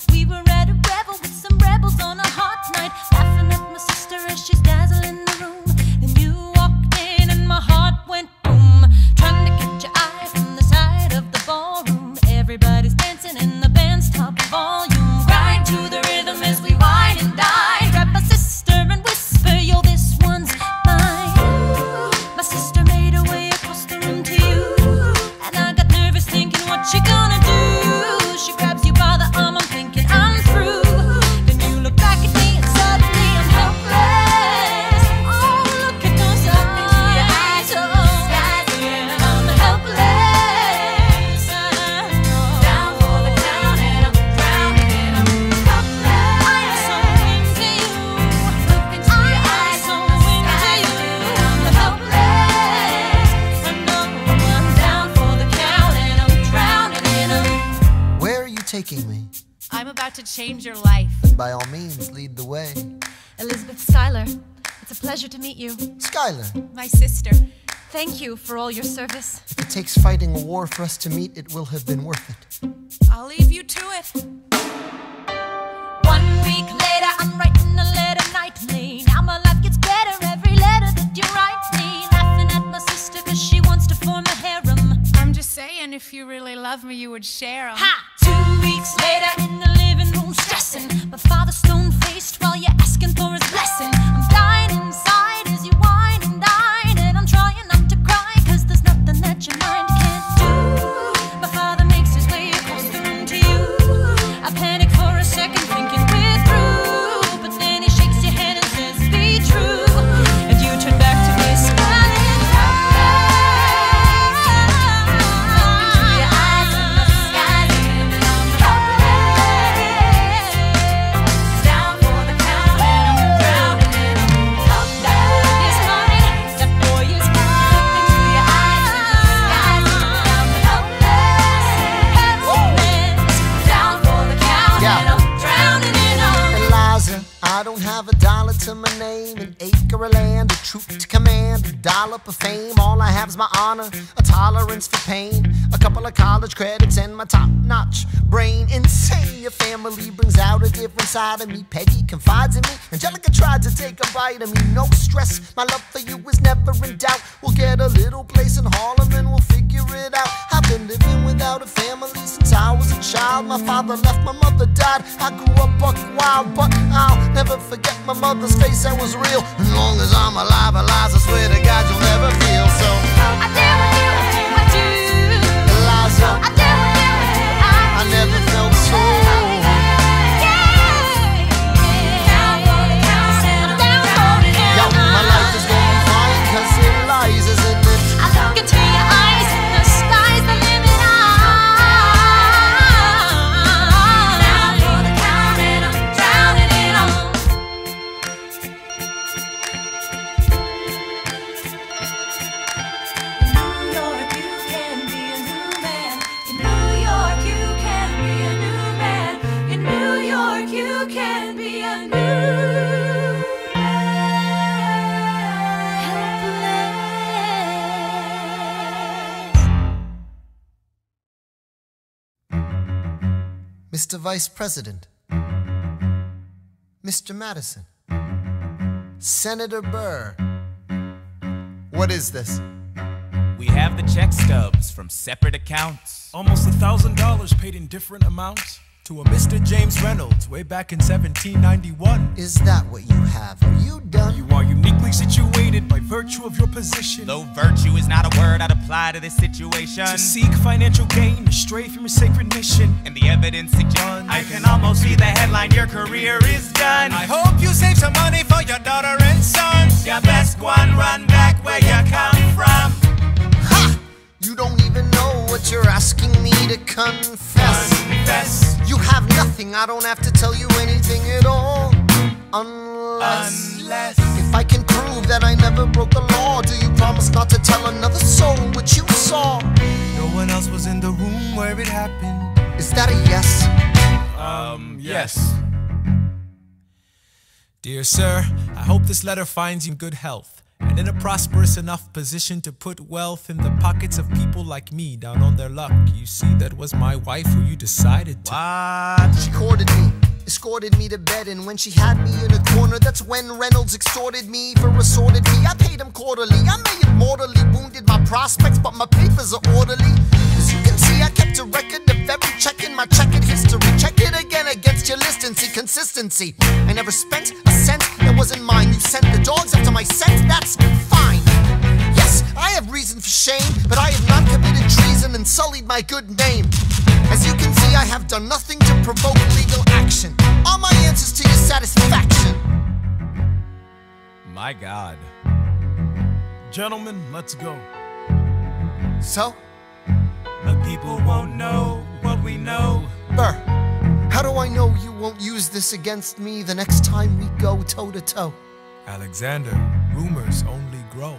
We were at a revel with some rebels on a hot night, laughing at my sister as she's dazzling the room. Then you walked in and my heart went boom, trying to catch your eye from the side of the ballroom. Everybody's dancing and the band's top volume. Ride to the rhythm as we wine and dine. Grab my sister and whisper, yo, this one's mine. My sister made her way across the room to you, and I got nervous thinking, what you gonna do? She grabs you by the arm, I'm thinking I'm through. Then you look back at me and suddenly I'm helpless. Oh, look at those eyes, oh, yeah, I'm helpless. Down for the count and I'm drowning and I'm helpless. I am so into you. Look into your eyes, so into you. I'm helpless. I know I'm down for the count and I'm drowning and I'm. Where are you taking me? I'm about to change your life. Then by all means, lead the way. Elizabeth Schuyler, it's a pleasure to meet you. Schuyler, My sister, thank you for all your service. if it takes fighting a war for us to meet, it will have been worth it. I'll leave you to it. 1 week later, I'm writing a letter nightly. Now my life gets better every letter that you write me. Laughing at my sister cause she wants to form a harem. I'm just saying, if you really love me, you would share 'em. Ha! 2 weeks later in the living room stressing. My father's stone-faced while you're asking for his blessing. I'm dying inside as you whine and dine, and I'm trying not to cry cause there's nothing that your mind can't do. My father makes his way across the room to you. I panic for a second thinking we're through, but then he shakes your hand and says be true, and you turn back to me smiling. I don't have a dollar to my name, an acre of land, a troop to command, a dollop of fame. All I have is my honor, a tolerance for pain, a couple of college credits and my top-notch brain. Insane, your family brings out a different side of me. Peggy confides in me, Angelica tried to take a bite of me. No stress, my love for you is never in doubt. We'll get a little place in Harlem and we'll figure it out. I've been living without a family since I was a child. My father left, my mother died. I grew up buck wild, but I'll never forget my mother's face, that was real. As long as I'm alive, Eliza, I swear to God you'll never feel so. I do, I do, Eliza, I do, I never felt so. Yo, my life is going fine, cause Eliza's in it. I look into your eyes, the sky's the limit. Down for the count and I'm drowning in 'em. In New York, you can be a new man. In New York, you can be a new man. In New York, you can be a new Mr. Vice President, Mr. Madison, Senator Burr. What is this? We have the check stubs from separate accounts. Almost $1,000 paid in different amounts to a Mr. James Reynolds way back in 1791. Is that what you have? Are you done? You are uniquely situated by virtue of your position. Though virtue is not a word I'd apply to this situation. To seek financial gain, to stray from your sacred mission. And the evidence suggests I can almost see the headline, your career is done. I hope you save some money for your daughter and sons. You best go and run back where you come from. Ha! You don't even know what you're asking me to confess. Confess. You have nothing, I don't have to tell you anything at all. Unless if I can prove that I never broke the law, do you promise not to tell another soul what you saw? No one else was in the room where it happened. Is that a yes? Yes. Dear sir, I hope this letter finds you in good health and in a prosperous enough position to put wealth in the pockets of people like me down on their luck. You see, that was my wife who you decided to. What? She courted escorted me to bed, and when she had me in a corner, that's when Reynolds extorted me for assaulted me. I paid him quarterly. I may have mortally wounded my prospects, but my papers are orderly. As you can see, I kept a record of every check in my checkered history. Check it again against your list and see consistency. I never spent a cent that wasn't mine. You sent the dogs after my scent, that's fine. Yes, I have reason for shame, but I have not committed treason and sullied my good name. As you can see, I have done nothing to provoke legal action. Are my answers to your satisfaction? My God. Gentlemen, let's go. So? The people won't know what we know. Burr, how do I know you won't use this against me the next time we go toe-to-toe? Alexander, rumors only grow.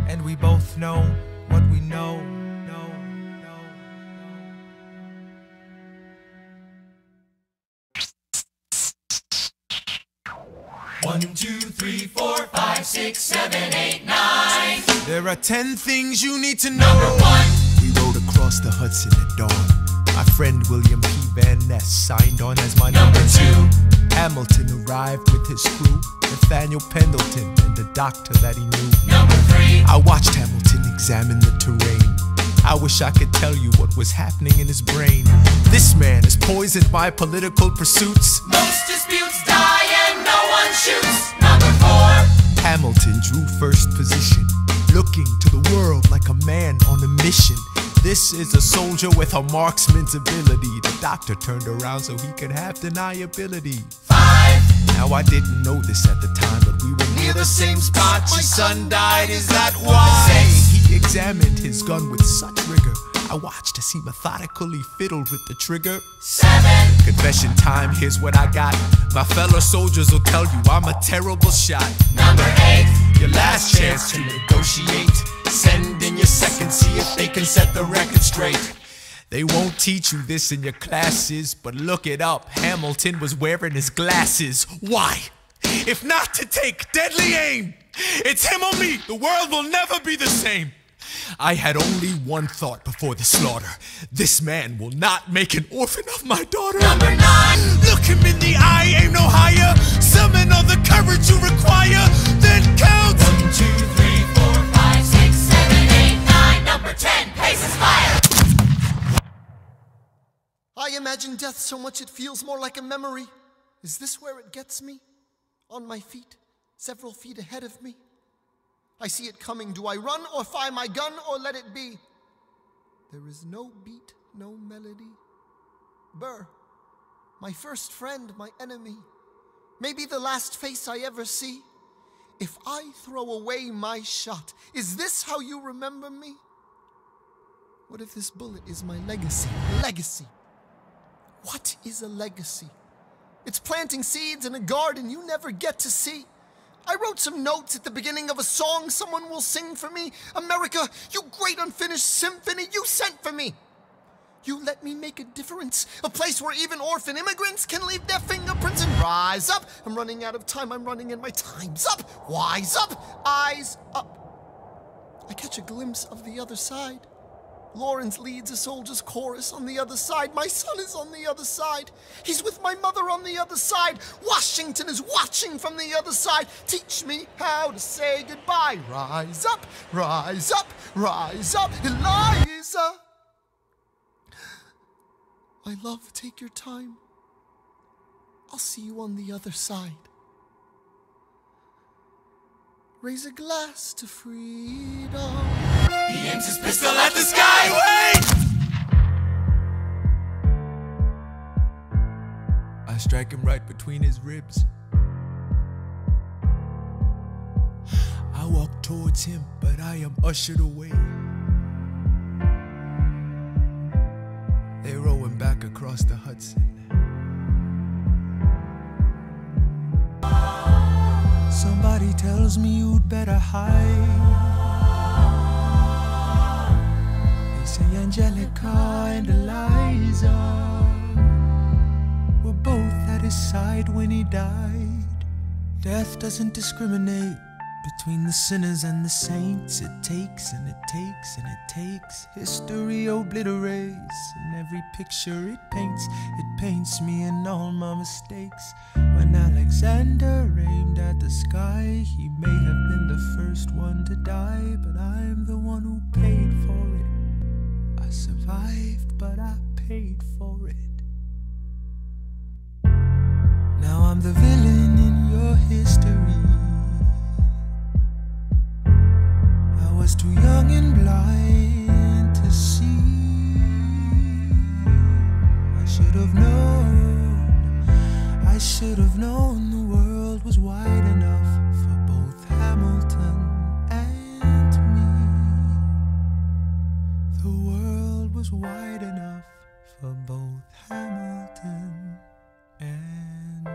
And we both know what we know. 1, 2, 3, 4, 5, 6, 7, 8, 9. There are 10 things you need to know. Number 1. We rode across the Hudson at dawn. My friend William P. Van Ness signed on as my Number 2. Hamilton arrived with his crew, Nathaniel Pendleton and the doctor that he knew. Number 3. I watched Hamilton examine the terrain. I wish I could tell you what was happening in his brain. This man is poisoned by political pursuits. Most disputes die and no one shoots. Number 4. Hamilton drew first position, looking to the world like a man on a mission. This is a soldier with a marksman's ability. The doctor turned around so he could have deniability. 5. Now I didn't know this at the time, but we were near the same spot. Your son died, is that why? He examined his gun with such rigor. I watched as he methodically fiddled with the trigger. 7. Confession time, here's what I got. My fellow soldiers will tell you I'm a terrible shot. Number 8. Your last chance to negotiate. Send in your second, see if they can set the record straight. They won't teach you this in your classes, but look it up. Hamilton was wearing his glasses. Why? If not to take deadly aim. It's him or me. The world will never be the same. I had only one thought before the slaughter. This man will not make an orphan of my daughter. Number 9. Look him in the eye, aim no higher. Summon all the courage you require. Then count. 1, 2, 3, 4, 5, 6, 7, 8, 9. Number 10. Paces fire. I imagine death so much it feels more like a memory. Is this where it gets me? On my feet, several feet ahead of me. I see it coming. Do I run or fire my gun or let it be? There is no beat, no melody. Burr, my first friend, my enemy. Maybe the last face I ever see. If I throw away my shot, is this how you remember me? What if this bullet is my legacy? Legacy. What is a legacy? It's planting seeds in a garden you never get to see. I wrote some notes at the beginning of a song someone will sing for me. America, you great unfinished symphony you sent for me. You let me make a difference, a place where even orphan immigrants can leave their fingerprints and rise up. I'm running out of time, I'm running and my time's up. Wise up, eyes up. I catch a glimpse of the other side. Lawrence leads a soldier's chorus on the other side. My son is on the other side. He's with my mother on the other side. Washington is watching from the other side. Teach me how to say goodbye. Rise up, rise up, rise up, Eliza. My love, take your time. I'll see you on the other side. Raise a glass to freedom. He aims his pistol at the sky. Wait! I strike him right between his ribs. I walk towards him, but I am ushered away. They row him back across the Hudson. Somebody tells me you'd better hide. They say Angelica and Eliza were both at his side when he died. Death doesn't discriminate Between the sinners and the saints, it takes and it takes and it takes. History obliterates, and every picture it paints me and all my mistakes. When Alexander aimed at the sky, he may have been the first one to die, but I'm the one who paid for it. I survived, but I paid for it. Now I'm the villain in your history. I was too young and blind to see. I should have known the world was wide enough for both Hamilton and me. The world was wide enough for both Hamilton and me.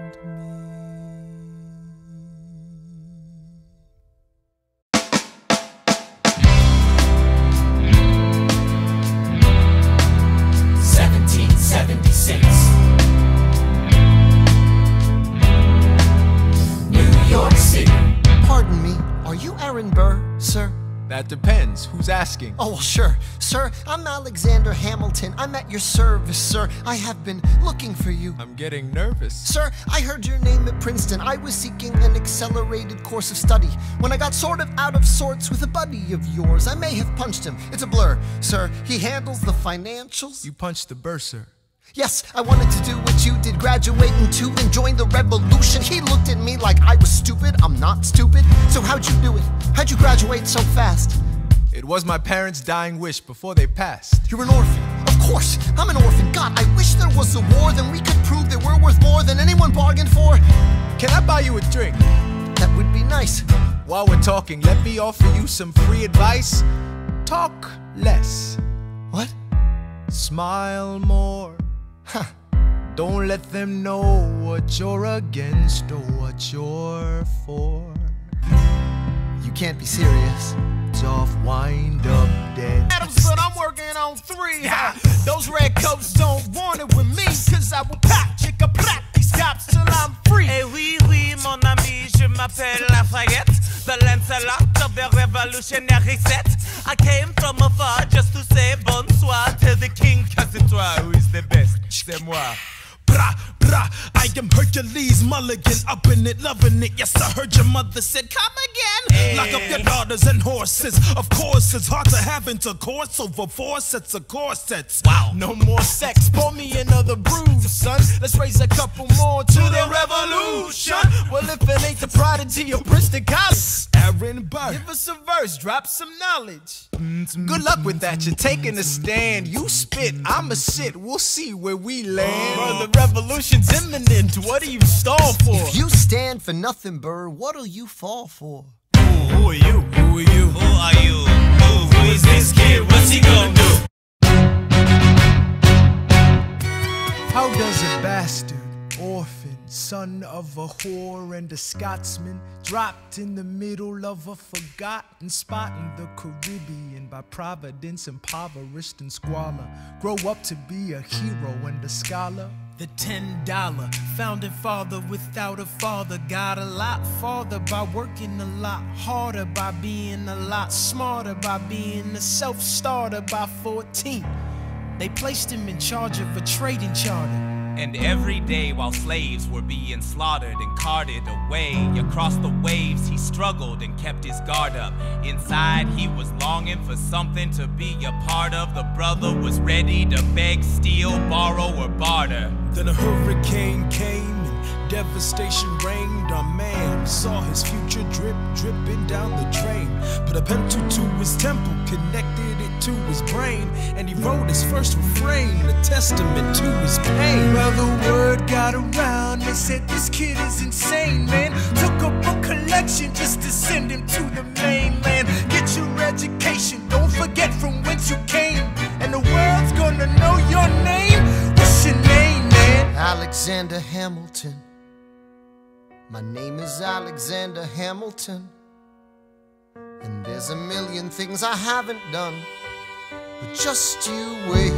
Pardon me, are you Aaron Burr, sir? That depends. Who's asking? Oh, well, sure. Sir, I'm Alexander Hamilton. I'm at your service, sir. I have been looking for you. I'm getting nervous. Sir, I heard your name at Princeton. I was seeking an accelerated course of study. When I got sort of out of sorts with a buddy of yours, I may have punched him. It's a blur. Sir, he handles the financials. You punched the bursar. Yes, I wanted to do what you did, graduate into and join the revolution. He looked at me like I was stupid. I'm not stupid. So how'd you do it? How'd you graduate so fast? It was my parents' dying wish before they passed. You're an orphan. Of course, I'm an orphan. God, I wish there was a war, then we could prove that we're worth more than anyone bargained for. Can I buy you a drink? That would be nice. While we're talking, let me offer you some free advice. Talk less. What? Smile more. Huh. Don't let them know what you're against or what you're for. You can't be serious. Off, wind up, dead. Adams, but I'm working on 3. Those red coats don't want it with me, cause I will pop, chicka pop, these cops till I'm free. Eh oui, oui, mon ami, je m'appelle Lafayette, the Lancelot of the revolutionary set. I came from afar just to say bonsoir to the king, cause c'est toi who is the best, c'est moi. Brah, brah, I am Hercules Mulligan, up in it, loving it. Yes, I heard your mother said, come again. Lock up your daughters and horses. Of course, it's hard to have intercourse over 4 sets of corsets. Wow. No more sex, pour me another brew, son. Let's raise a couple more to the revolution. Well, if it ain't the prodigy of Princeton College, Aaron Burr, give us a verse, drop some knowledge. Good luck with that, you're taking a stand. You spit, I'ma sit, we'll see where we land. Bro, the revolution's imminent, what do you stall for? If you stand for nothing, Burr, what'll you fall for? Who are you? Who are you? Who are you? Who is this kid? What's he gonna do? How does a bastard, orphan, son of a whore and a Scotsman, dropped in the middle of a forgotten spot in the Caribbean by providence, impoverished and squalor, grow up to be a hero and a scholar? The $10 founding father without a father got a lot farther by working a lot harder, by being a lot smarter, by being a self-starter. By 14, they placed him in charge of a trading charter. And every day while slaves were being slaughtered and carted away across the waves, he struggled and kept his guard up. Inside he was longing for something to be a part of. The brother was ready to beg, steal, borrow, or barter. Then a hurricane came and devastation reigned. Our man saw his future dripping down the drain. Put a pencil to his temple, connected it to his brain, and he wrote his first refrain, a testament to his pain. Well, the word got around, they said this kid is insane, man. Took up a collection just to send him to the mainland. Get your education, don't forget from whence you came, and the world's gonna know your name. What's your name, man? Alexander Hamilton. My name is Alexander Hamilton. And there's a million things I haven't done. But just you wait,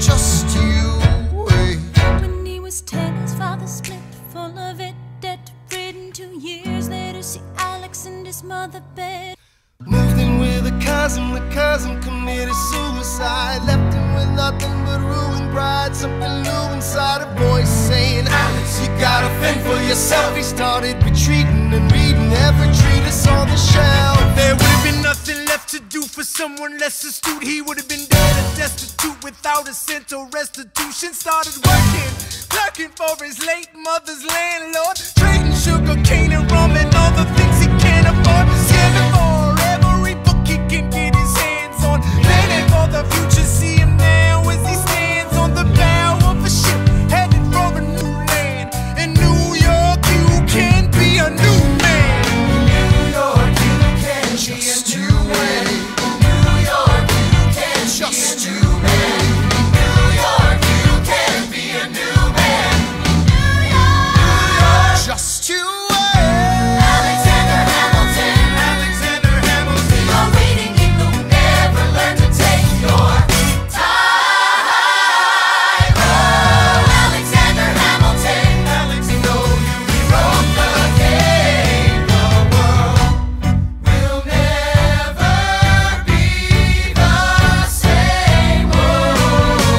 just you wait. When he was 10, his father split, full of it, debt-ridden 2 years later, see Alex in his mother bed. Moved in with a cousin, the cousin committed suicide. Left him with nothing but ruined pride. Something new inside, a voice saying, Alex, you gotta fend for yourself. He started retreating and reading every treatise on the shelf. There would have been nothing left to do for someone less astute. He would have been dead and destitute without a cent or restitution. Started working, clerking for his late mother's landlord, trading sugar cane and rum and all the things he can't afford. Scamming for every book he can get his hands on. Planning for the future, see him now as he stands on the bow of a ship headed for a new land. In New York, you can be a new man. In New York, you can just be a new man. In New York, you can just be a new man. In New York, you can be a new man. New York, just you wait. Alexander Hamilton. Alexander Hamilton. You're reading, you will never learn to take your time. Oh, Alexander Hamilton. Alex, Know you rewrote the game. The world will never be the same.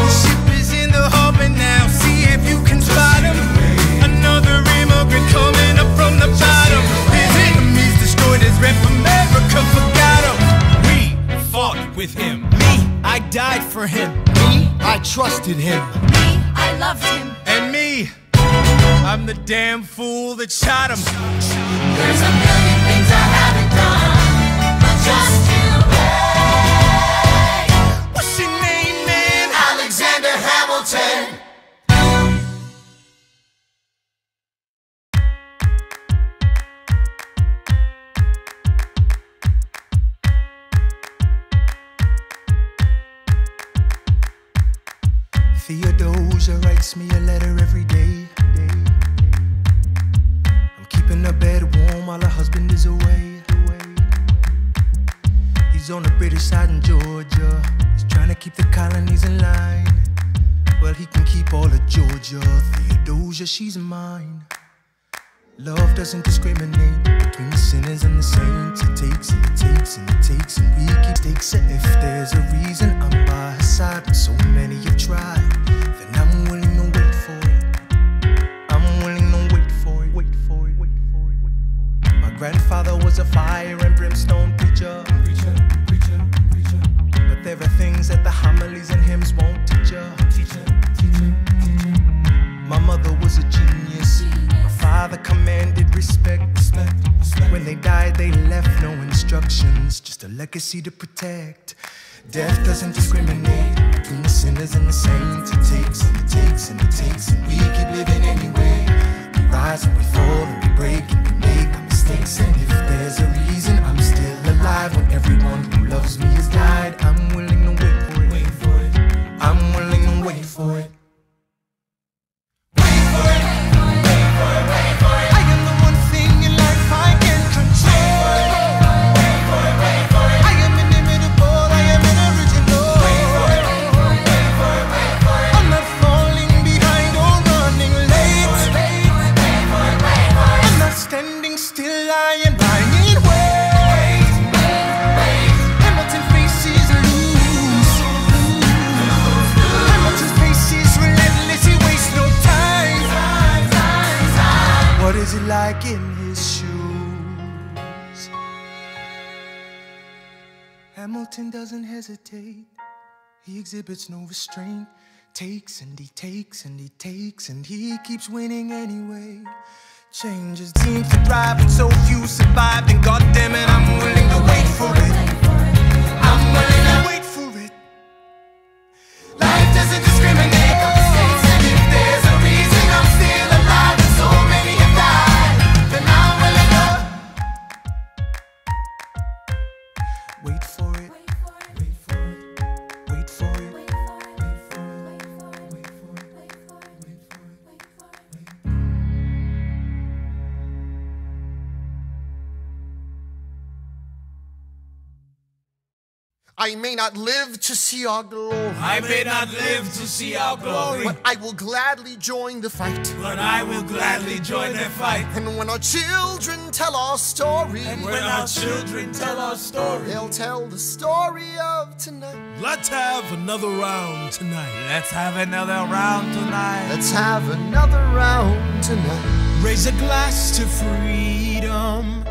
the ship is in the harbor now. See if you can spot him. Another immigrant coming up from the bottom. His enemies destroyed his rep. America forgot him. We fought with him. Me, I died for him. Me, I trusted him. Me, I loved him. And me, I'm the damn fool that shot him. There's a million things I haven't done, but just you wait. What's your name, man? Alexander Hamilton. Theodosia writes me a letter every day. I'm keeping her bed warm while her husband is away. He's on the British side in Georgia. He's trying to keep the colonies in line. Well, he can keep all of Georgia. Theodosia, she's mine. Love doesn't discriminate between the sinners and the saints. It takes and it takes and it takes, and we keep takes it. If there's a reason I'm by her side, and so many have tried, then I'm willing to wait for it. I'm willing to wait for it. Wait for it. Wait for it. Wait for it. My grandfather was a fire and brimstone preacher. But there are things that the homilies and hymns won't teach ya. My mother was a genius. My father commanded respect. When they died, they left no instructions, just a legacy to protect. Death doesn't discriminate between the sinners and the saints. It takes and it takes and it takes, and we keep living anyway. We rise and we fall and we break and we make our mistakes. And if there's a reason I'm still alive when everyone who loves me has died, I'm willing to wait for it. Wait for it. I'm willing to wait for it. I am the one thing in life I can control. I am inimitable, I am original. I'm not falling behind or running late. I'm not standing still, I am lying in wait. Hamilton faces lose. Hamilton's pace is relentless, he wastes no time. What is it like in his shoes? Hamilton doesn't hesitate. He exhibits no restraint. Takes and he takes and he takes, and he keeps winning anyway. Changes seems to thrive, but so few survive. And goddamn it, I'm willing to wait for it. I'm willing to wait for it. Life doesn't discriminate on mistakes, and if there's a reason I'm still alive and so many have died, then I'm willing to wait for it. Wait for it. Wait for it. Wait for it. Wait for it. Wait for it. I may not live to see our glory. I may not live to see our glory, But I will gladly join the fight. but I will gladly join the fight. And when our children tell our story, And when our children tell our story, they'll tell the story of tonight. let's have another round tonight. Let's have another round tonight. Let's have another round tonight. Raise a glass to freedom,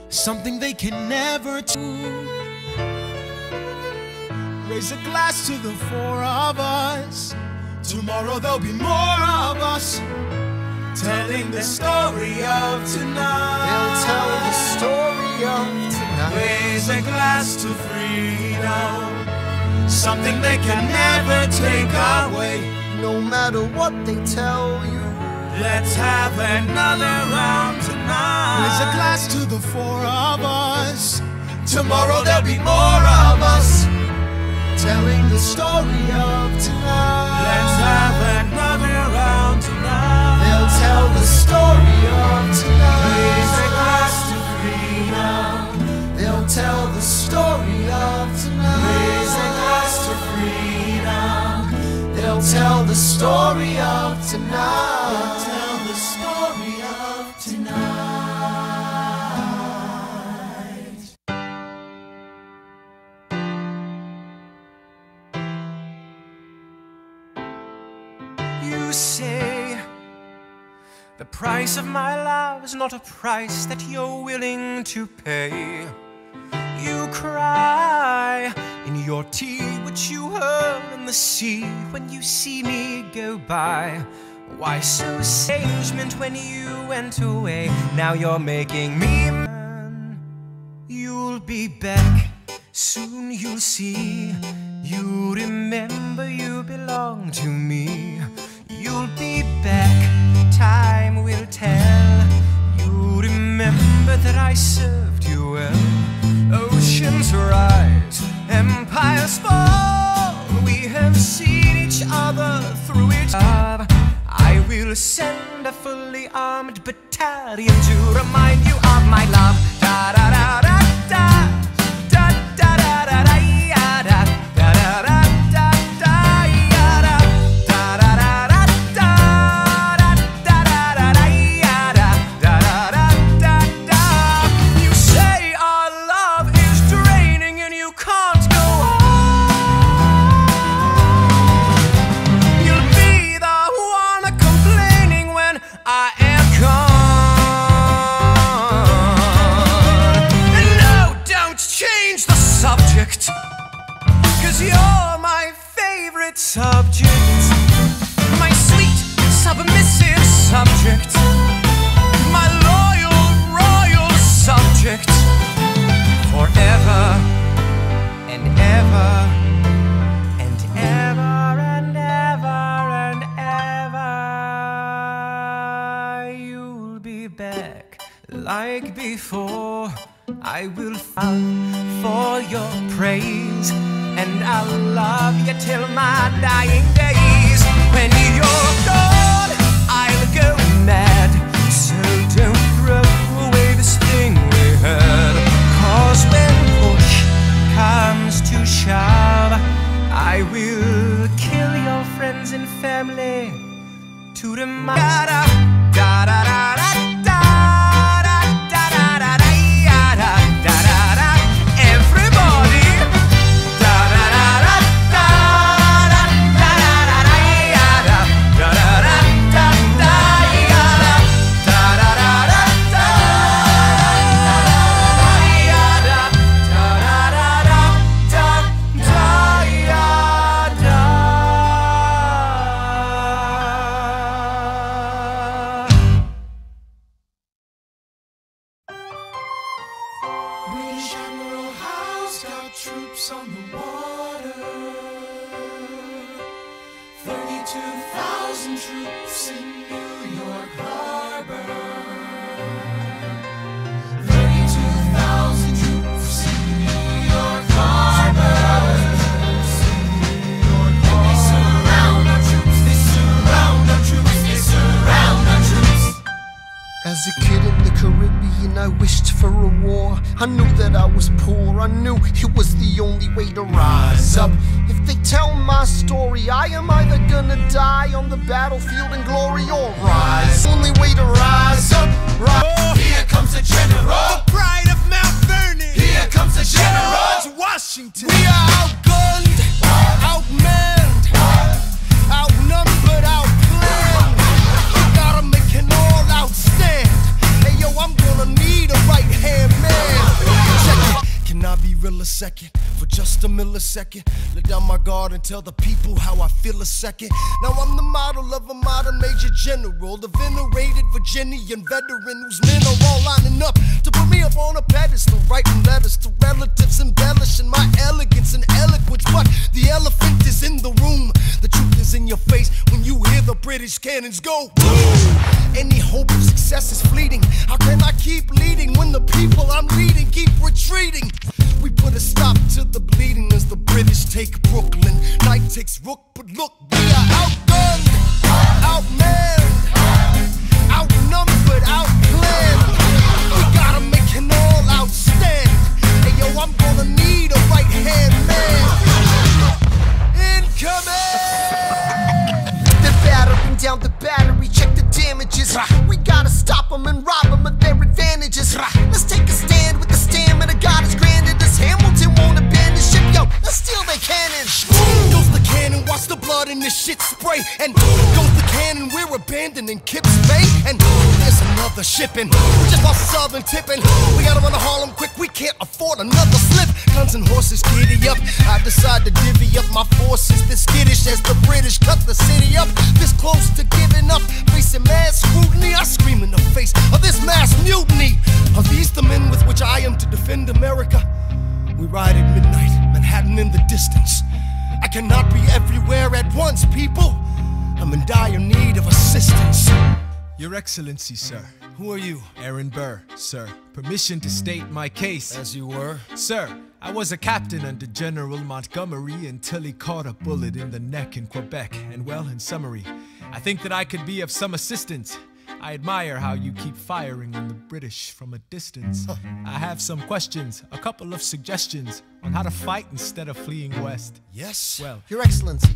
something they can never do. Raise a glass to the four of us. Tomorrow there'll be more of us, telling the story of tonight. They'll tell the story of tonight. Raise a glass to freedom, something they can never take away. No matter what they tell you, Let's have another round tonight. Raise a glass to the four of us. Tomorrow there'll be more of us, telling the story of tonight. let's have another round tonight. They'll tell the story of tonight. Raise a glass to freedom. They'll tell the story of tonight. Raise a glass to freedom. They'll tell the story of tonight. Tell the story of tonight. You say the price of my love is not a price that you're willing to pay. You cry in your tea, which you hurl in the sea when you see me go by. Why so estrangement when you went away? Now you're making me man. You'll be back, soon you'll see. You remember you belong to me. You'll be back, time will tell. You remember that I served you well. Oceans rise, empires fall. We have seen each other through each other. I will send a fully armed battalion to remind you of my love. Da da da da da. Da da da da da ya da. Da da da da da ya da. Da da da da da. Da da da da ya da. Da da da da da. You say our love is draining and you can't go on. You'll be the one complaining when I am gone. And no, don't change the subject, 'cause you're my favorite subject. My sweet, submissive subject. My loyal, royal subject. Forever and ever and ever and ever and ever. You'll be back like before. I will fight for your praise, and I'll love you till my dying days. When you're gone, I'll go mad. So don't throw away this thing we had. 'Cause when push comes to shove, I will kill your friends and family to remind. Da da da da da da da da da da da ya da da da da. Everybody. Da da da da da da da da da ya da da da da da da ya da da da da da da ya da da da da da da ya da. British Admiral Howe's got troops on the water. 32,000 troops in New York Harbor. 32,000 troops in New York Harbor. And they surround our troops, they surround our troops, they surround our troops. As a kid in the Caribbean, and I wished for a war. I knew that I was poor, I knew it was the only way to rise up. If they tell my story, I am either gonna die on the battlefield in glory or rise. Only way to rise up, rise. Here comes the general, The pride of Mount Vernon. here comes the general. George Washington. We are outgunned, outmanned, outnumbered, outplanned. You gotta make an all-out stand. Hey yo, I'm gonna need a right-hand man. Check it. Can I be real a second? For just a millisecond, let down my guard and tell the people how I feel a second. Now I'm the model of a modern major general, the venerated Virginian veteran whose men are all lining up to put me up on a pedestal, writing letters to relatives, embellishing my elegance and eloquence. But the elephant is in the room. The truth is in your face when you hear the British cannons go boom. Any hope of success is fleeting. How can I keep leading when the people I'm leading keep retreating? We put a stop to the bleeding as the British take Brooklyn. Night takes Rook, but look, we are outgunned, outmanned, outnumbered, outplanned. We gotta make an all-out stand. Hey yo, I'm gonna need a right-hand man. Incoming! They're battering down the battery, check the damages. We gotta stop them and rob them of their advantages. Let's take a stand with the stamina God has granted us. Hamilton won't abandon ship, yo, let's steal their cannons. Boom goes the cannon, watch the blood in this shit spray. And boom goes the cannon, we're abandoning Kips Bay. And there's another shipping, we just lost Southern tipping. We gotta run to Harlem quick, we can't afford another slip. Guns and horses giddy up, I decide to divvy up my forces. This skittish as the British cut the city up. This close to giving up, facing mad scrutiny. I scream in the face of this mass mutiny. Are these the men with which I am to defend America? We ride at midnight, Manhattan in the distance. I cannot be everywhere at once, people. I'm in dire need of assistance. Your Excellency, sir. Who are you? Aaron Burr, sir. Permission to state my case. As you were. Sir, I was a captain under General Montgomery until he caught a bullet in the neck in Quebec. And well, in summary, I think that I could be of some assistance. I admire how you keep firing on the British from a distance. I have some questions, a couple of suggestions on how to fight instead of fleeing west. Yes? Well, Your Excellency,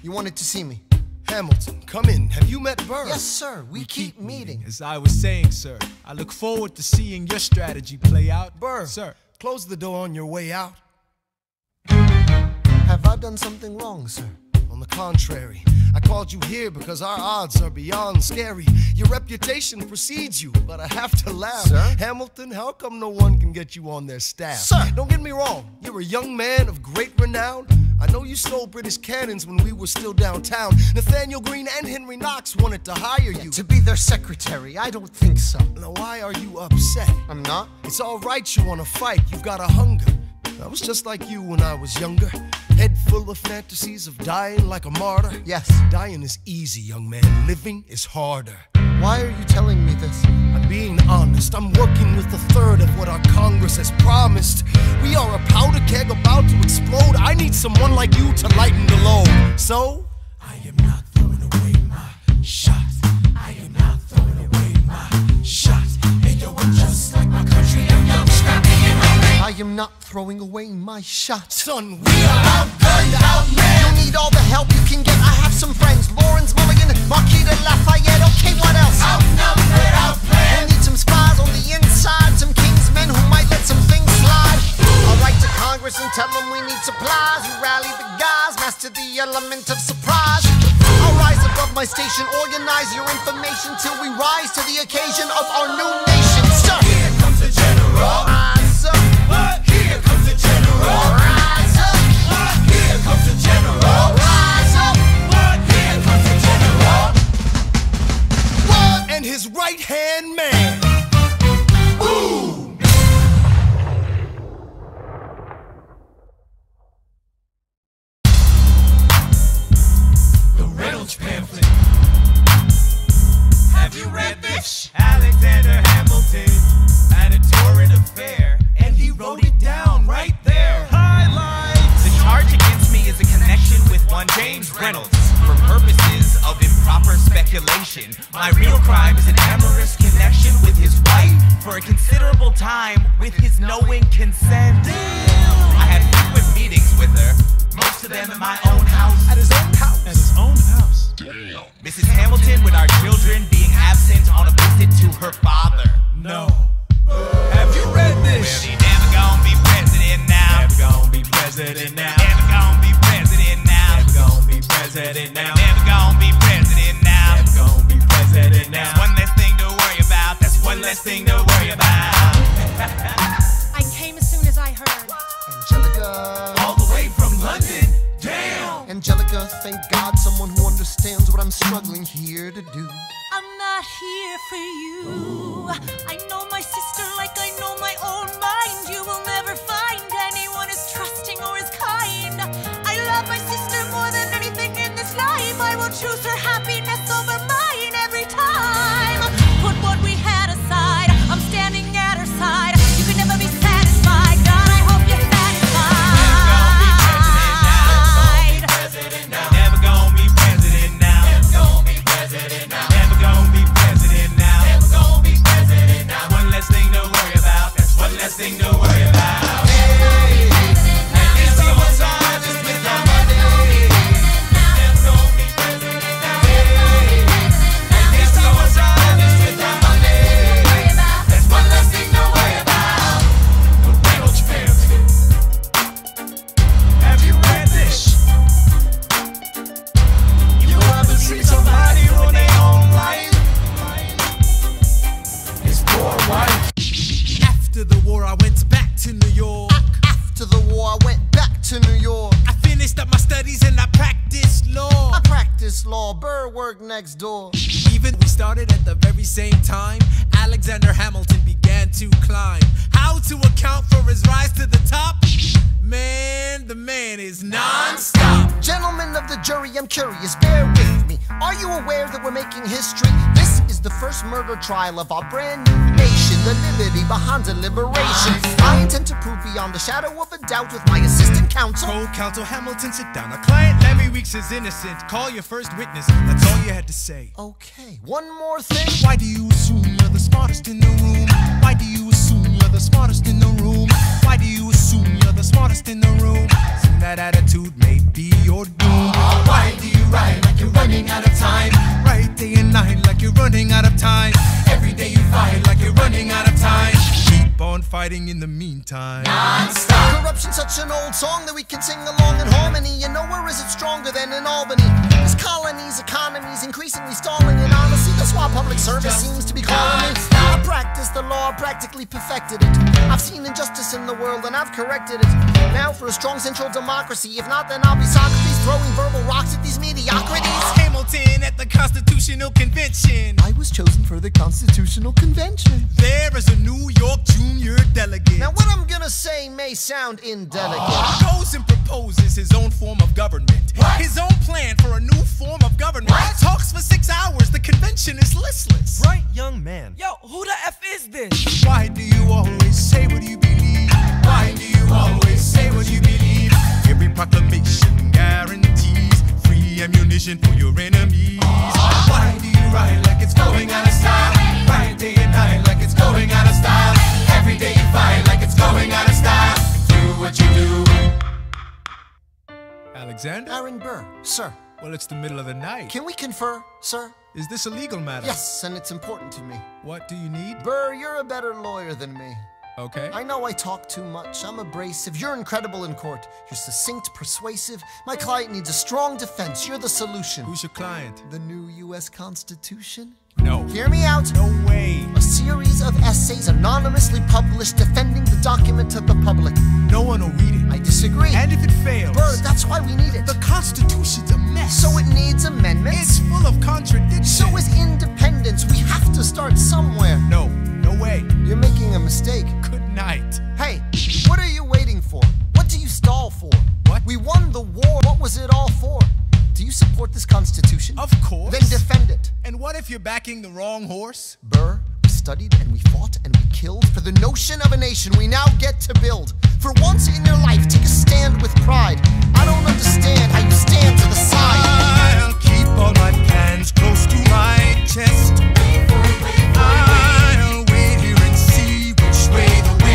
you wanted to see me. Hamilton, come in. Have you met Burr? Yes, sir, we keep meeting. as I was saying, sir, I look forward to seeing your strategy play out. Burr, Sir, close the door on your way out. Have I done something wrong, sir? On the contrary, I called you here because our odds are beyond scary. Your reputation precedes you, but I have to laugh. Sir? Hamilton, how come no one can get you on their staff? Sir! Don't get me wrong, you're a young man of great renown. I know you stole British cannons when we were still downtown. Nathaniel Greene and Henry Knox wanted to hire you. To be their secretary, I don't think so. Now why are you upset? I'm not? It's all right you want to fight, you've got a hunger. I was just like you when I was younger. Head full of fantasies of dying like a martyr. Yes. Dying is easy, young man. Living is harder. Why are you telling me this? I'm being honest. I'm working with a third of what our Congress has promised. We are a powder keg about to explode. I need someone like you to lighten the load. So, I am not throwing away my shot. I am not throwing away my shot. Hey yo, I'm just like my country. I'm young, scrappy, and hungry. I am not throwing away my shot. son, we are outgunned, You outmanned. need all the help you can get. I have some friends, Lawrence Mulligan, Marquis de Lafayette. Okay, what else? Outnumbered, We'll outplanned. need some spies on the inside, some kingsmen who might let some things slide. I'll write to Congress and tell them we need supplies. You rally the guys, master the element of surprise. I'll rise above my station, organize your information till we rise to the occasion of our new nation. Sir, Here comes the general. rise up, What? Here comes the general. rise up, What? Here comes the general. rise up. What? Here comes the general. And his right-hand man. The Reynolds pamphlet. Have you read this? Alexander Hamilton had a torrid affair, and he wrote it down right there. Highlights! The charge against me is a connection with one James Reynolds for purposes of improper speculation. My real crime is an amorous connection with his wife for a considerable time with his knowing consent. I had frequent meetings with her, most of them at my own house. At his own house. At his own house. Damn. Mrs. Hamilton with our children being absent on a visit to her father. No. Have you read this? Well, he never gonna be president now. Never gonna be president now. Never gonna be president now. Never gonna be president now. Never gonna be president now. Never gonna be president now. That's one less thing to worry about. That's one less thing to worry about. I came as soon as I heard. Angelica. All the way from London. Damn. Angelica, thank God someone who understands what I'm struggling here to do. I'm not here for you. I know my sister like I know my own mind. You will never find anyone as trusting or as kind. I love my sister more than anything in this life. I will choose her happiness over mine every time. Put what we had aside. I'm standing at her side. You can never be satisfied. God, I hope you're satisfied. Never gonna be president now. Never gonna be president now. Never gonna be president now. Never gonna be president now. One less thing to worry about. That's one less thing to worry about. Hey, and this is what's on just with our money. Never gonna be president now. Hey, and this is what's on just with our money. That's one less thing to worry about. But Reynolds family, have you read this? You ever see somebody ruin their own life? His poor wife. After the war, I went back to New York. After the war, I went back to New York. I finished up my studies and I practiced law. I practiced law, Burr worked next door. Even we started at the very same time, Alexander Hamilton began to climb. How to account for his rise to the top? Man, the man is non-stop. Gentlemen of the jury, I'm curious, bear with me. Are you aware that we're making history? This is the first murder trial of our brand new nation, the liberty behind deliberation. I intend to prove beyond a shadow of a doubt with my assistant counsel. Co-counsel Hamilton, sit down. Our client Larry Weeks is innocent. Call your first witness. That's all you had to say. Okay, one more thing. Why do you assume you're the smartest in the room? Why do you assume you're the smartest in the room? Why do you assume you're the smartest in the room? Soon that attitude may be your doom. Why do you write like you're running out of time? Right day and night like you're running out of time. Every day you fight like you're running out of time. Keep on fighting in the meantime. Non-stop. Corruption's such an old song that we can sing along in harmony. You know, where is it stronger than in Albany? This colony's economy's increasingly stalling, and honestly, that's why public service seems to be calling me. I practiced the law, practically perfected it. I've seen injustice in the world, and I've corrected it. Now for a strong central democracy. If not, then I'll be Socrates throwing verbal rocks at these mediocrities. Hamilton at the Constitutional Convention. I was chosen for the Constitutional Convention. There is a New York junior delegate. Now what I'm gonna say may sound indelicate. Goes and proposes his own form of government. His own plan for a new form of government. Talks for 6 hours, the convention is listless. Bright young man. Yo, who the F is this? Why do you always say what you believe? Why do you always say what you believe? Every proclamation guarantees free ammunition for your enemies. Why do you write like it's going out of style? Write day and night like it's going out of style. Every day you fight like it's going out of style. Do what you do. Alexander? Aaron Burr, sir. Well, it's the middle of the night. Can we confer, sir? Is this a legal matter? Yes, and it's important to me. What do you need? Burr, you're a better lawyer than me. Okay. I know I talk too much. I'm abrasive. You're incredible in court. You're succinct, persuasive. My client needs a strong defense. You're the solution. Who's your client? The new U.S. Constitution? No. Hear me out. No way. A series of essays anonymously published defending the document to the public. No one will read it. I disagree. And if it fails? Burr, that's why we need it. The Constitution's a mess. So it needs amendments. It's full of contradictions. So is independence. We have to start somewhere. No. No way. You're making a mistake. Good night. Hey, what are you waiting for? What do you stall for? What? We won the war. What was it all for? Do you support this Constitution? Of course. Then defend it. And what if you're backing the wrong horse? Burr, we studied and we fought and we killed for the notion of a nation we now get to build. For once in your life, take a stand with pride. I don't understand how you stand to the side. I'll keep all my plans close to my chest. I'll wait here and see which way the wind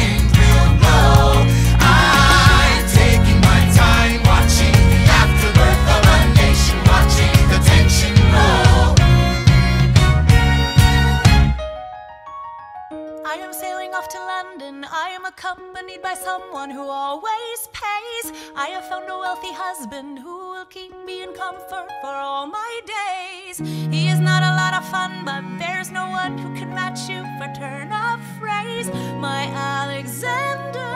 I am sailing off to London. I am accompanied by someone who always pays. I have found a wealthy husband who will keep me in comfort for all my days. He is not a lot of fun, but there's no one who can match you for turn of phrase. My Alexander,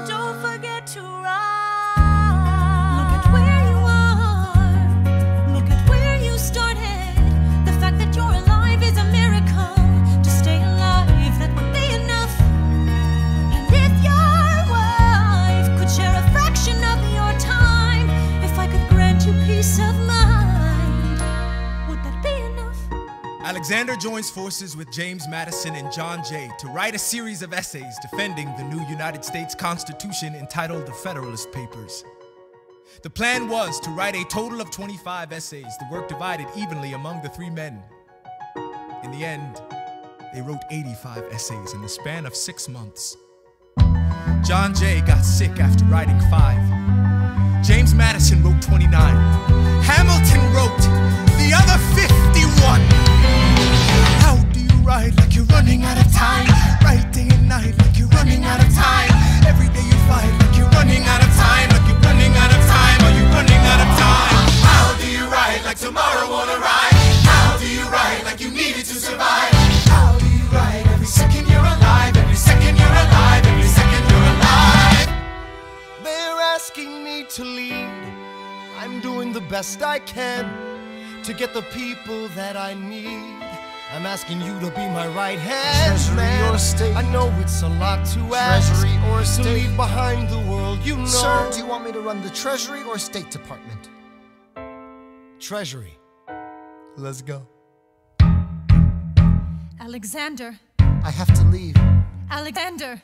don't forget to ride. Look at where you are. Look at where you started. The fact that you're alive is a miracle. To stay alive, that would be enough. And if your wife could share a fraction of your time, if I could grant you peace of mind, would that be enough? Alexander joins forces with James Madison and John Jay to write a series of essays defending the new United States Constitution entitled The Federalist Papers. The plan was to write a total of 25 essays, the work divided evenly among the three men. In the end, they wrote 85 essays in the span of 6 months. John Jay got sick after writing 5. James Madison wrote 29. Hamilton wrote the other 51. How do you write like you're running out of time? Write day and night like you're running out of time. Every day you fight like you're running out of time. Like you're running out of time. Are you running out of time? How do you write like tomorrow won't arrive? How do you write like you needed to survive? How do you write every second you're alive? Every second you're alive. Every second you're alive. They're asking me to lead. I'm doing the best I can to get the people that I need. I'm asking you to be my right hand, Treasury man. or state? I know it's a lot to ask. Treasury or to state? leave behind the world, you know. Sir, do you want me to run the Treasury or State Department? Treasury. Let's go. Alexander, I have to leave. Alexander,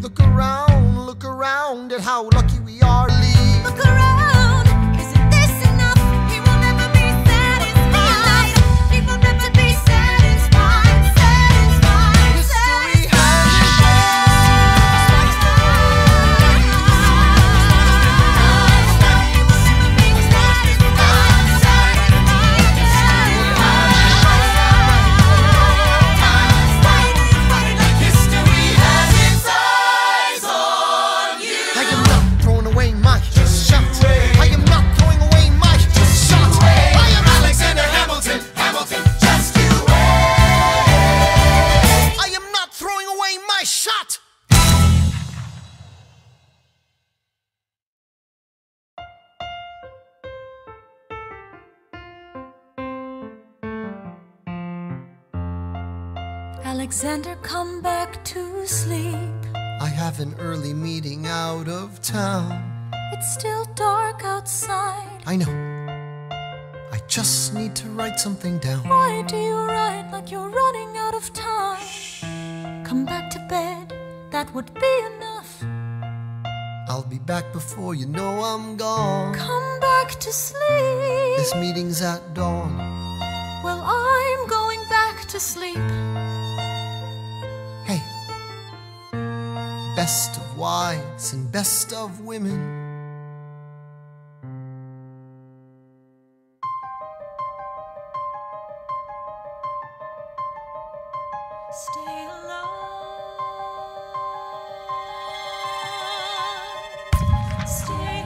Look around at how lucky we are. Leave. look around. Isn't this enough? He will never be satisfied. He will never be satisfied. Satisfied. History I am not throwing away my shot. I am not throwing away my shot. I am Alexander Hamilton, Hamilton, just you wait. I am not throwing away my shot. Alexander, come back to sleep. I have an early meeting out of town. It's still dark outside. I know. I just need to write something down. Why do you write like you're running out of time? Come back to bed, that would be enough. I'll be back before you know I'm gone. Come back to sleep. This meeting's at dawn. Well, I'm going back to sleep. Hey, best of wives and best of women. Stay alive. Stay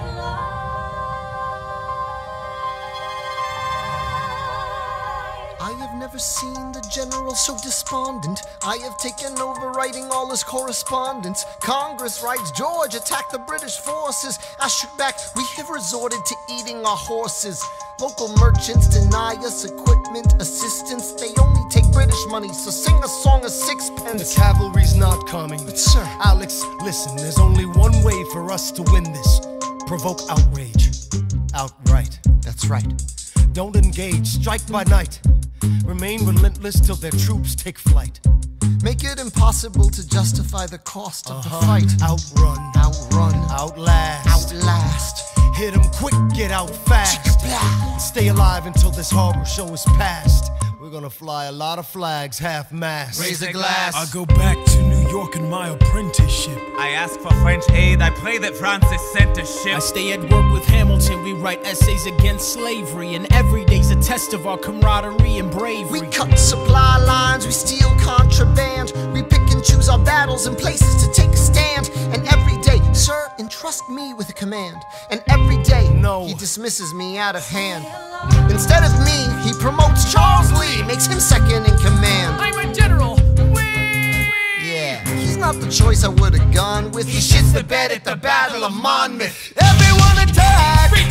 alive. I have never seen the general so despondent. I have taken over writing all his correspondence. Congress writes, George attacked the British forces. I shoot back, we have resorted to eating our horses. Local merchants deny us equipment, assistance. They only take British money, so sing a song of sixpence. The cavalry's not coming. But sir, Alex, listen, there's only one way for us to win this. Provoke outrage. Outright. that's right. Don't engage, strike by night. Remain relentless till their troops take flight. Make it impossible to justify the cost of the fight. Outrun, Outrun, outlast, outlast. hit 'em quick, get out fast. Stay alive until this horrible show is past. We're gonna fly a lot of flags, half-mast. Raise a glass. I go back to New York in my apprenticeship. I ask for French aid, I pray that Francis sent a ship. I stay at work with Hamilton, we write essays against slavery, and every day's a test of our camaraderie and bravery. We cut supply lines, we steal contraband. times and places to take a stand. And every day, sir, entrust me with a command. And every day, he dismisses me out of hand. Instead of me, he promotes Charles Lee, makes him second in command. I'm a general. Yeah, he's not the choice I would've gone with. He shits the bed at the Battle of Monmouth. Everyone attack! Retreat!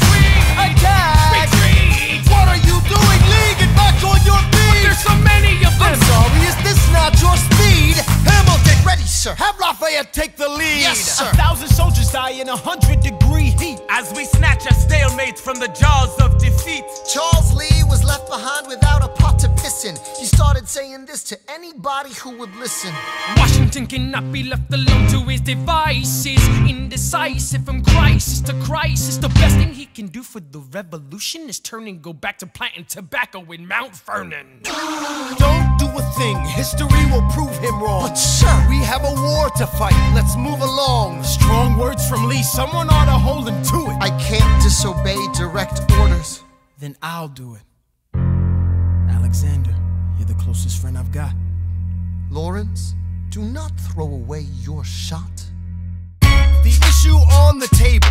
Attack! Retreat! What are you doing? Lee, get back on your feet! There's so many of them! I'm sorry, is this not your speed? Hamilton, ready, sir. Have Lafayette take the lead! Yes, sir. 1,000 soldiers die in 100-degree heat. As we snatch a stalemate from the jaws of defeat. Charles Lee was left behind without a pot to piss in. He started saying this to anybody who would listen. Washington cannot be left alone to his devices. Indecisive from crisis to crisis. The best thing he can do for the revolution is turn and go back to planting tobacco in Mount Vernon. Don't do a thing, history will prove him wrong. But sir, we have a war to fight, let's move along. Strong words from Lee, someone ought to hold him to it. I can't disobey direct orders. Then I'll do it. Alexander, you're the closest friend I've got. Lawrence, do not throw away your shot. The issue on the table.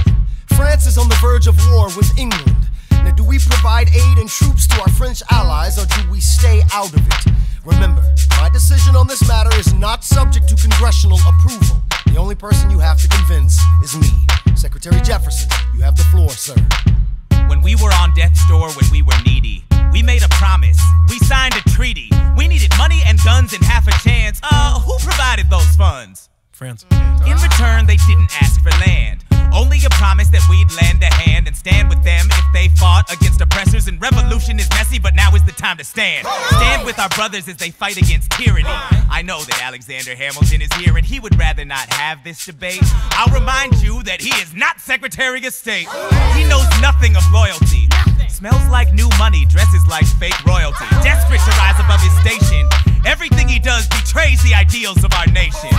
France is on the verge of war with England. Now, do we provide aid and troops to our French allies, or do we stay out of it? Remember, my decision on this matter is not subject to congressional approval. The only person you have to convince is me. Secretary Jefferson, you have the floor, sir. When we were on death's door, when we were needy, we made a promise, we signed a treaty. We needed money and guns and half a chance. Who provided those funds? France. In return, they didn't ask for land. Only a promise that we'd lend a hand and stand with them if they fought against oppressors. And revolution is messy, but now is the time to stand. Stand with our brothers as they fight against tyranny. I know that Alexander Hamilton is here and he would rather not have this debate. I'll remind you that he is not Secretary of State. He knows nothing of loyalty. Smells like new money, dresses like fake royalty. Desperate to rise above his station. Everything he does betrays the ideals of our nation.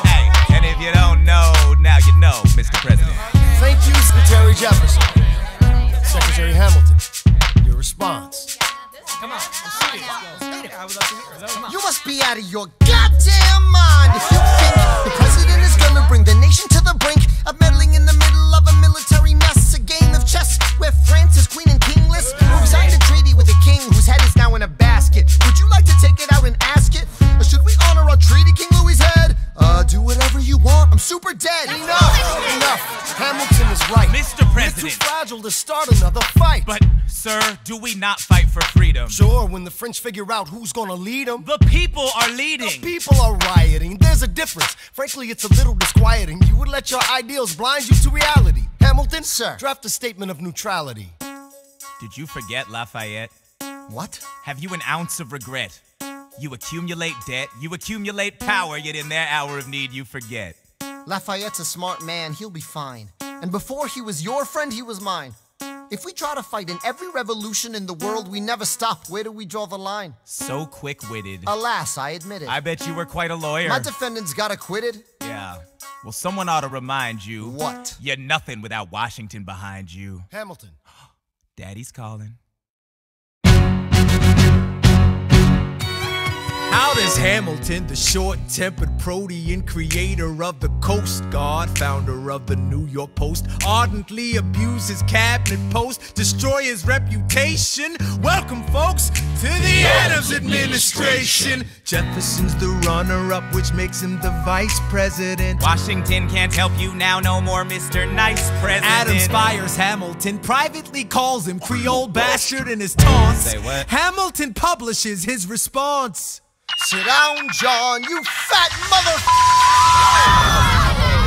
Hey, and if you don't know, now you know, Mr. President. Thank you, Secretary Jefferson. Secretary Hamilton, your response. Come on, let's see it. I would love to hear it. You must be out of your goddamn mind if you think the president is gonna bring the nation to the brink of meddling in the middle of a military mess, a game of chess where France is queen and kingless. We signed a treaty with a king whose head is now in a basket. Would you like to take it out and ask it? Or should we honor our treaty, King Louis's head? Do whatever you want. I'm super dead. Enough. Hamilton is right. Mr. President. We're too fragile to start another fight. But, sir, do we not fight for freedom? Sure, when the French figure out who's gonna lead them. The people are leading. The people are rioting. There's a difference. Frankly, it's a little disquieting. You would let your ideals blind you to reality. Hamilton, sir, draft a statement of neutrality. Did you forget Lafayette? What? Have you an ounce of regret? You accumulate debt, you accumulate power, yet in their hour of need you forget. Lafayette's a smart man, he'll be fine. And before he was your friend, he was mine. If we try to fight in every revolution in the world, we never stop. Where do we draw the line? So quick-witted. Alas, I admit it. I bet you were quite a lawyer. My defendants got acquitted. Yeah. Well, someone ought to remind you. What? You're nothing without Washington behind you. Hamilton. Daddy's calling. How does Hamilton, the short-tempered protean creator of the Coast Guard, founder of the New York Post, ardently abuse his cabinet post, destroy his reputation? Welcome, folks, to the Adams administration. Jefferson's the runner-up, which makes him the vice president. Washington can't help you now, no more Mr. Nice President. Adams fires Hamilton, privately calls him Creole bastard in his taunts. Say what? Hamilton publishes his response. Sit down, John, you fat mother.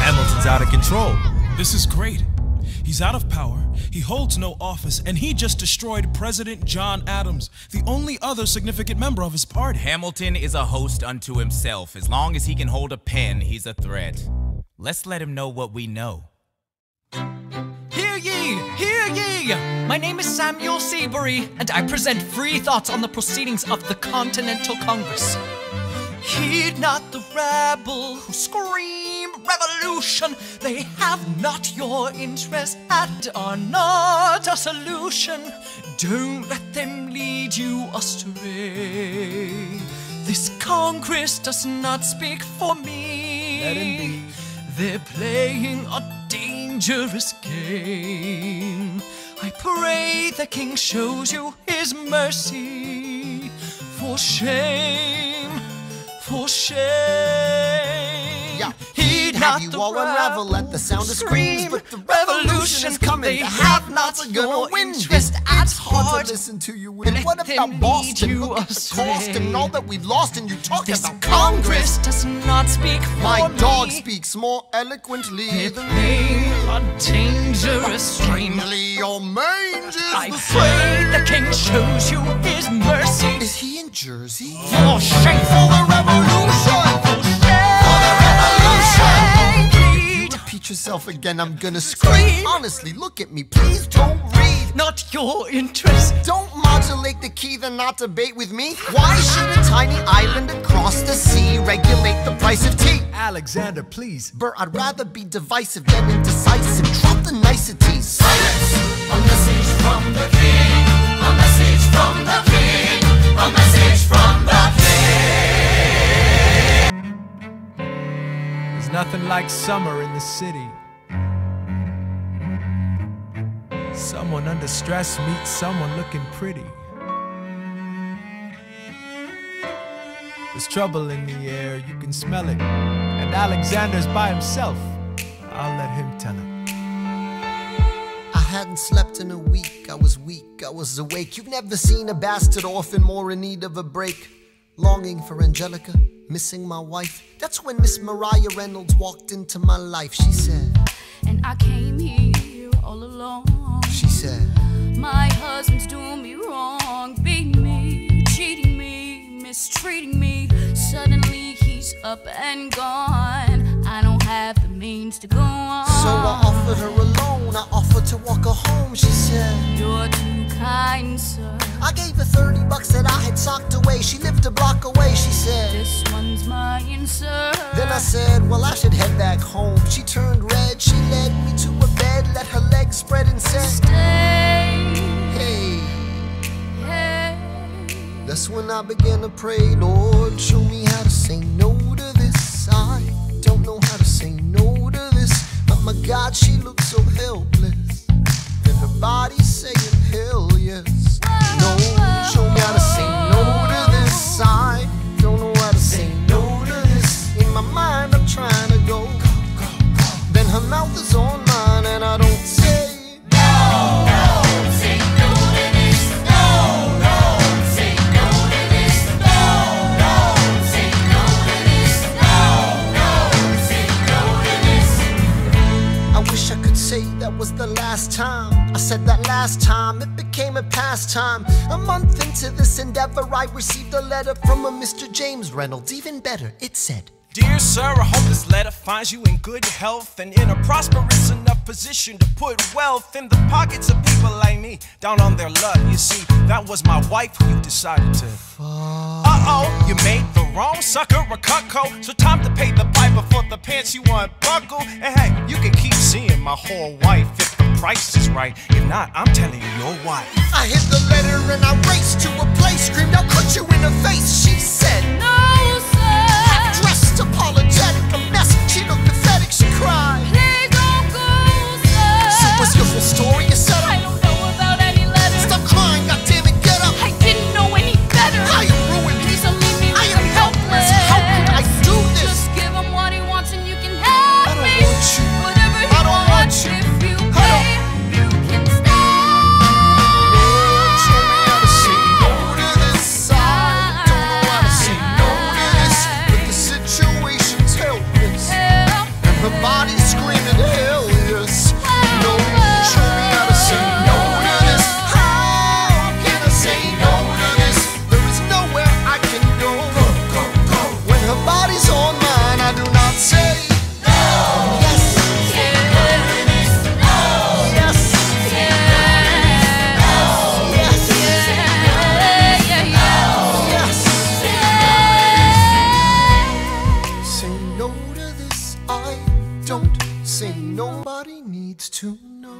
Hamilton's out of control. This is great. He's out of power, he holds no office, and he just destroyed President John Adams, the only other significant member of his party. Hamilton is a host unto himself. As long as he can hold a pen, he's a threat. Let's let him know what we know. Hear ye! Hear ye! My name is Samuel Seabury, and I present free thoughts on the proceedings of the Continental Congress. Heed not the rabble who scream revolution. They have not your interest and are not a solution. Don't let them lead you astray. This Congress does not speak for me. Let him be. They're playing a dangerous game. I pray the king shows you his mercy. For shame, for shame. Yeah. Heed Have not you the all unravel at the sound of screams, scream. but the revolution is coming. They The have have-nots not are gonna your win. interest It's at hard heart. to listen to you. Let And what them about lead Boston? you Look at the astray. cost and all that we've lost, and you talk This about Congress does not speak for My me. dog speaks more eloquently They're than playing a dangerous game. Strangely, your mange is I the pray same. the king shows you his mercy. Is he in Jersey? For shame, For the revolution! for the revolution. You repeat yourself again, I'm gonna scream. Honestly, look at me, please don't read. Not your interest. Don't modulate the key, then not debate with me. Why should a tiny island across the sea regulate the price of tea? Alexander, please. Bert, I'd rather be divisive than indecisive. Drop the niceties. Silence! A message from the king. A message from the king. A message from the king. There's nothing like summer in the city. Someone under stress meets someone looking pretty. There's trouble in the air, you can smell it. And Alexander's by himself. I'll let him tell it. I hadn't slept in a week, I was weak, I was awake. You've never seen a bastard orphan more in need of a break. Longing for Angelica, missing my wife. That's when Miss Mariah Reynolds walked into my life. She said, And I came here all alone. she said, My husband's doing me wrong, beating me, cheating me, mistreating me. Suddenly he's up and gone. I don't have the means to go on. so I offered her a loan, I offered to walk her home. She said, You're too kind, sir. I gave her $30 that I had socked away. She lived a block away, she said. This one's mine, sir. Then I said, well, I should head back home. She turned red, she led me to a bed, let her legs spread and said, Stay. hey. Hey. That's when I began to pray, Lord, show me how to say no to this. I don't know how to say no to this. But my God, she looks so helpless. And her body's saying hell yes. No, show me how to say no to this. I don't know how to say no to this. In my mind, I'm trying to go. Then her mouth is on mine, and I don't say. I wish I could say that was the last time I said that last time. It became a pastime. A month into this endeavor, I received a letter from a Mr. James Reynolds. Even better, it said, Dear sir, I hope this letter finds you in good health and in a prosperous enough position to put wealth in the pockets of people like me, down on their luck. You see, that was my wife who you decided to. Uh-oh, you made the wrong sucker a cutco. So time to pay the piper for the pants you want buckle. And hey, you can keep seeing my whole wife if the price is right. If not, I'm telling you, your wife. I hid the letter and I raced to a place, screamed, I'll cut you in the face. She said, No, sir. dressed apologetic, a mess. She looked pathetic, she cried. Please don't go, sir. So what's your full story? You said, I don't know about any letter. stop crying, goddammit, get up. I didn't know any better. I am ruined. Please don't leave me I with am him helpless. How could I do this? Just give him what he wants and you can I have don't me. want you. Whatever he I don't want wants, you. if you I pay, you can stay. Lord, show me how to say no to this. I don't know how to say no to this, but the situation's helpless. Help. And her body's screaming hell yes. No, show me how to say no to this. How can I say no to this? There is nowhere I can go. When her body's on mine, I do not say no. Yes. Yes. Yes. Say no to this. I don't say nobody needs to know.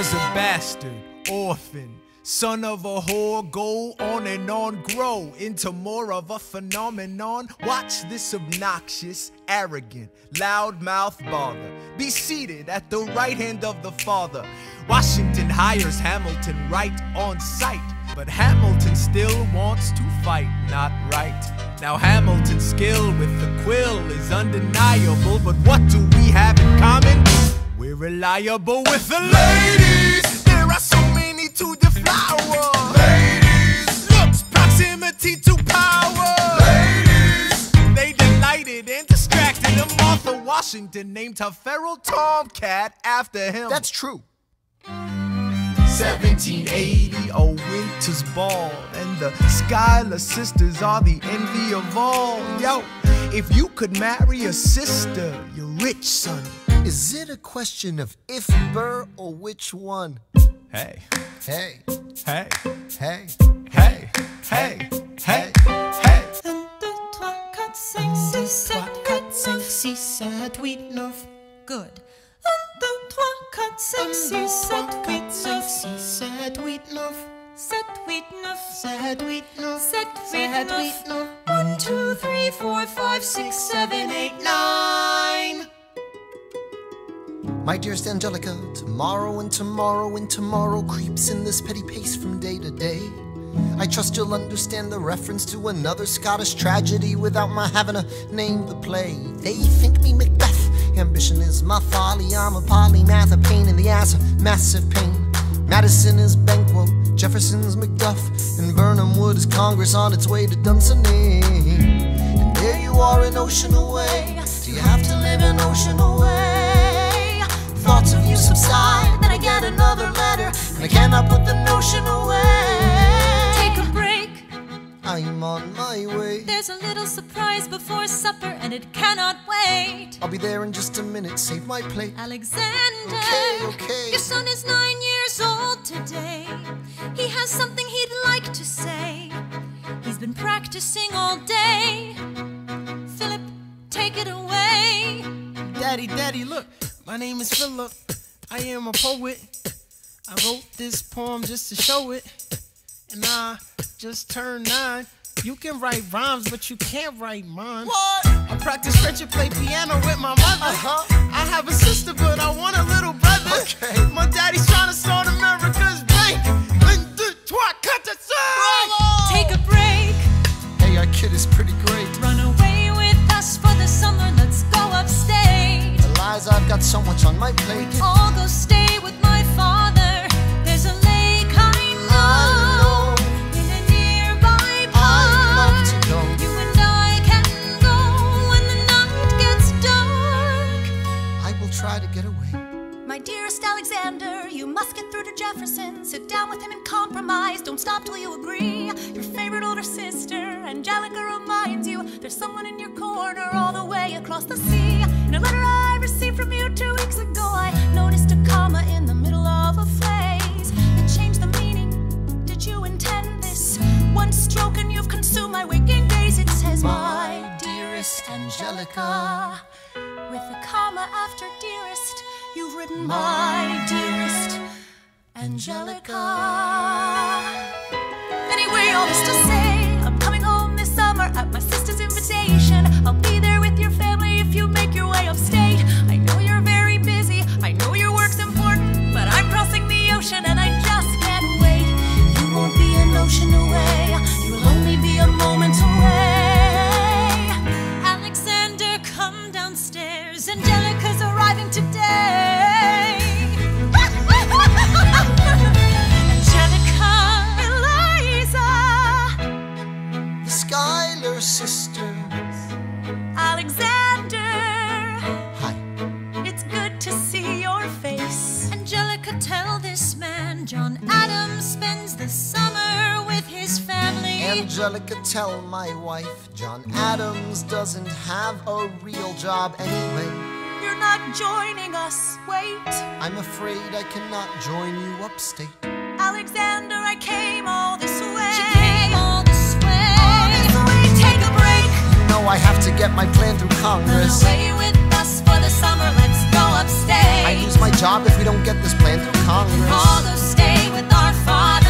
was a bastard, orphan, son of a whore, go on and on, grow into more of a phenomenon. Watch this obnoxious, arrogant, loudmouth bother be seated at the right hand of the Father. Washington hires Hamilton right on sight, but Hamilton still wants to fight, not right. Now Hamilton's skill with the quill is undeniable, but what do we have in common? We're reliable with the ladies. There are so many to deflower. Ladies. Looks, proximity to power. Ladies. They delighted and distracted, and Martha Washington named her feral tomcat after him. That's true. 1780, a winter's ball, and the Schuyler sisters are the envy of all. Yo, if you could marry a sister, you're rich, son. Is it a question of if Burr or which one? Hey, Hey, hey, hey, hey, hey, hey, hey. 1, 2, 3, 4, 5, 6, 7, 8, 9. 6, 7, 8, 9. Good. 1, 2, 3, 4, 5, 6, 7, 8, 9. 6, 7, 8, 9. 7, 8, 9. 7, 8, 9. 7, 8, 9. 1, 2, 3, 4, 5, 6, 7, 8, 9. My dearest Angelica, tomorrow and tomorrow and tomorrow creeps in this petty pace from day to day. I trust you'll understand the reference to another Scottish tragedy without my having to name the play. They think me Macbeth, ambition is my folly. I'm a polymath, a pain in the ass, a massive pain. Madison is Banquo, Jefferson's Macduff, and Burnham Wood is Congress on its way to Dunsinane. And there you are an ocean away. Do you have to live an ocean away? Thoughts of you subside, then I get another letter, and I cannot put the notion away. Take a break. I'm on my way. There's a little surprise before supper, and it cannot wait. I'll be there in just a minute, save my plate. Alexander, Okay. your son is 9 years old today. He has something he'd like to say. He's been practicing all day. Philip, take it away. Daddy, look, my name is Philip. I am a poet. I wrote this poem just to show it. And I just turned 9. You can write rhymes, but you can't write mine. What? I practice French and play piano with my mother. I have a sister, but I want a little brother. Okay. My daddy's trying to start America's bank. 1, 2, 3, 4. Take a break. Hey, our kid is pretty great. Run away with us for the summer. Let's go upstate. Eliza, I've got so much on my plate. I'll go stay with my father. There's a lake I know in a nearby I'd love park. to go. You and I can go when the night gets dark. I will try to get away. My dearest Alexander, you must get through to Jefferson. Sit down with him and compromise. Don't stop till you agree. Your favorite older sister, Angelica, reminds you there's someone in your corner all the way across the sea. In a letter I received from you 2 weeks ago, I noticed a comma in the middle of a phrase. It changed the meaning. Did you intend this? One stroke and you've consumed my waking days. It says, my dearest Angelica. With a comma after dearest, you've written my dearest Angelica. Anyway, all this to say, I'm coming home this summer at my sister's invitation. I'll be there with your family if you make your way upstate. I know you're very busy, I know your work's important, but I'm crossing the ocean and I just can't wait. You won't be an ocean away, you'll only be a moment away. Alexander, come downstairs, Angelica's arriving today. Angelica, Eliza, The Schuyler sisters. Alexander, Hi. it's good to see your face. Angelica, tell this man John Adams spends the summer with his family. Angelica, tell my wife John Adams doesn't have a real job anyway. You're not joining us, wait. I'm afraid I cannot join you upstate. Alexander, I came all this way. She came all this way. All this way, take a break. No, I have to get my plan through Congress. Run away with us for the summer, let's go upstate. I lose my job if we don't get this plan through Congress. All those stay with our father.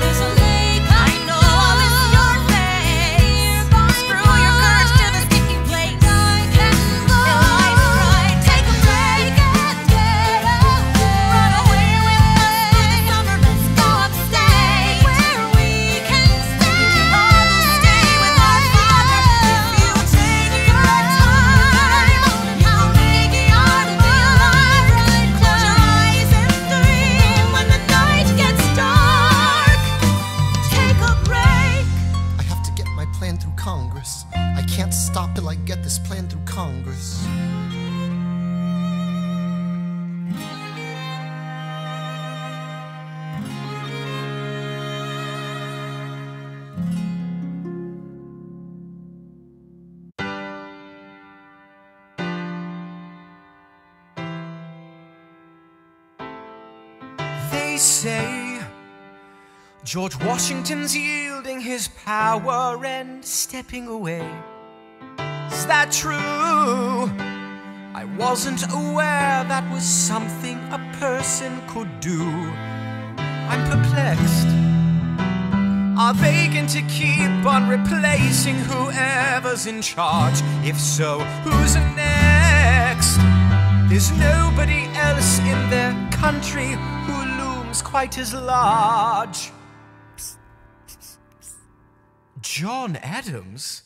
There's a lake I know I'll miss your face. Screw your courage to the sticky place. Life's right. Take a break and get away. Run away with us through the summer. Let's go upstate where we can stay. All those stay with our father. If you take your time, you'll make it hard to be alive. Close your eyes and dream when the night gets dark. Take a break. I have to get my plan through Congress. I can't stop till I get this plan through Congress. They say George Washington's yielding his power and stepping away. Is that true? I wasn't aware that was something a person could do. I'm perplexed. Are they going to keep on replacing whoever's in charge? If so, who's next? There's nobody else in their country who looms quite as large. John Adams?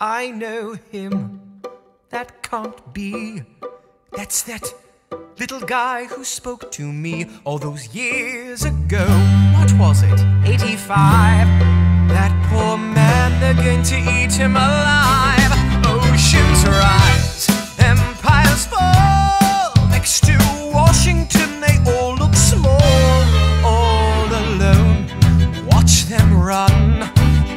I know him. That can't be. That's that little guy who spoke to me all those years ago. What was it? 85? That poor man, they're going to eat him alive. Oceans rise, empires fall. Next to Washington, they all look small. All alone, watch them run.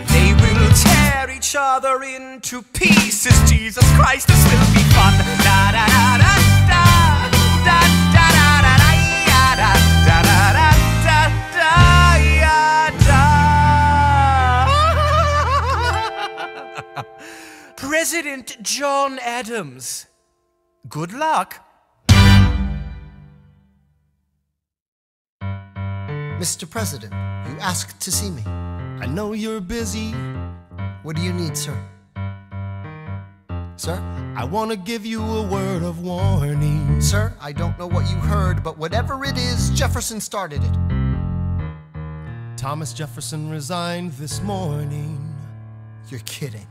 They will tear each other into pieces. Jesus Christ, this will be fun. Da da da da da da da da da da da da da da da. President John Adams. Good luck. Mr. President, you asked to see me. I know you're busy. What do you need, sir? Sir? I want to give you a word of warning. Sir, I don't know what you heard, but whatever it is, Jefferson started it. Thomas Jefferson resigned this morning. You're kidding.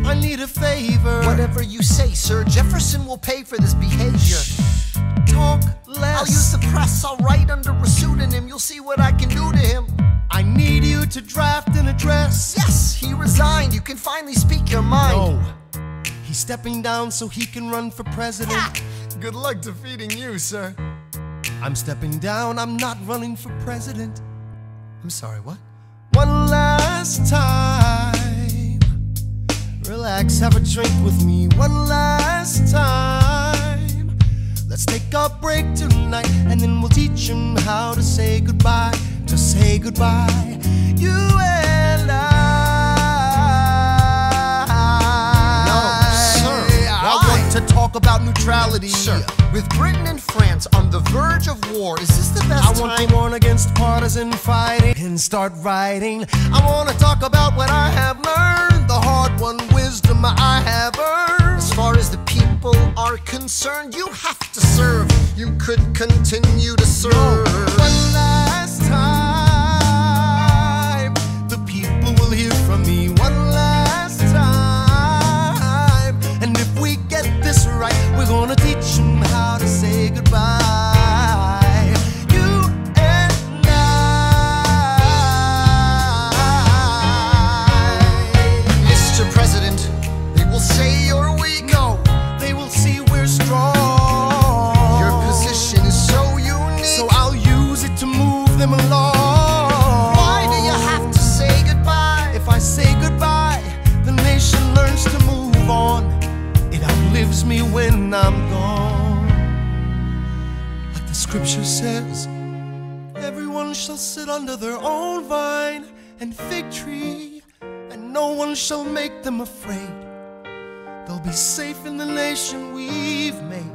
I need a favor. Whatever you say, sir, Jefferson will pay for this behavior. Talk less. I'll use the press, I'll write under a pseudonym. You'll see what I can do to him. I need you to draft an address. Yes, he resigned. You can finally speak your mind. No, he's stepping down so he can run for president. Good luck defeating you, sir. I'm stepping down, I'm not running for president. I'm sorry, what? One last time. Relax, have a drink with me. One last time. Let's take a break tonight, and then we'll teach him how to say goodbye. To say goodbye, you and I. No, sir. I want to talk about neutrality. Sir, with Britain and France on the verge of war, is this the best I want to warn against partisan fighting and start writing. I want to talk about what I have learned, the hard-won wisdom I have earned. As far as the people are concerned, you have to serve. You could continue to serve. No, one last time, the people will hear from me. One last time, and if we get this right, we're gonna teach them how to say goodbye. You and I. Mr. President, they will say you're weak. No, they will see we're strong. Your position is so unique. So I'll use it to move them along. Why do you have to say goodbye? If I say goodbye, the nation learns to move on. It outlives me when I'm gone. Like the scripture says, everyone shall sit under their own vine and fig tree, and no one shall make them afraid. They'll be safe in the nation we've made.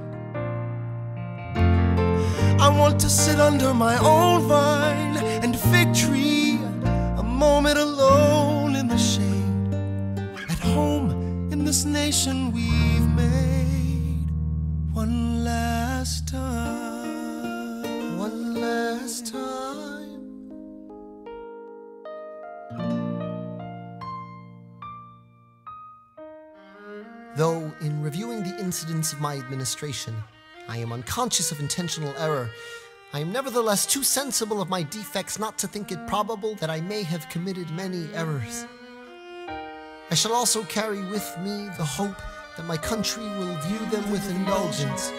want to sit under my own vine and fig tree, a moment alone in the shade, at home in this nation we've made. One last time, one last time. Though, in reviewing the incidents of my administration, I am unconscious of intentional error, I am nevertheless too sensible of my defects not to think it probable that I may have committed many errors. I shall also carry with me the hope that my country will view them with indulgence,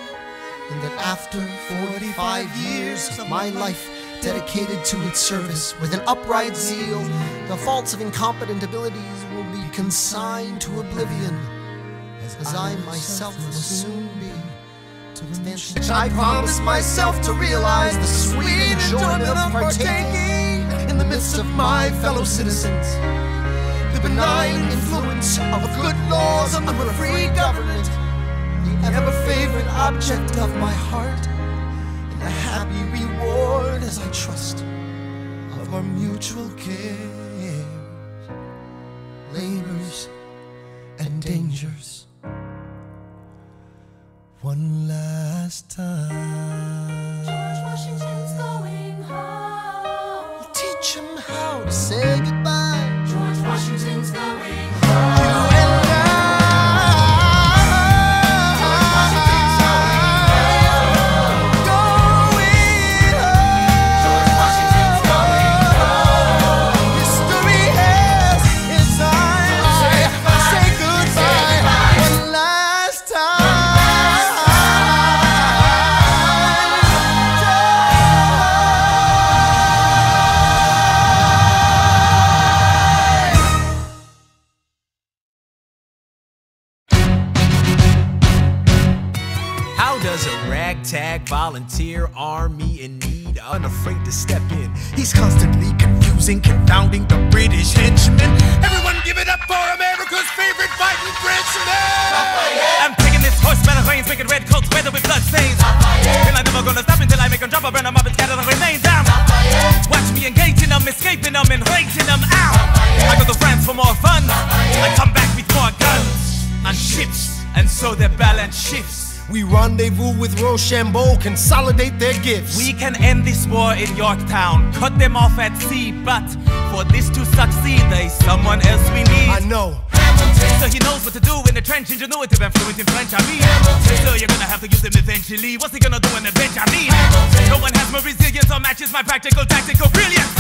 and that after 45 years of my life dedicated to its service with an upright zeal, the faults of incompetent abilities will be consigned to oblivion, as I myself will soon be. I promise myself to realize the sweet enjoyment of partaking in the midst of my fellow citizens, the benign influence of good laws under a free government, the ever-favorite object of my heart, and the happy reward, as I trust, of our mutual cares, labors, and dangers. One last time. George Washington's going home. Teach him how to say goodbye. George Washington's going home. You and I. George Washington's going home. George Washington's going home. History has its eyes. Say goodbye. One last time. How does a ragtag volunteer army in need unafraid to step in? He's constantly confusing, confounding the British henchmen. Everyone give it up for America's favorite fighting Frenchman! I'm taking this horse by the reins, making red coats weather with blood stains. And I'm never gonna stop until I make them drop, burn them up and scatter the remains down. Watch me engaging them, escaping them, and rating them out. I go to France for more fun. I come back with more guns on ships, and so their balance shifts. We rendezvous with Rochambeau, consolidate their gifts. We can end this war in Yorktown, cut them off at sea, but for this to succeed, there's someone else we need. I know. So he knows what to do in the trench, ingenuitive and fluent in French, I mean. So you're gonna have to use him eventually. What's he gonna do in the bench, I mean? No one has more resilience or matches my practical, tactical brilliance.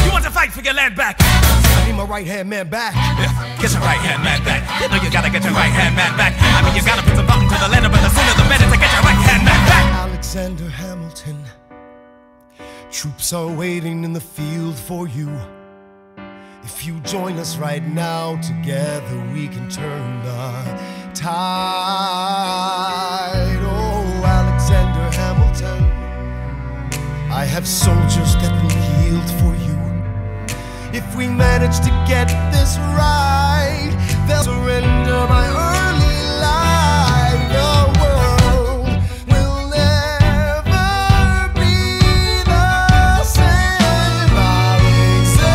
You want to fight for your land back? I need my right-hand man back. Yeah, get your right-hand man back. You know you gotta get your right-hand man back. I mean, you gotta put some thought into the letter, but the sooner the better to get your right-hand man back. Alexander Hamilton, troops are waiting in the field for you. If you join us right now, together we can turn the tide. Oh, Alexander Hamilton, I have soldiers that will yield for you. If we manage to get this right, they'll surrender my early life. The world will never be the same. Alexander.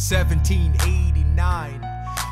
1789.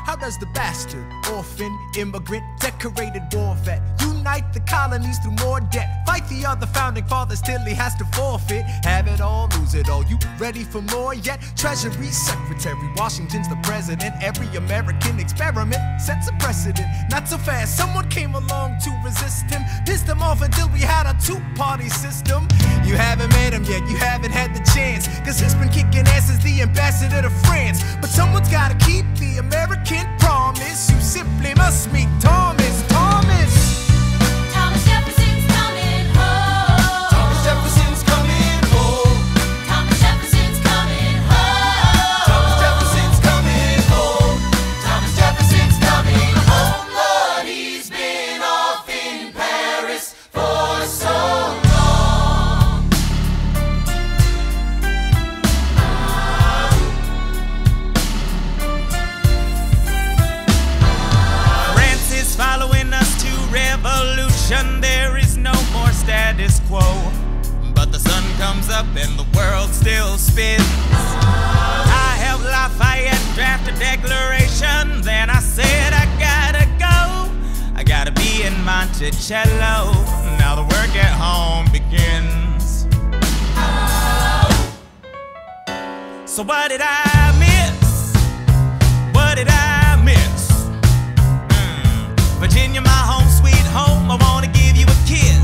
How does the bastard, orphan, immigrant, decorated war vet unite the colonies through more debt? Fight the other founding fathers till he has to forfeit. Have it all, lose it all. You ready for more yet? Treasury Secretary, Washington's the president. Every American experiment sets a precedent. Not so fast, someone came along to resist him. Pissed him off until we had a two-party system. You haven't met him yet, you haven't had the chance, cause he's been kicking ass as the ambassador to France. But someone's gotta keep the American promise. You simply must meet Thomas. Thomas Jefferson's coming home. Thomas Jefferson's coming home. Thomas Jefferson's coming home. Thomas Jefferson's coming home. Thomas Jefferson's coming home. Lord, he's been up and the world still spins. I helped Lafayette draft a declaration. Then I said I gotta go. I gotta be in Monticello. Now the work at home begins. So what did I miss? What did I miss? Virginia, my home sweet home, I wanna give you a kiss.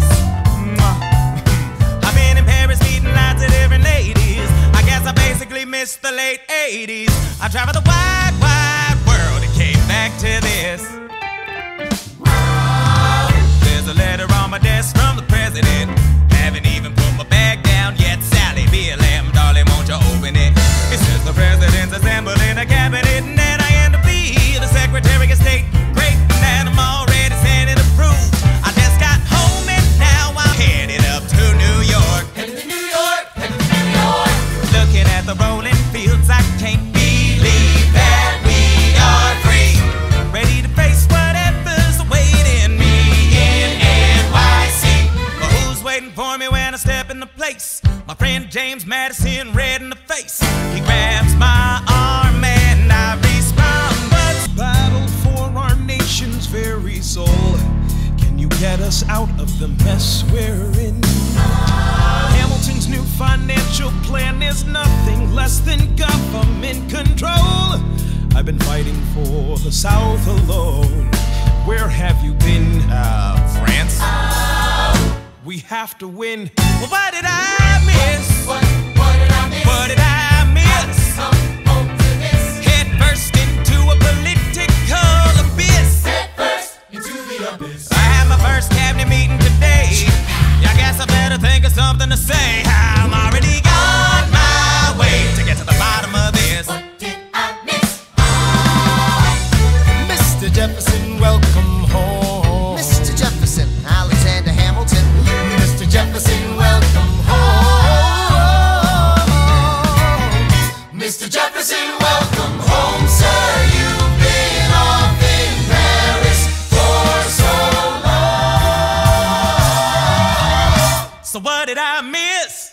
I've been in Paris meeting lots of different ladies. I guess I basically missed the late 80s. I traveled the wide, wide world and came back to this. There's a letter on my desk from the president. Haven't even put my bag down yet. Sally, be a lamb, darling, won't you open it? It says the president's assembling a cabinet, and then I end up being the Secretary of State. Great, and I'm already sending approved. I just got home and now I'm headed up to New York. Headed to New York, headed to New York. Looking at the rolling fields, I can't believe that we are free. Ready to face whatever's awaiting me in NYC. But who's waiting for me when I step into place? My friend James Madison, red in the face. He grabs my arm and I respond, but Battle for our nation's very soul. Can you get us out of the mess we're in? Hamilton's new financial plan is nothing less than government control. I've been fighting for the South alone. Where have you been? France. We have to win. Well, what did I miss? What did I miss? What did I miss? Come home to this. Head first into a political abyss. Head first into the abyss. I had my first cabinet meeting today. I guess I better think of something to say. I'm already on my way to get to the bottom of this. What did I miss? Mr. Jefferson, welcome home. Mr. Jefferson, Alexander Hamilton. Mr. Jefferson, welcome home. Mr. Jefferson, welcome home, sir. You've been off in Paris for so long. So what did I miss?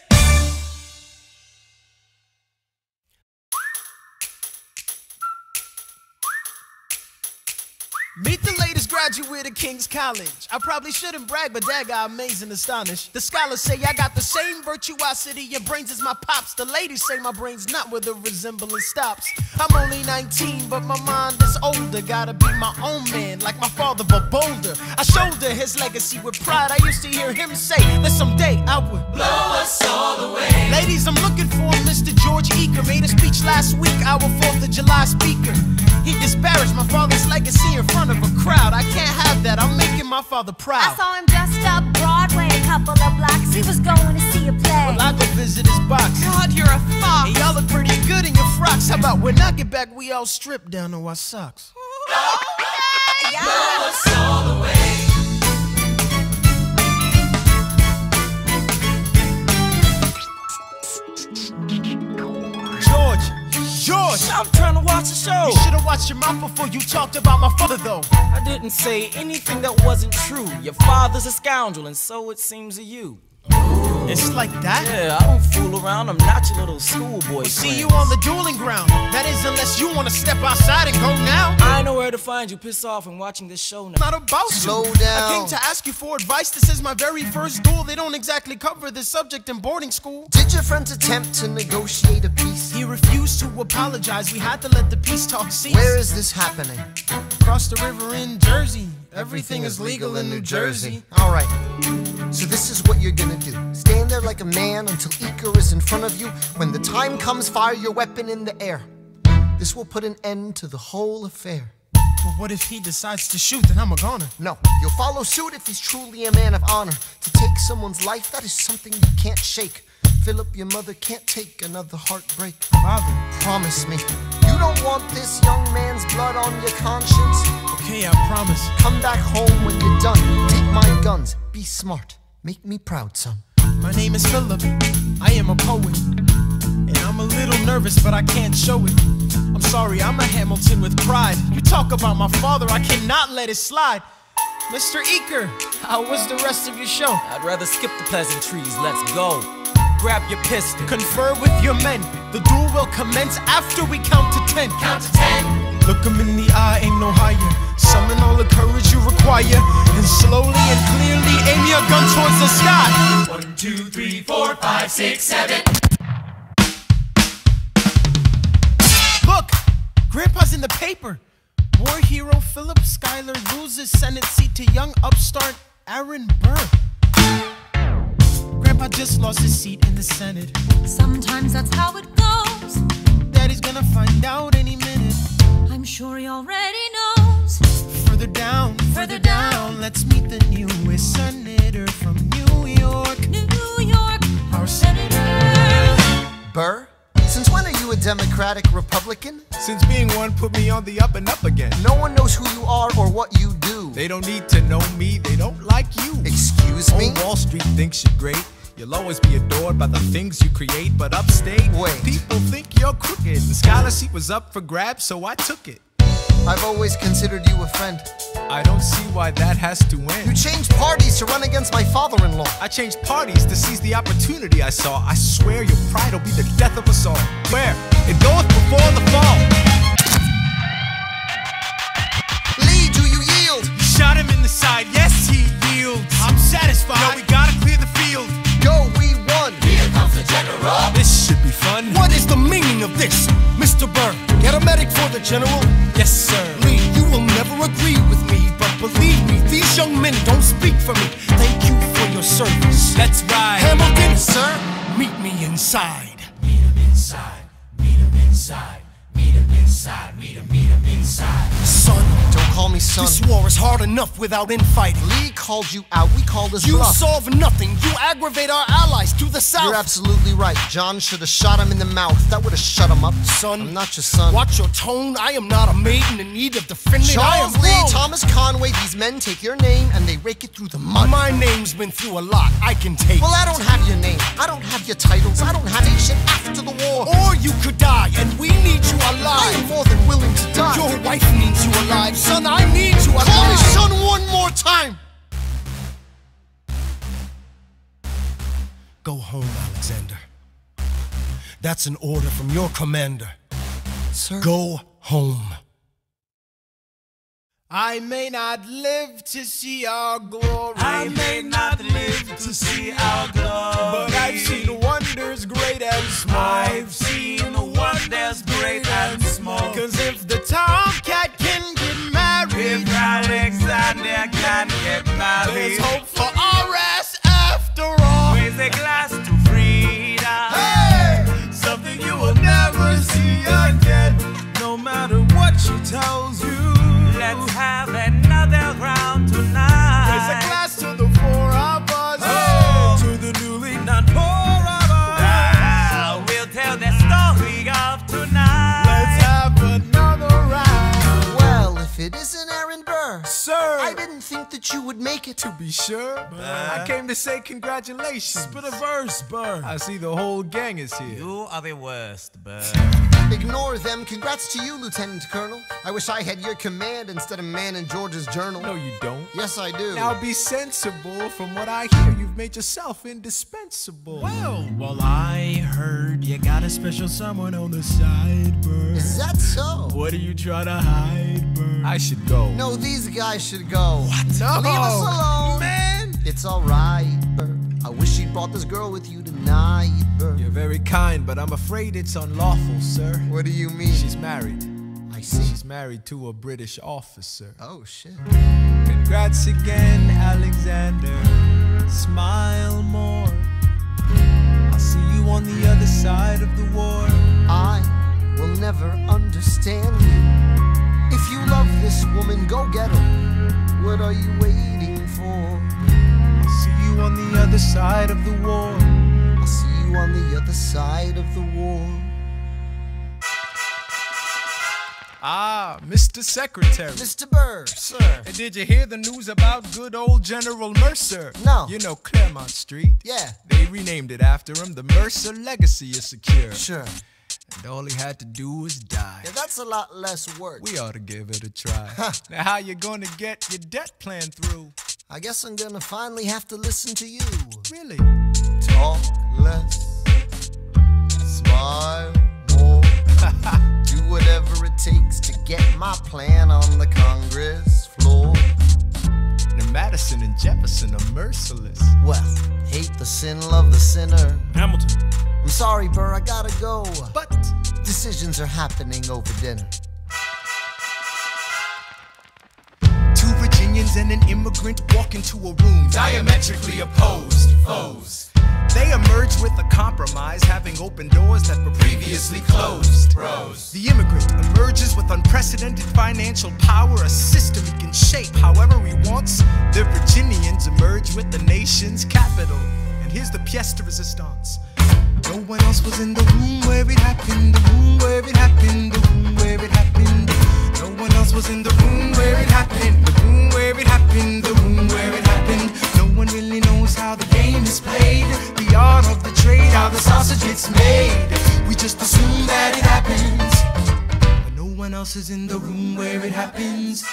Meet the latest graduate of King's College. I probably shouldn't brag, but that got amazing astonished. The scholars say I got the same virtuosity and brains as my pops. The ladies say my brain's not where the resemblance stops. I'm only 19, but my mind is older. Gotta be my own man, like my father, but bolder. I shoulder his legacy with pride. I used to hear him say that someday I would Blow us all away. Ladies, I'm looking for Mr. George Eaker. Made a speech last week, our 4th of July speaker. He disparaged my father's legacy in front of a crowd. I can't have that, I'm making my father proud. I saw him just up Broadway, a couple of blocks. He was going to see a play. Well, I go visit his box. God, you're a fox. Hey, y'all look pretty good in your frocks. How about when I get back, we all strip down to our socks? Blow us all away. George! I'm trying to watch the show. You should've watched your mouth before you talked about my father, though. I didn't say anything that wasn't true. Your father's a scoundrel, and so it seems to you. It's like that? Yeah, I don't fool around. I'm not your little schoolboy. See you on the dueling ground. That is, unless you want to step outside and go now. I know where to find you. Piss off and watching this show now. Not about Slow you. down. I came to ask you for advice. This is my very first duel. They don't exactly cover this subject in boarding school. Did your friends attempt to negotiate a peace? He refused to apologize. We had to let the peace talk cease. Where is this happening? Across the river in Jersey. Everything is legal in New Jersey. All right, so this is what you're gonna do. Stand there like a man until Iker is in front of you. When the time comes, fire your weapon in the air. This will put an end to the whole affair. But what if he decides to shoot, then I'm a goner? No, you'll follow suit if he's truly a man of honor. To take someone's life, that is something you can't shake. Philip, your mother can't take another heartbreak. Father, promise me, you don't want this young man's blood on your conscience. Okay, I promise. Come back home when you're done. Take my guns. Be smart. Make me proud, son. My name is Philip. I am a poet. And I'm a little nervous, but I can't show it. I'm sorry, I'm a Hamilton with pride. You talk about my father, I cannot let it slide. Mr. Eaker, how was the rest of your show? I'd rather skip the pleasantries. Let's go. grab your pistol. Confer with your men. The duel will commence after we count to 10. Count to 10. Look 'em in the eye, ain't no higher. Summon all the courage you require, and slowly and clearly aim your gun towards the sky. 1, 2, 3, 4, 5, 6, 7. Look! Grandpa's in the paper. War hero Philip Schuyler loses Senate seat to young upstart Aaron Burr. Grandpa just lost his seat in the Senate. Sometimes that's how it goes. Daddy's gonna find out any minute. I'm sure he already knows. Further down, let's meet the newest senator from New York. New York, our senator. Burr? Since when are you a Democratic Republican? Since being one put me on the up and up again. No one knows who you are or what you do. They don't need to know me, they don't like you. Excuse me? Wall Street thinks you're great. You'll always be adored by the things you create, but upstate, wait, people think you're crooked. The scholarship was up for grabs, so I took it. I've always considered you a friend. I don't see why that has to end. You changed parties to run against my father-in-law. I changed parties to seize the opportunity I saw. I swear your pride will be the death of us all. Where? It goeth before the fall. Lee, do you yield? Shot him in the side, yes he yields. I'm satisfied. No, we gotta clear the field. Go, we won. Here comes the general. This should be fun. What is the meaning of this, Mr. Burr? Get a medic for the general? Yes, sir. Lee, you will never agree with me, but believe me, these young men don't speak for me. Thank you for your service. That's right. Hamilton, sir, meet me inside. Meet him inside. Meet him inside. Meet him inside. Meet him inside. Son, don't call me son. This war is hard enough without infighting. Lee called you out, we called his You bluff. solve nothing. You aggravate our allies to the south. You're absolutely right. John should have shot him in the mouth. That would have shut him up. Son, I'm not your son. Watch your tone. I am not a maiden in need of defending. Charles I am Lee, wrong. Thomas Conway, these men take your name and they rake it through the mud. My name's been through a lot. I can take. Well, I don't have your name. I don't have your titles. I don't have any shit after the war. Or you could die, and we need you alive. I am more than willing to die. Your wife needs you alive. Son, I need you alive. Call me son one more time. Go home, Alexander. That's an order from your commander. Sir? Go home. I may not live to see our glory. I may not live to see our glory, but I've seen wonders great and small. I've seen wonders great and small. 'Cause if the tomcat can get married, if Alexander can get married, there's hope for RS after all. Raise a glass to freedom. Hey! Something you will never see again. No matter what she tells you. Let's have another round tonight. Raise a glass to the four of us. Oh, to the newly not poor of us. We'll tell the story of tonight. Let's have another round. Well, if it isn't Aaron Burr, sir, I didn't think that you would make it. To be sure, I came to say congratulations. Spit a verse, Burr. I see the whole gang is here. You are the worst, Burr. Ignore them. Congrats to you, Lieutenant Colonel. I wish I had your command instead of man in George's journal. No, you don't. Yes, I do. Now be sensible. From what I hear, you've made yourself indispensable. Well, I heard you got a special someone on the side, Burr. Is that so? What are you trying to hide, Burr? I should go. No, these guys should go. What? No. Leave us alone. Man. It's alright, Burr. I wish you brought this girl with you tonight, Burr. You're very kind, but I'm afraid it's unlawful, sir. What do you mean? She's married. I see. She's married to a British officer. Oh, shit. Congrats again, Alexander. Smile more. I'll see you on the other side of the war. I will never understand you. If you love this woman, go get her. What are you waiting for? I'll see you on the other side of the war. I'll see you on the other side of the war. Ah, Mr. Secretary. Mr. Burr, sir. And did you hear the news about good old General Mercer? No. You know Claremont Street? Yeah. They renamed it after him. The Mercer legacy is secure. Sure. And all he had to do was die. Yeah, that's a lot less work. We ought to give it a try. Now how you gonna get your debt plan through? I guess I'm gonna finally have to listen to you. Really? Talk less, smile more, do whatever it takes to get my plan on the Congress floor. And Madison and Jefferson are merciless. Well, hate the sin, love the sinner. Hamilton. I'm sorry, Burr, I gotta go. But decisions are happening over dinner. Two Virginians and an immigrant walk into a room Diametrically opposed foes. They emerge with a compromise, having opened doors that were Previously closed. Bros. The immigrant emerges with unprecedented financial power, a system he can shape however he wants. The Virginians emerge with the nation's capital. And here's the pièce de résistance. No one else was in the room where it happened, the room where it happened, the room where it happened. No one else was in the room where it happened, the room where it happened, the room where it happened. No one really knows how the game is played, the art of the trade, how the sausage gets made. We just assume that it happens, but no one else is in the room where it happens.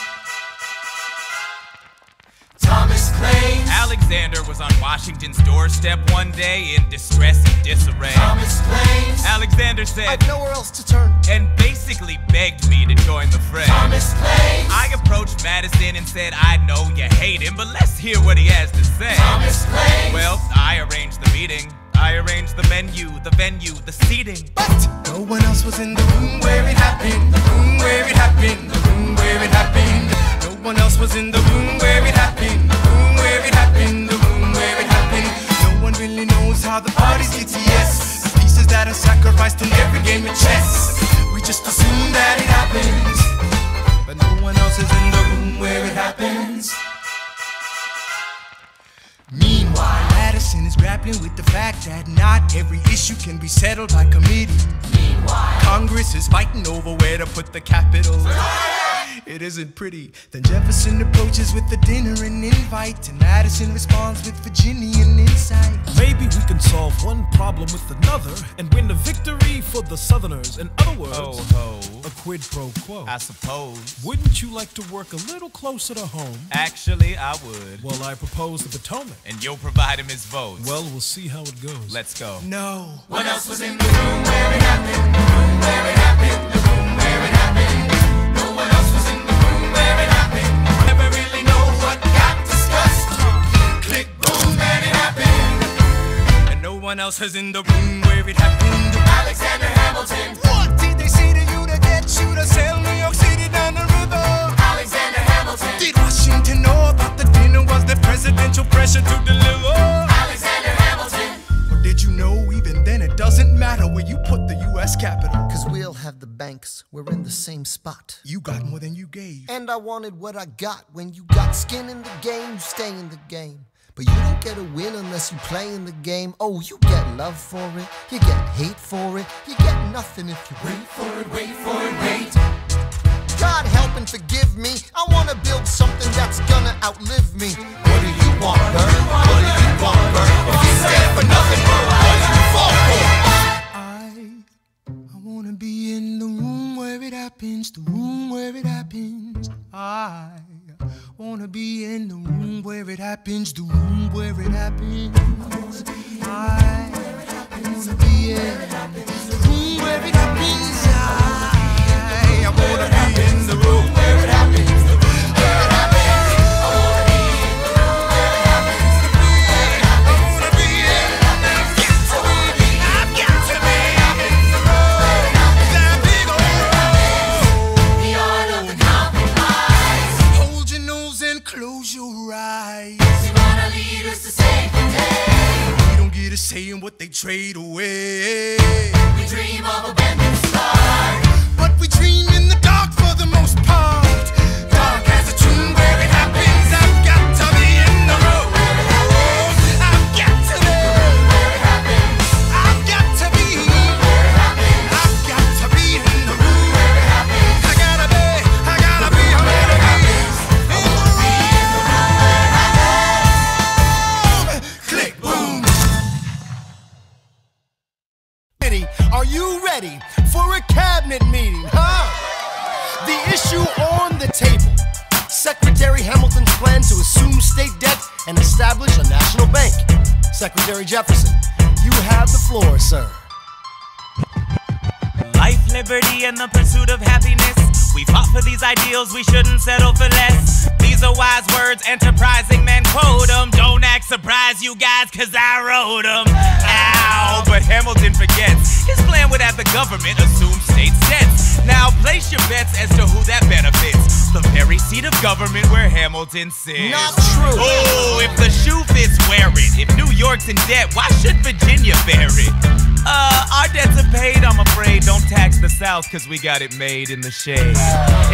Thomas claims Alexander was on Washington's doorstep one day in distress and disarray. Thomas claims Alexander said, I've nowhere else to turn. and basically begged me to join the fray. Thomas claims I approached Madison and said, I know you hate him, but let's hear what he has to say. Thomas claims Well, I arranged the meeting. I arranged the menu, the venue, the seating. But no one else was in the room where it happened, the room where it happened, the room where it happened. No one else was in the room where it happened, the room where it happened, the room where it happened. No one really knows how the parties get to yes, the pieces that are sacrificed in every game of chess. We just assume that it happens, but no one else is in the room where it happens. Meanwhile, Madison is grappling with the fact that not every issue can be settled by committee. Meanwhile, Congress is fighting over where to put the capital. It isn't pretty. Then Jefferson approaches with the dinner and invite, and Madison responds with Virginian insight. Maybe we can solve one problem with another and win a victory for the Southerners. In other words, Ho, a quid pro quo. I suppose. Wouldn't you like to work a little closer to home? Actually, I would. Well, I propose the Potomac. And you'll provide him his votes. Well, we'll see how it goes. Let's go. No. what else was in the room where it happened? The room where it happened, the room where it happened. No one else was in the room where it happened. Never really know what got discussed. Click, boom, and it happened. And no one else is in the room where it happened. Alexander Hamilton. What did they say to you to get you to sail New York City down the river? Alexander Hamilton. Did Washington know about the dinner? Was there presidential pressure to deliver? Alexander Hamilton. Or did you know even then it doesn't matter where you put the U.S. Capitol? Cause we'll have the banks, we're in the same spot. You got more than you gave. And I wanted what I got. When you got skin in the game, you stay in the game. But you don't get a win unless you play in the game. Oh, you get love for it, you get hate for it, you get nothing if you wait for it, wait for it, wait. God help and forgive me, I wanna build something that's gonna outlive me. What do you want, Bird? What do you want, Bird? If you stand for nothing, Bird, what do you fall for? I wanna be in the room where it happens, the room where it happens. I wanna be in the room where it happens, the room where it happens. I wanna be in the room where it happens. I wanna be in the room where it happens, the room where it happens. I wanna be in the room where it happens, the room where it happens. I wanna be in the room where it happens. I've got to be. I'm in the room where it happens, that big old room. The art of the compromise. Hold your nose and close your eyes. You wanna lead us to save the day. We don't get a say in what they trade away. We dream of a bending star. But we dream in the dark for the most part. Dark as a tomb where it happens. I've got to be in the room where it happens. I've got to be where it happens. I've got to be Where it happens. I've got to be in the room Where it happens. I gotta be Where it happens. I wanna be in the room where it happens. Click, boom. Are you ready for a cabinet meeting, huh? The issue on the table. Secretary Hamilton's plan to assume state debt and establish a national bank. Secretary Jefferson, you have have the floor, sir. Life, liberty, and the pursuit of happiness. We fought for these ideals, we shouldn't settle for less. These are wise words, enterprising men quote them. Don't act surprised, you guys, cause I wrote them. Ow, but Hamilton forgets. His plan would have the government assume state debts. Now place your bets as to who that benefits. The very seat of government where Hamilton sits. Not true. Oh, if the shoe fits, wear it. If New York's in debt, why should Virginia bear it? Our debts are paid, I'm afraid. Don't tax the South, cause we got it made in the shade.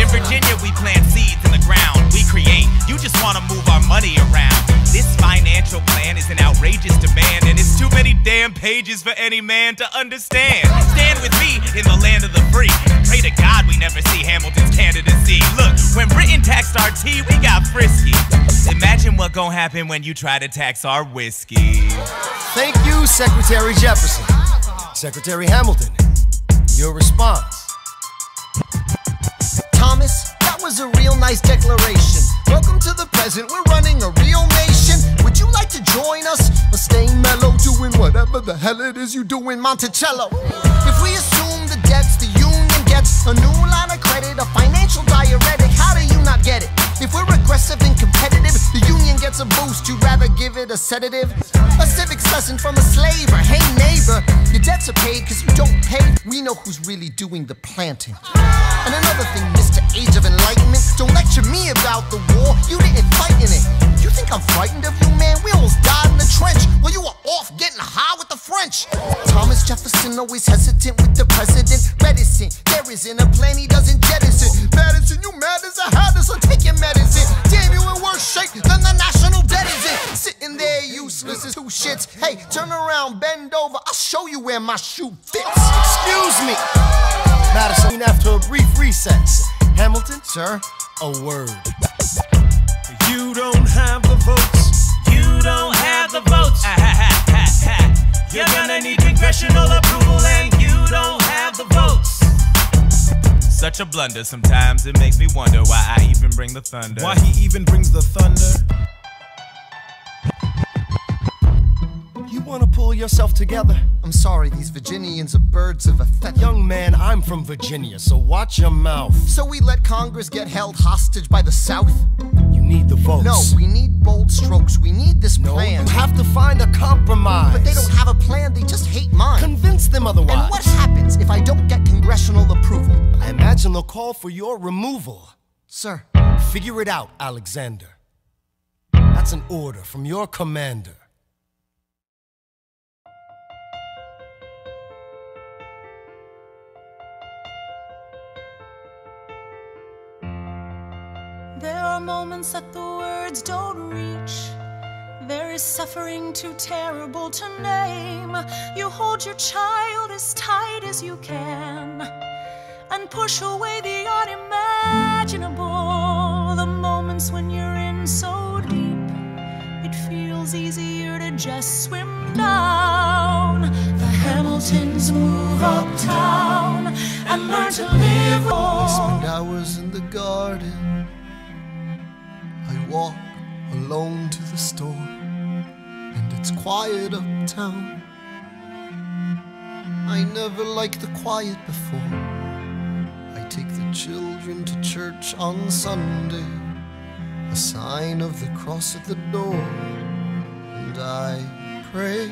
In Virginia, we plant seeds in the ground. We create, you just wanna move our money around. This financial plan is an outrageous demand, and it's too many damn pages for any man to understand. Stand with me in the land of the free. Pray to God we never see Hamilton's candidacy. Look, when Britain taxed our tea, we got frisky. Imagine what gon' happen when you try to tax our whiskey. Thank you, Secretary Jefferson. Secretary Hamilton, your response. Thomas, that was a real nice declaration. Welcome to the present, we're running a real nation. Would you like to join us? Or stay mellow, doing whatever the hell it is you do in Monticello? If we assume the debts the union gets, a new line of credit, a financial diuretic, how do you not get it? If we're aggressive and competitive, the union gets a boost, you'd rather give it a sedative? A civics lesson from a slaver, hey neighbor, your debts are paid cause you don't pay, we know who's really doing the planting. And another thing, Mr. Age of Enlightenment, don't lecture me about the war, you didn't fight in it. You think I'm frightened of you, man? We almost died in the trench while you were off getting high with the French. Thomas Jefferson always hesitant with the president, reticent. There isn't a plan he doesn't jettison. Madison, you mad as a hatter, so take your medicine. Damn, you in worse shape than the national debt is in. Sitting there useless as two shits. Hey, turn around, bend over, I'll show you where my shoe fits. Excuse me. Madison, after a brief recess. Hamilton, sir, a word. You don't have the votes. You don't have the votes. You're gonna need congressional approval, and you don't have the votes. Such a blunder, sometimes it makes me wonder why I even bring the thunder. Why he even brings the thunder? You wanna pull yourself together? I'm sorry, these Virginians are birds of a feather. Young man, I'm from Virginia, so watch your mouth. So we let Congress get held hostage by the South? You need the votes. No, we need bold strokes. We need this plan. You have to find a compromise. But they don't have a plan, they just hate mine. Convince them otherwise. And what happens if I don't get congressional approval? I imagine they'll call for your removal. Sir. Figure it out, Alexander. That's an order from your commander. There are moments that the words don't reach. There is suffering too terrible to name. You hold your child as tight as you can and push away the unimaginable. The moments when you're in so deep, it feels easier to just swim down. The Hamiltons move uptown and learn to live on. I spend hours in the garden. I walk alone to the store, and it's quiet uptown. I never liked the quiet before. I take the children to church on Sunday, a sign of the cross at the door, and I pray.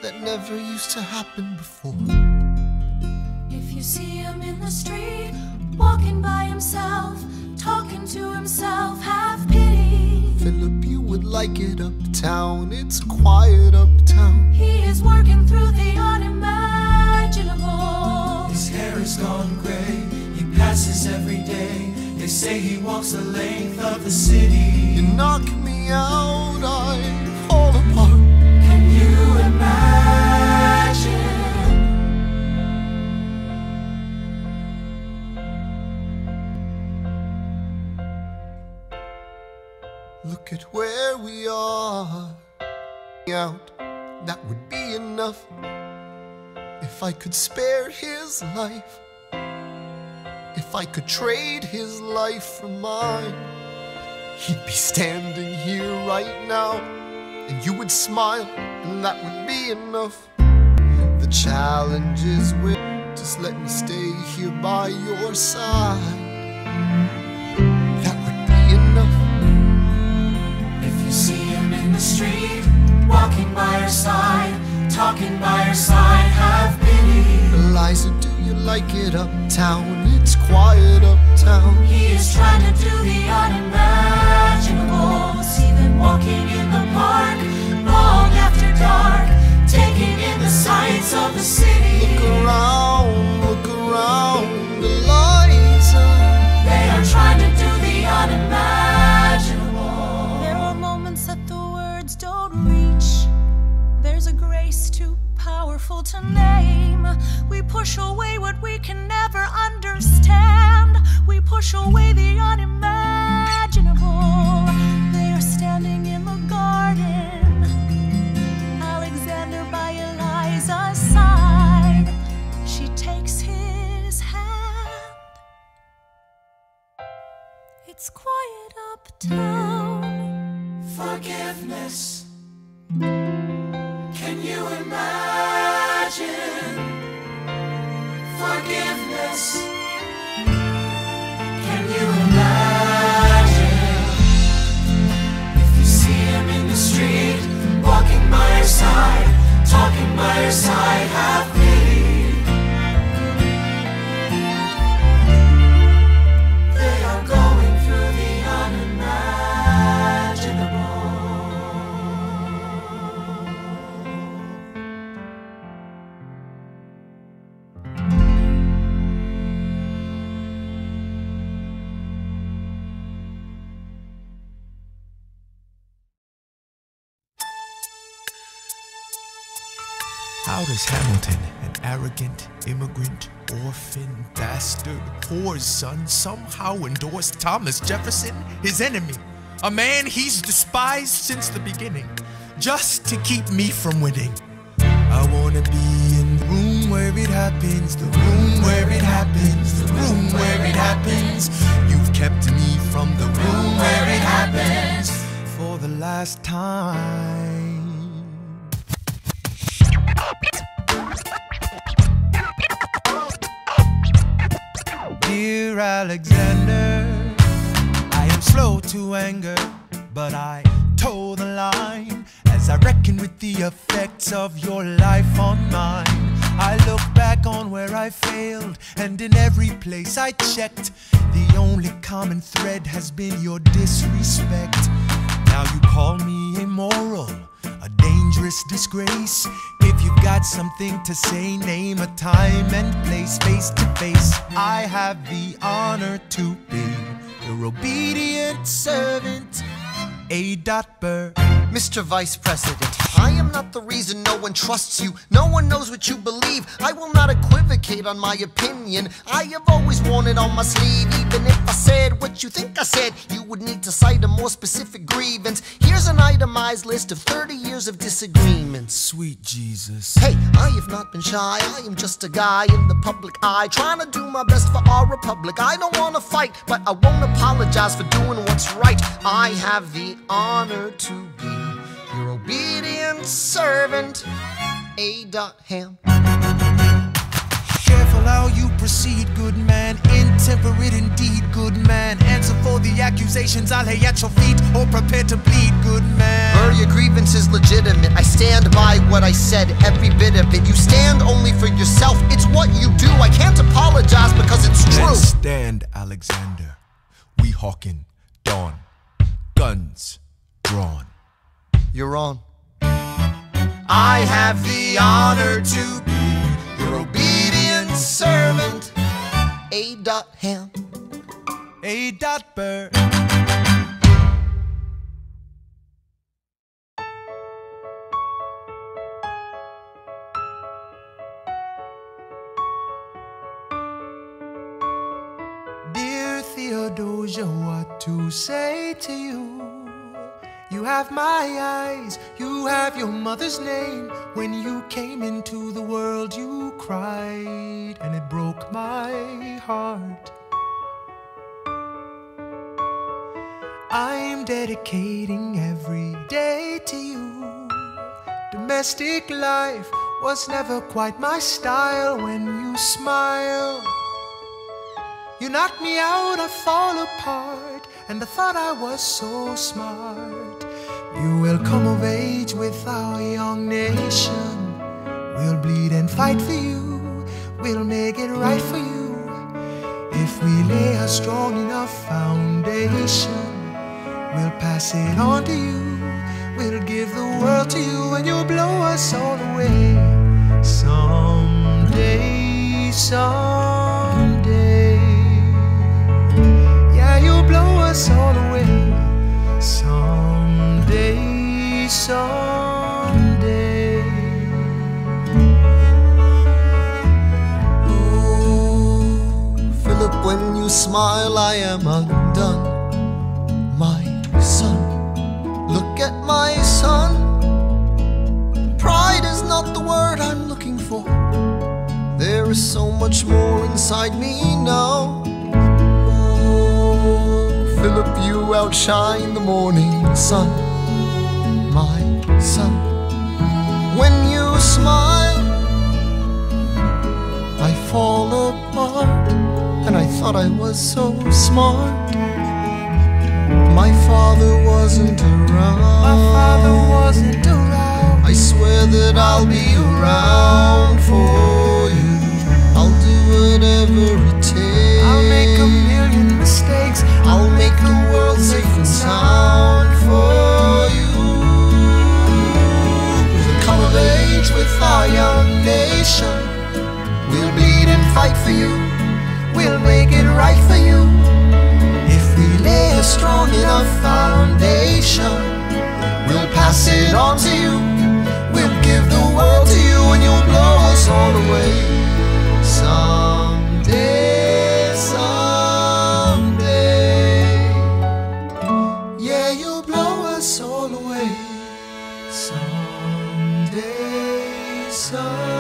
That never used to happen before. If you see him in the street, walking by himself, talking to himself, have pity. Philip, you would like it uptown, it's quiet uptown. He is working through the unimaginable. His hair is gone gray, he passes every day. They say he walks the length of the city. You knock me out, I fall apart. Can you imagine? Look at where we are. Out, that would be enough. If I could spare his life, if I could trade his life for mine, he'd be standing here right now, and you would smile, and that would be enough. The challenge is with, just let me stay here by your side. That would be enough. If you see him in the street, walking by your side, talking by your side, have pity. Eliza, do you like it uptown? It's quiet uptown. He is trying to do the unimaginable. See them walking in the park, long after dark, taking in the sights of the city. Look around, Eliza. They are trying to do the unimaginable. There are moments that the words don't reach. There's a grace too powerful to name. We push away what we can never understand. We push away the unimaginable. They are standing in the garden, Alexander by Eliza's side. She takes his hand. It's quiet uptown. Forgiveness. Can you imagine? Forgiveness. Can you imagine? If you see him in the street, walking by your side, talking by your side, have pity. They are going through the unimaginable. How does Hamilton, an arrogant immigrant, orphan, bastard, whore's son, somehow endorse Thomas Jefferson, his enemy? A man he's despised since the beginning, just to keep me from winning. I wanna be in the room where it happens, the room where it happens, the room where it happens. You've kept me from the room where it happens for the last time. Dear Alexander, I am slow to anger, but I toe the line as I reckon with the effects of your life on mine. I look back on where I failed, and in every place I checked, the only common thread has been your disrespect. Now you call me immoral, a dangerous disgrace. If you've got something to say, name a time and place, face to face. I have the honor to be your obedient servant, A. Burr. Mr. Vice President, I am not the reason no one trusts you. No one knows what you believe. I will not equivocate on my opinion. I have always worn it on my sleeve. Even if I said what you think I said, you would need to cite a more specific grievance. Here's an itemized list of 30 years of disagreements. Sweet Jesus. Hey, I have not been shy. I am just a guy in the public eye, trying to do my best for our republic. I don't want to fight, but I won't apologize for doing what's right. I have the honor to be your obedient servant, A. Ham. Careful how you proceed, good man. Intemperate indeed, good man. Answer for the accusations I lay at your feet, or prepare to bleed, good man. Your grievance is legitimate. I stand by what I said, every bit of it. You stand only for yourself. It's what you do. I can't apologize because it's true. Let's stand, Alexander. We hawking dawn, guns drawn. You're on. I have the honor to be your obedient servant, A. Ham. A. Burr. Dear Theodosia, what to say to you? You have my eyes, you have your mother's name. When you came into the world, you cried, and it broke my heart. I'm dedicating every day to you. Domestic life was never quite my style. When you smile, you knock me out, I fall apart. And I thought I was so smart. You will come of age with our young nation. We'll bleed and fight for you. We'll make it right for you. If we lay a strong enough foundation, we'll pass it on to you. We'll give the world to you, and you'll blow us all away. Someday, someday. Yeah, you'll blow us all away. Someday, someday. Ooh, Philip, when you smile, I am undone. My son, look at my son. Pride is not the word I'm looking for. There is so much more inside me now. Philip, you outshine the morning sun. My son, when you smile, I fall apart. And I thought I was so smart. My father wasn't around. My father wasn't around. I swear that I'll be around for you. I'll do whatever it takes. I'll make a million mistakes. I'll make the world safe and sound for you. We'll come of age with our young nation. We'll bleed and fight for you. We'll make it right for you. If we lay a strong enough foundation, we'll pass it on to you. We'll give the world to you, and you'll blow us all away. Someday, someday. Yeah, you'll blow us all away. Someday, someday.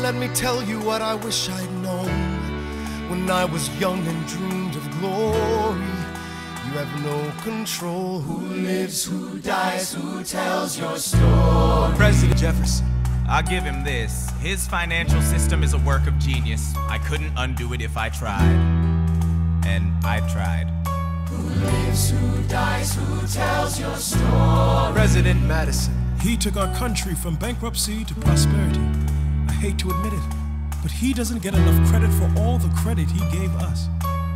Let me tell you what I wish I'd known when I was young and dreamed of glory. You have no control. Who lives, who dies, who tells your story? President Jefferson, I'll give him this. His financial system is a work of genius. I couldn't undo it if I tried. And I tried. Who lives, who dies, who tells your story? President Madison. He took our country from bankruptcy to prosperity. I hate to admit it, but he doesn't get enough credit for all the credit he gave us.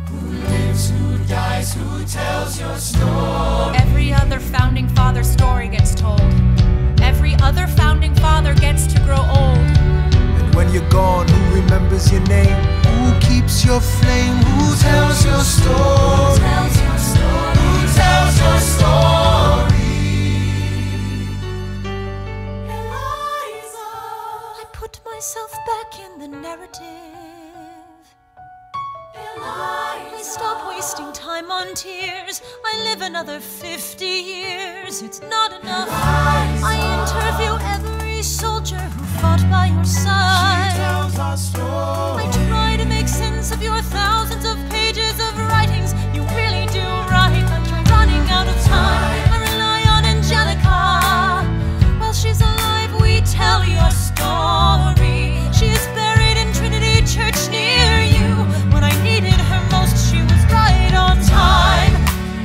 Who lives, who dies, who tells your story? Every other founding father story gets told. Every other founding father gets to grow old. And when you're gone, who remembers your name? Who keeps your flame? Who tells your story? Who tells your story? Who tells your story? I put myself back in the narrative. I stop wasting time on tears. I live another 50 years. It's not enough. I interview every soldier who fought by your side. She tells our story. I try to make sense of your thousands of pages of writings. You really do write, but you're running out of time. I rely on Angelica. While she's alive, we tell your story. She is buried in Trinity Church near you. When I needed her most, she was right on time.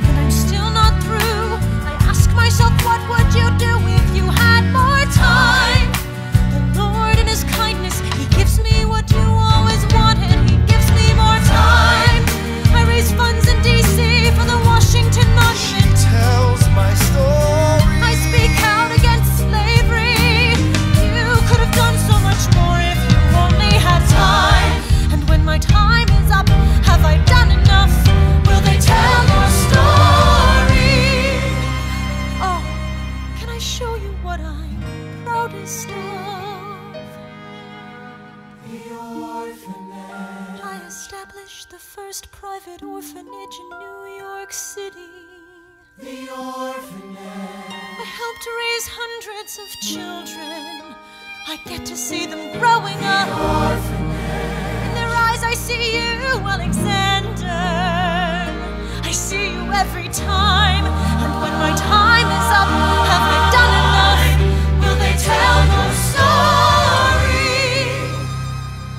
And I'm still not through. I ask myself, what would you do if you had more time? The Lord in His kindness, He gives me what you always wanted. He gives me more time. I raise funds in D.C. for the Washington Monument. She tells my story. I speak out against slavery. You could have done so much more if you only had time. And when my time is up, have I done enough? Will they tell your story? Oh, can I show you what I'm proudest of? The orphanage. I established the first private orphanage in New York City. The orphanage. I helped raise hundreds of children. I get to see them growing up. In their eyes I see you, Alexander. I see you every time. And when my time is up, have I done enough? Will they tell your story?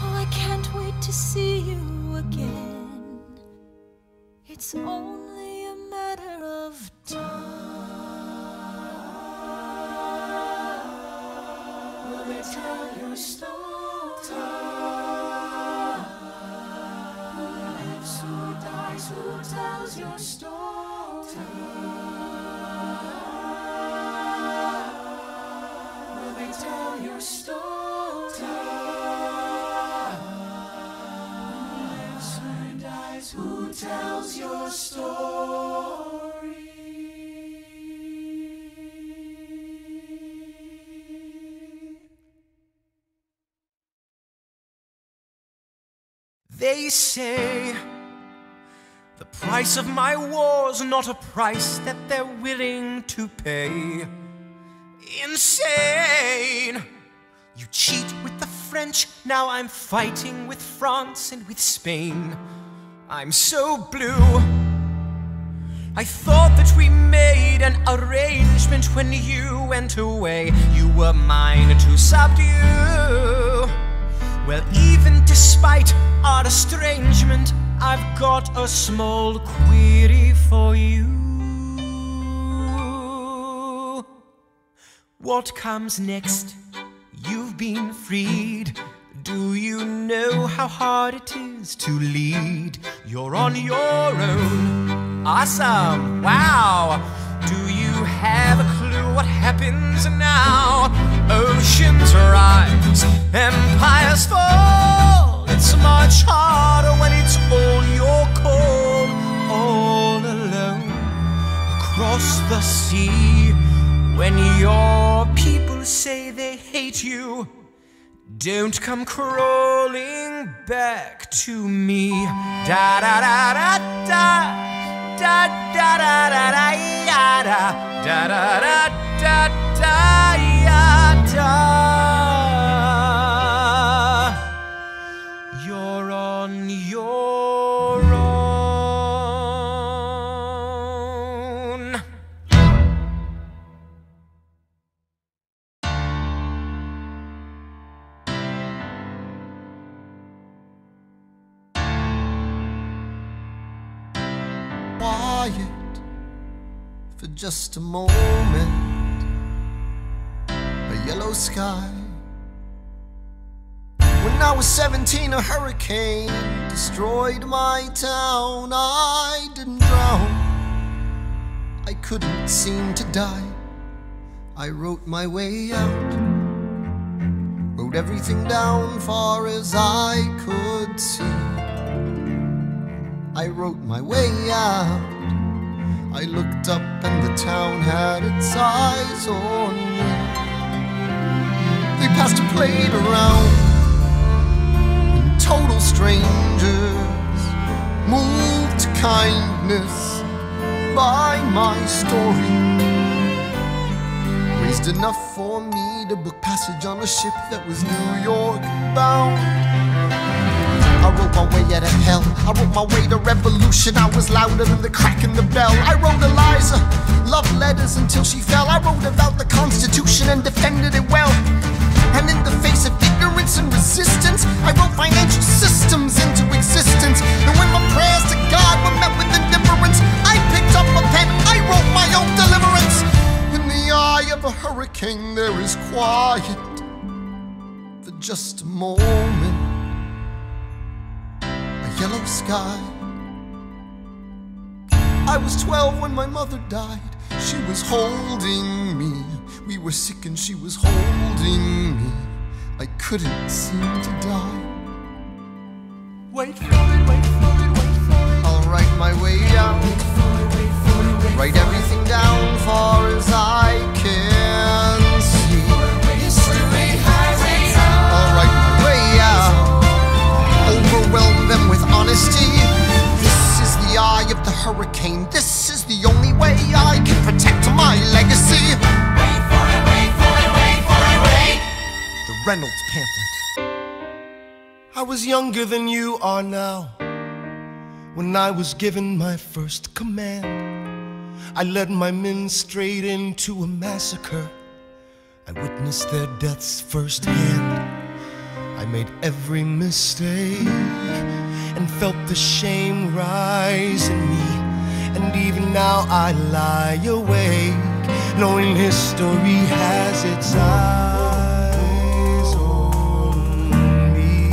Oh, I can't wait to see you again. It's only a matter of time. Will they tell your story? Who lives, who dies, who tells your story? Will they tell your story? Who lives, who dies, who tells your story? They say the price of my war's not a price that they're willing to pay. Insane! You cheat with the French, now I'm fighting with France and with Spain. I'm so blue. I thought that we made an arrangement when you went away. You were mine to subdue. Well, even despite our estrangement, I've got a small query for you. What comes next? You've been freed. Do you know how hard it is to lead? You're on your own. Awesome. Wow. Do you have a clue what happens now? Oceans rise, empires fall. It's much harder when it's all your call. All alone across the sea. When your people say they hate you, don't come crawling back to me. Da da da da da da da da da da da da da da da da. You're on your own. Quiet for just a moment. A yellow sky. When I was 17, a hurricane destroyed my town. I didn't drown. I couldn't seem to die. I wrote my way out. Wrote everything down far as I could see. I wrote my way out. I looked up and the town had its eyes on me. They passed a plate around, and total strangers moved to kindness by my story. Raised enough for me to book passage on a ship that was New York bound. I wrote my way out of hell. I wrote my way to revolution. I was louder than the crack in the bell. I wrote Eliza love letters until she fell. I wrote about the Constitution and defended it well. And in the face of ignorance and resistance, I wrote financial systems into existence. And when my prayers to God were met with indifference, I picked up a pen, I wrote my own deliverance. In the eye of a hurricane there is quiet for just a moment. Yellow sky. I was 12 when my mother died. She was holding me. We were sick and she was holding me. I couldn't seem to die. Wait for it, wait for it, wait for it. I'll write my way out. Wait for it, wait for it, wait. Write everything down far as I can see. History highways out. I'll write my way out. Overwhelm them with honesty. This is the eye of the hurricane. This is the only way I can protect my legacy. Wait for it, wait for it, wait for it, wait. The Reynolds pamphlet. I was younger than you are now when I was given my first command. I led my men straight into a massacre. I witnessed their deaths firsthand. I made every mistake and felt the shame rise in me. And even now I lie awake, knowing history has its eyes on me.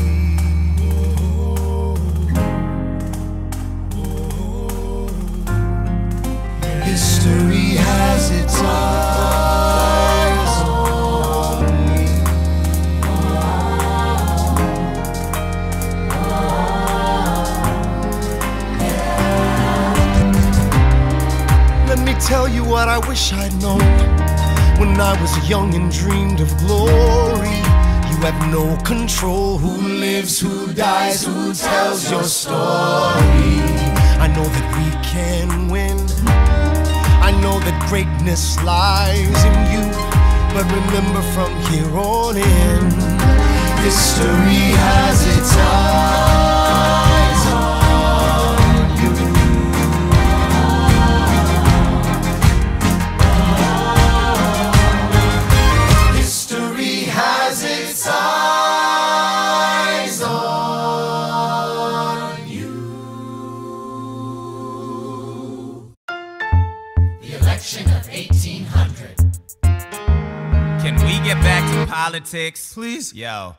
History has its eyes on me. Let me tell you what I wish I'd known when I was young and dreamed of glory. You have no control. Who lives, who dies, who tells your story? I know that we can win. I know that greatness lies in you. But remember, from here on in, history has its eyes on you. History has its eyes on you. The election of 1800. Can we get back to politics? Please? Yo,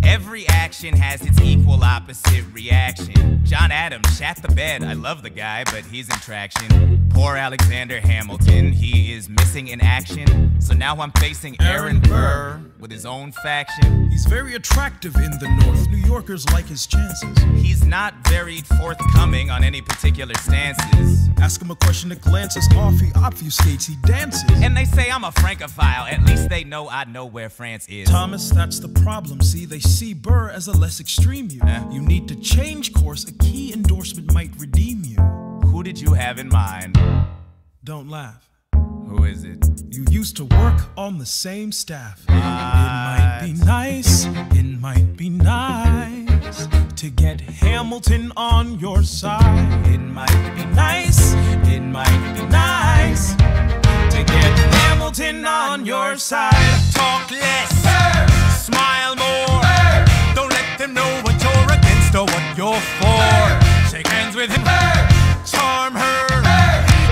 every action has its equal opposite reaction. John Adams shat the bed. I love the guy, but he's in traction. Poor Alexander Hamilton, he is missing in action. So now I'm facing Aaron Burr with his own faction. He's very attractive in the North. New Yorkers like his chances. He's not very forthcoming on any particular stances. Ask him a question that glances off, he obfuscates, he dances. And they say I'm a Francophile. At least they know I know where France is. Thomas, that's the problem. See, they see Burr as a less extreme you. You need to change course. A key endorsement might redeem you. Who did you have in mind? Don't laugh. Who is it? You used to work on the same staff. It might be nice, it might be nice to get Hamilton on your side. It might be nice, it might be nice to get Hamilton on your side. Talk less, smile more. Don't let them know what you're against or what you're for. Shake hands with him, charm her.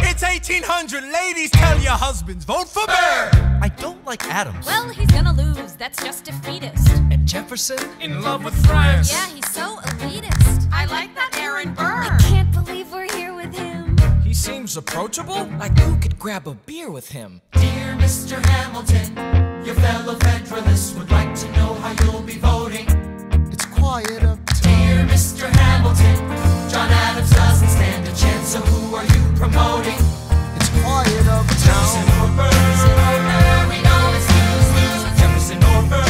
It's 1800, ladies, tell your husbands, vote for Burr. I don't like Adams. Well, he's gonna lose, that's just defeatist. And Jefferson? In love with France. Yeah, he's so elitist. I like that Aaron Burr. I can't believe we're here with him. He seems approachable, like you could grab a beer with him. Dear Mr. Hamilton, your fellow Federalists would like to know how you'll be voting. It's quiet up. Dear Mr. Hamilton, John Adams doesn't stand a chance, so who are you promoting? It's quiet up Jefferson or Burr? We know it's lose-lose. Jefferson or Burr?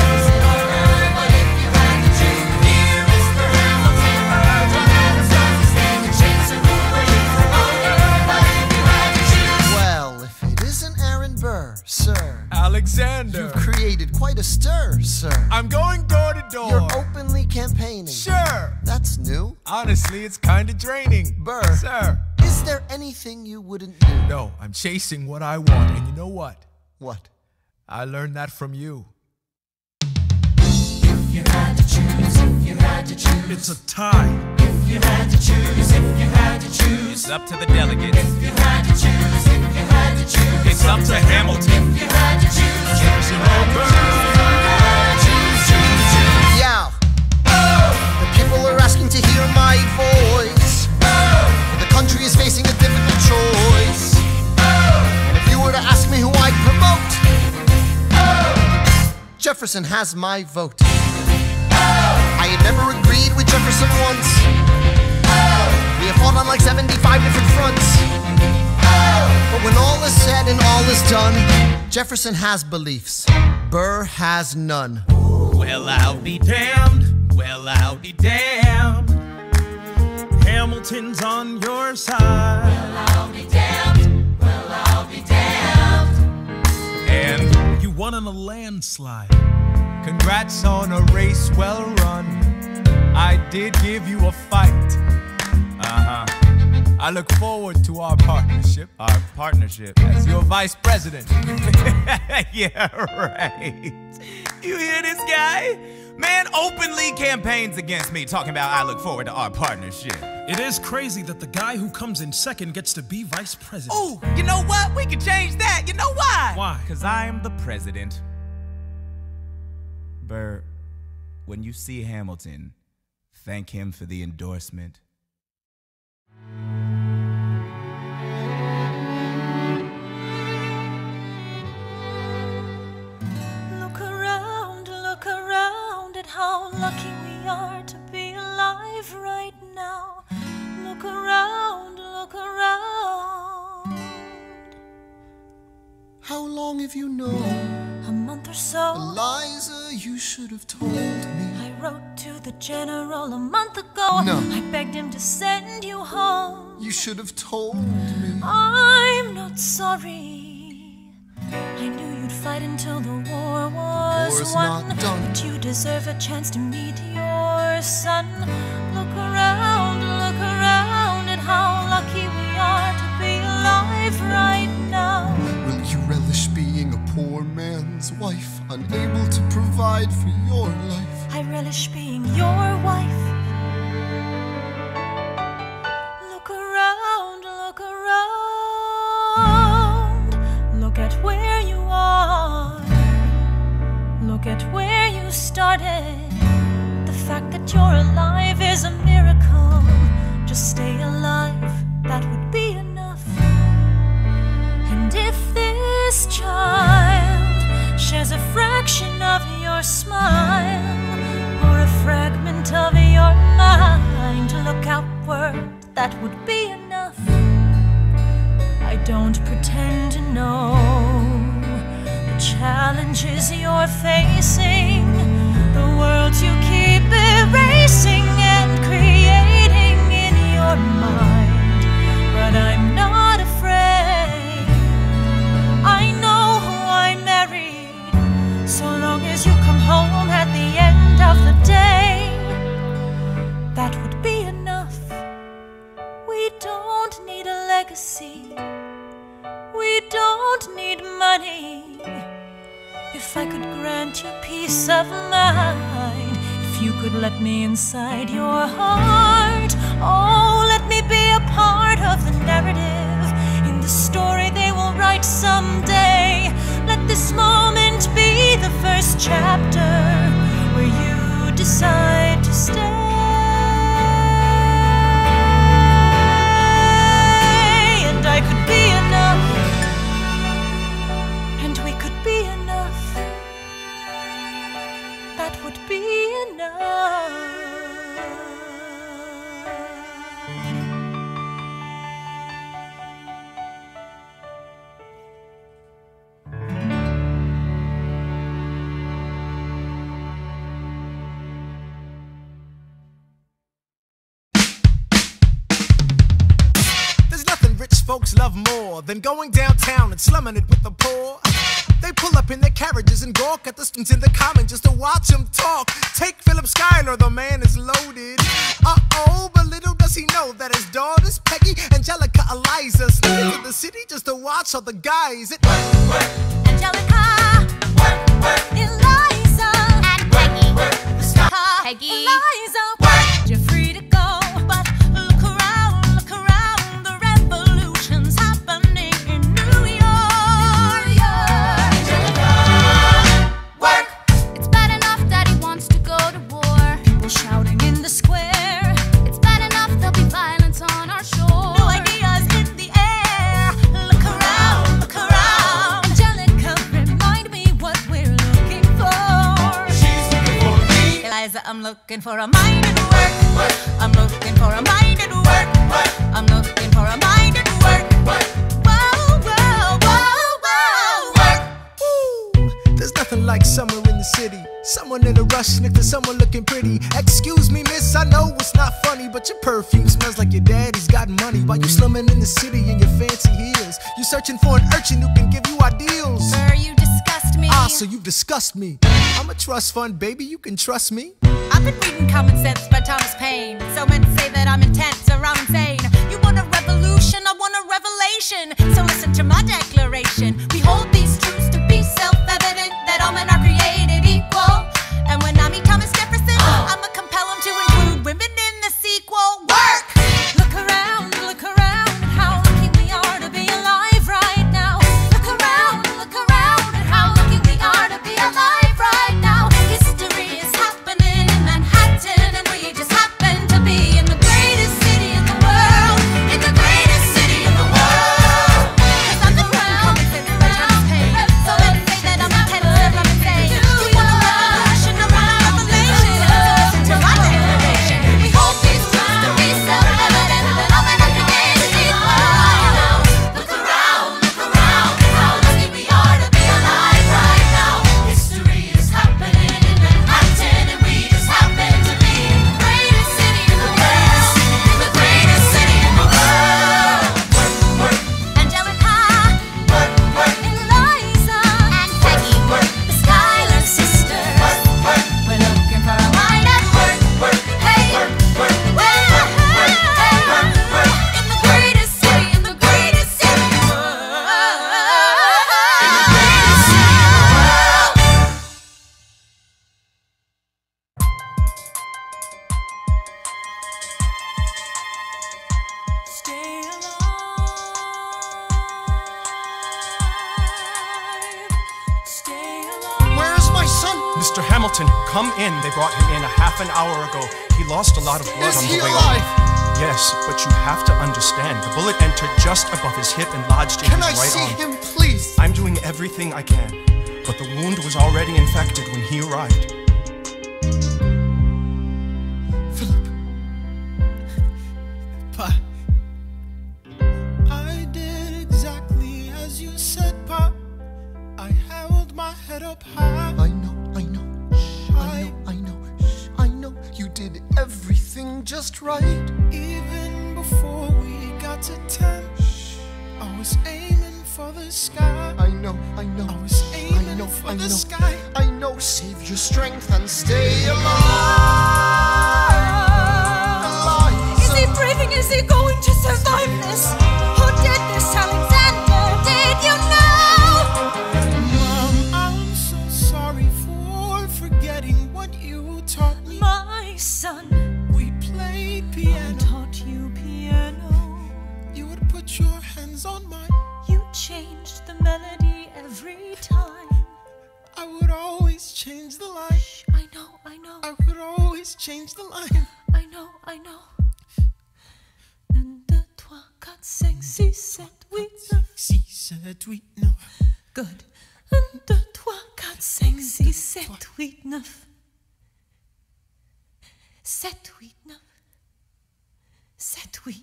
But if you had to choose, dear Mr. Hamilton, John Adams doesn't stand a chance, so who are you promoting? But if you had to choose, Well, if it isn't Aaron Burr, sir, Alexander, you've created quite a stir, sir. I'm going door to door. You're openly campaigning. Sure. That's new. Honestly, it's kinda draining. Burr, Sir. is there anything you wouldn't do? No, I'm chasing what I want, and you know what? What? I learned that from you. if you had to choose, if you had to choose, It's a tie. if you had to choose, if you had to choose, It's up to the delegates. if you had to choose, if you had to choose, It's up to Hamilton. if you had to choose, Jefferson or Burr? Yeah. The people are asking to hear my voice. The country is facing a difficult choice. And if you were to ask me who I'd promote, Jefferson has my vote. I had never agreed with Jefferson once. We have fought on like 75 different fronts. But when all is said and all is done, Jefferson has beliefs. Burr has none. Well, I'll be damned. Well, I'll be damned. Hamilton's on your side. I'll be damned. Well, I'll be damned. And You won on a landslide. Congrats on a race well run. I did give you a fight. I look forward to our partnership. Our partnership. As your vice president. Yeah, right. You hear this guy? Man openly campaigns against me, talking about I look forward to our partnership. It is crazy that the guy who comes in second gets to be vice president. Ooh, you know what? We can change that. You know why? Why? Because I am the president. Burr, when you see Hamilton, thank him for the endorsement. Look around at how lucky we are to be alive right now. Look around, look around. How long have you known? A month or so. Eliza, you should have told me. I wrote to the general a month ago. No. I begged him to send you home. You should have told me. I'm not sorry. I knew you'd fight until the war was War's won. not done. But you deserve a chance to meet your son. Look around at how lucky we are to be alive right now. Will you relish being a poor man's wife, unable to provide for your life? I relish being your wife. Look around, look around. Look at where you are. Look at where you started. The fact that you're alive is a miracle. Just stay alive, that would be enough. And if this child shares a fraction of your smile, or a fragment of your mind, look outward, that would be enough. I don't pretend to know the challenges you're facing, the worlds you keep erasing and creating in your mind. But I'm not afraid. I know who I married. So long as you come home at the end of the day, that would be enough. We don't need a legacy. We don't need money. If I could grant you peace of mind, if you could let me inside your heart, oh, let me be a part of the narrative in the story they will write someday. Let this moment be the first chapter where you decide to stay. And I could be enough, and we could be enough. That would be enough. There's nothing rich folks love more than going downtown and slumming it with the poor. They pull up in their carriages and gawk at the students in the common just to watch them talk. Take Philip Schuyler, the man is loaded. Uh-oh, but little does he know that his daughters, Peggy, Angelica, Eliza, sneak into the city just to watch all the guys. Angelica, Eliza, and Peggy. Peggy, Eliza, you're free to go, but look around, the revolution's happening in New York. Angelica, work. It's bad enough that he wants to go to war. People shouting in the square. It's bad enough there'll be violence on our shore. New ideas in the air. Look around, Angelica, remind me what we're looking for. She's looking for me. Eliza, I'm looking for a mind at work. I'm looking for a mind at work. I'm looking for a mind at work. Whoa, whoa, whoa, whoa, work. Ooh, there's nothing like summer in the city. Someone in a rush next to someone looking pretty. Excuse me, miss, I know it's not funny, but your perfume smells like your daddy's got money. While you slumming in the city in your fancy heels, you searching for an urchin who can give you ideals. Are you disgusted? trust me. Ah, so you disgust me. I'm a trust fund, baby, you can trust me. I've been reading Common Sense by Thomas Paine. So men say that I'm intense or I'm insane. You want a revolution, I want a revelation. So listen to my declaration. We hold these truths to be self-evident, that all men are created equal. And when I meet Thomas Jefferson, I'ma compel him to include women in the sequel. Work! Look around at how lucky we are to be alive right now. Look around at how lucky we are to be alive right now. History is happening in Manhattan, and we just happen to be in the greatest city in the world. In the greatest city in the world. 'Cause I'm the Common Sense by Thomas Paine. So let's say that I'm intense and I'm insane. You want a revolution, I want a revelation. So listen to my declaration. We hold these truths to be self-evident, that all men are created equal. Look around at how lucky we are to be alive right now. History is happening in Manhattan, and we just happen to be in the greatest city in the world. In the greatest city in the world. Angelica, Eliza, and Peggy, the Schuyler sisters. We're looking for a mind at work. Hey, in the greatest city in the greatest city in the world. In the greatest city in the world. Stay alive. Stay alive. Where's my son? Mr. Hamilton, come in. They brought him in a half an hour ago. He lost a lot of blood Is on he the way alive? over. Yes, but you have to understand, the bullet entered just above his hip and lodged in Can I his right see arm. him, please? I'm doing everything I can, but the wound was already infected when he arrived. Pa, I did exactly as you said, Pa. I held my head up high. I know. I know. You did everything just right. Even before we got to 10, I was aiming for the sky. I know. I was aiming for the sky. I know. Save your strength and stay alive. Is he breathing? Is he going to survive this? Who did this, Alexander? Did you know? Mom, I'm so sorry for forgetting what you taught me. My son, We played I piano. taught you piano. You would put your hands on mine. You changed the melody every time. I would always change the line. I know. I would always change the line. I know. 1, 2, 3, 4, 5, 6, 7, 8, 9. 6, 7, 8, 9. Good. 1, 2, 3, 4, 5, 6, 7, 8, 9. 7, 8, 9. 7, 8.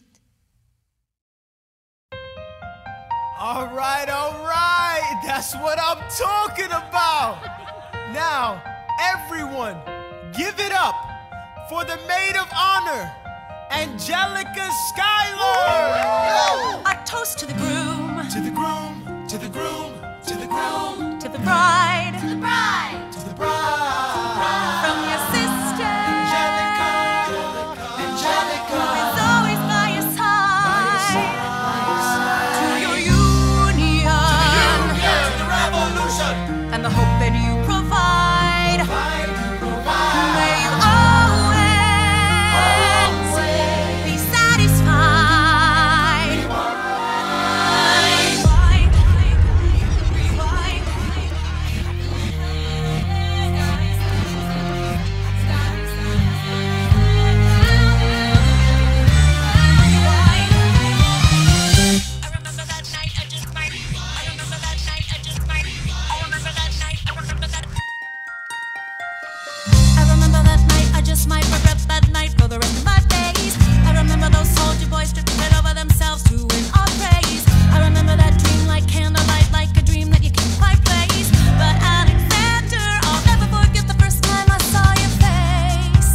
All right. That's what I'm talking about. Now, everyone, give it up for the maid of honor, Angelica Schuyler. A toast to the groom, To the groom, to the groom, to the groom, to the bride, to the bride. from your sister, Angelica. who's always by your side, to your union, The revolution. and the hope that you provide. May you always be satisfied. I remember that night, I just might regret that night for the rest of my days. I remember those soldier boys stripping it over themselves to win our praise. I remember that dream like candlelight, like a dream that you can't quite place. But Alexander, I'll never forget the first time I saw your face.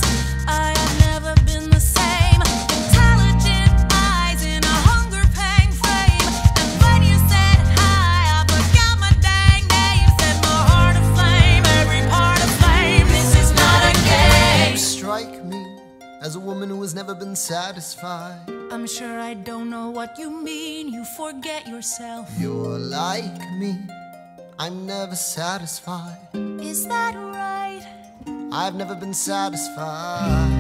I have never been the same. Intelligent eyes in a hunger pang frame. And when you said hi, I forgot my dang name. Said my heart as a woman who has never been satisfied. I'm sure I don't know what you mean. You forget yourself. You're like me, I'm never satisfied. Is that right? I've never been satisfied.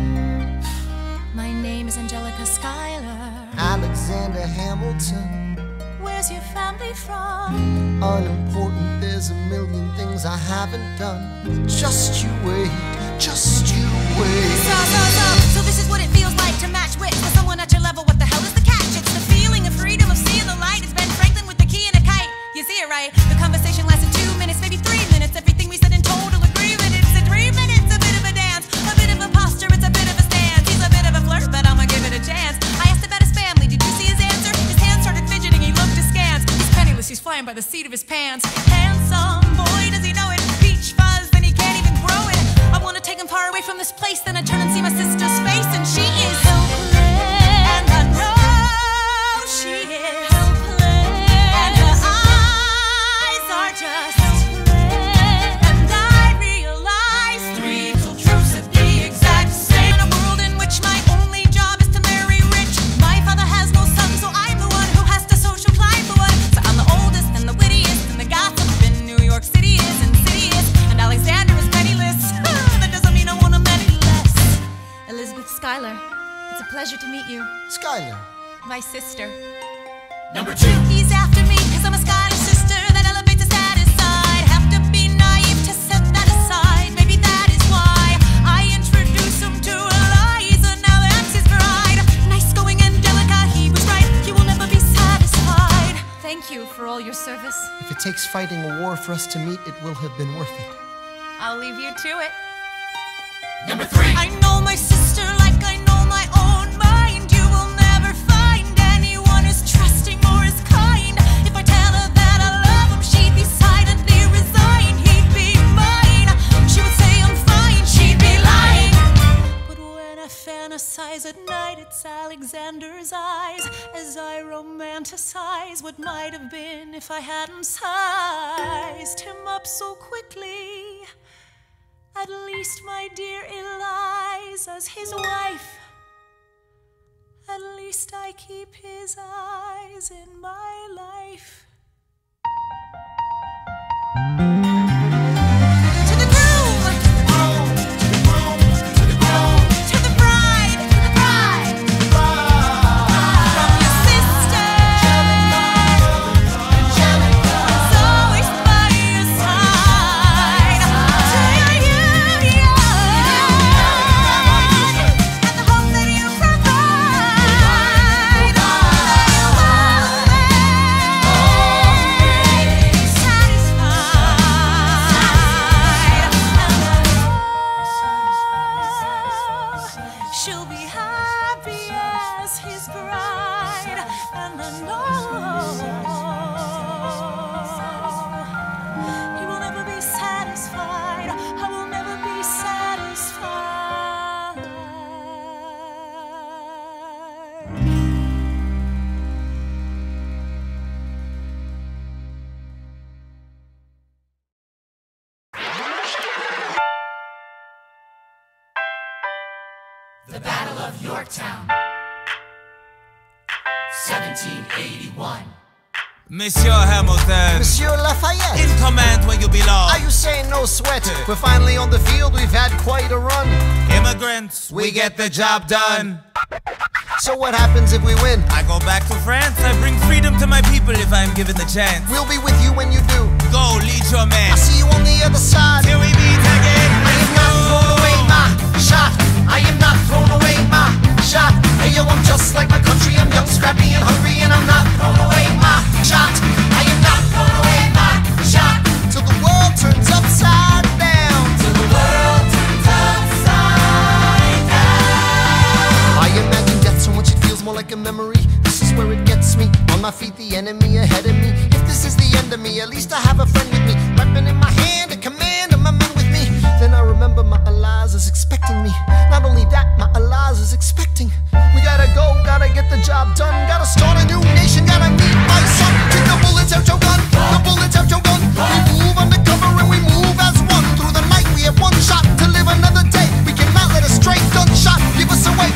My name is Angelica Schuyler. Alexander Hamilton. Where's your family from? Unimportant, there's a million things I haven't done. Just you wait, just you wait. So this is what it feels like to match wits with someone at your level. What the hell is the catch? It's the feeling of freedom, of seeing the light. It's Ben Franklin with the key and a kite. You see it right? The conversation lasted 2 minutes, maybe 3 minutes. Everything we said in total agreement. It's a 3 minutes, a bit of a dance, a bit of a posture, it's a bit of a stance. He's a bit of a flirt, but I'ma give it a chance. I asked about his family, did you see his answer? His hands started fidgeting, he looked askance. He's penniless, he's flying by the seat of his pants. Handsome, boy, does he know it? Peach fuzz, then he can't even grow it. I wanna take him far away from this place, then I turn and see my sister's face, and she is helpless. And I know she is helpless. And her eyes are just helpless. And I realize 3 little truths at the exact same. In a world in which my only job is to marry rich, my father has no son, so I'm the one who has to social climb the one. So I'm the oldest and the wittiest, and the gossip in New York City is insidious. And Alexander is penniless. That doesn't mean I want him any less. Elizabeth Schuyler, it's a pleasure to meet you. Schuyler. My sister. Number 2. He's after me, cause I'm a Schuyler sister. That elevates his status side. Have to be naive to set that aside. Maybe that is why I introduce him to Eliza. Now that's his bride. Nice going, Angelica, he was right. You will never be satisfied. Thank you for all your service. If it takes fighting a war for us to meet, it will have been worth it. I'll leave you to it. Number 3. I know my sister like I know my own mind. You will never find anyone as trusting or as kind. If I tell her that I love him, she'd be silently resigned. He'd be mine. She would say I'm fine. She'd be lying. But when I fantasize at night, it's Alexander's eyes as I romanticize what might have been if I hadn't sized him up so quickly. At least, my dear Eliza's his wife. At least I keep his eyes in my life. To the groom, to the bride, from your sister, Angelica's always by your side. To your union, and the hope that you provide. Satisfied. She'll be happy as his bride, and I know he will never be satisfied. I will never be satisfied. The Battle of Yorktown, 1781. Monsieur Hamilton, Monsieur Lafayette. in command where you belong. Are you saying no sweat? We're finally on the field, we've had quite a run. Immigrants, we get the job done. So what happens if we win? I go back to France, I bring freedom to my people if I'm given the chance. We'll be with you when you do. Go, lead your man. I see you on the other side. Till we meet again. I am not throwing away my shot. I am not throwing away my shot. Hey yo, I'm just like my country. I'm young, scrappy, and hungry, and I'm not throwing away my shot. I am not throwing away my shot. Till the world turns upside down. Till the world turns upside down. I imagine death so much it feels more like a memory. This is where it gets me. On my feet, the enemy ahead of me. If this is the end of me, at least I have a friend with me. Weapon in my hand, a command of my men with me. Then I remember my Eliza's expecting me. Not only that, my Eliza's expecting. We gotta go, gotta get the job done. Gotta start a new nation, gotta meet my son. Take the bullets out your gun, the bullets out your gun. We move undercover and we move as one. Through the night we have one shot to live another day. We cannot let a stray gunshot give us away.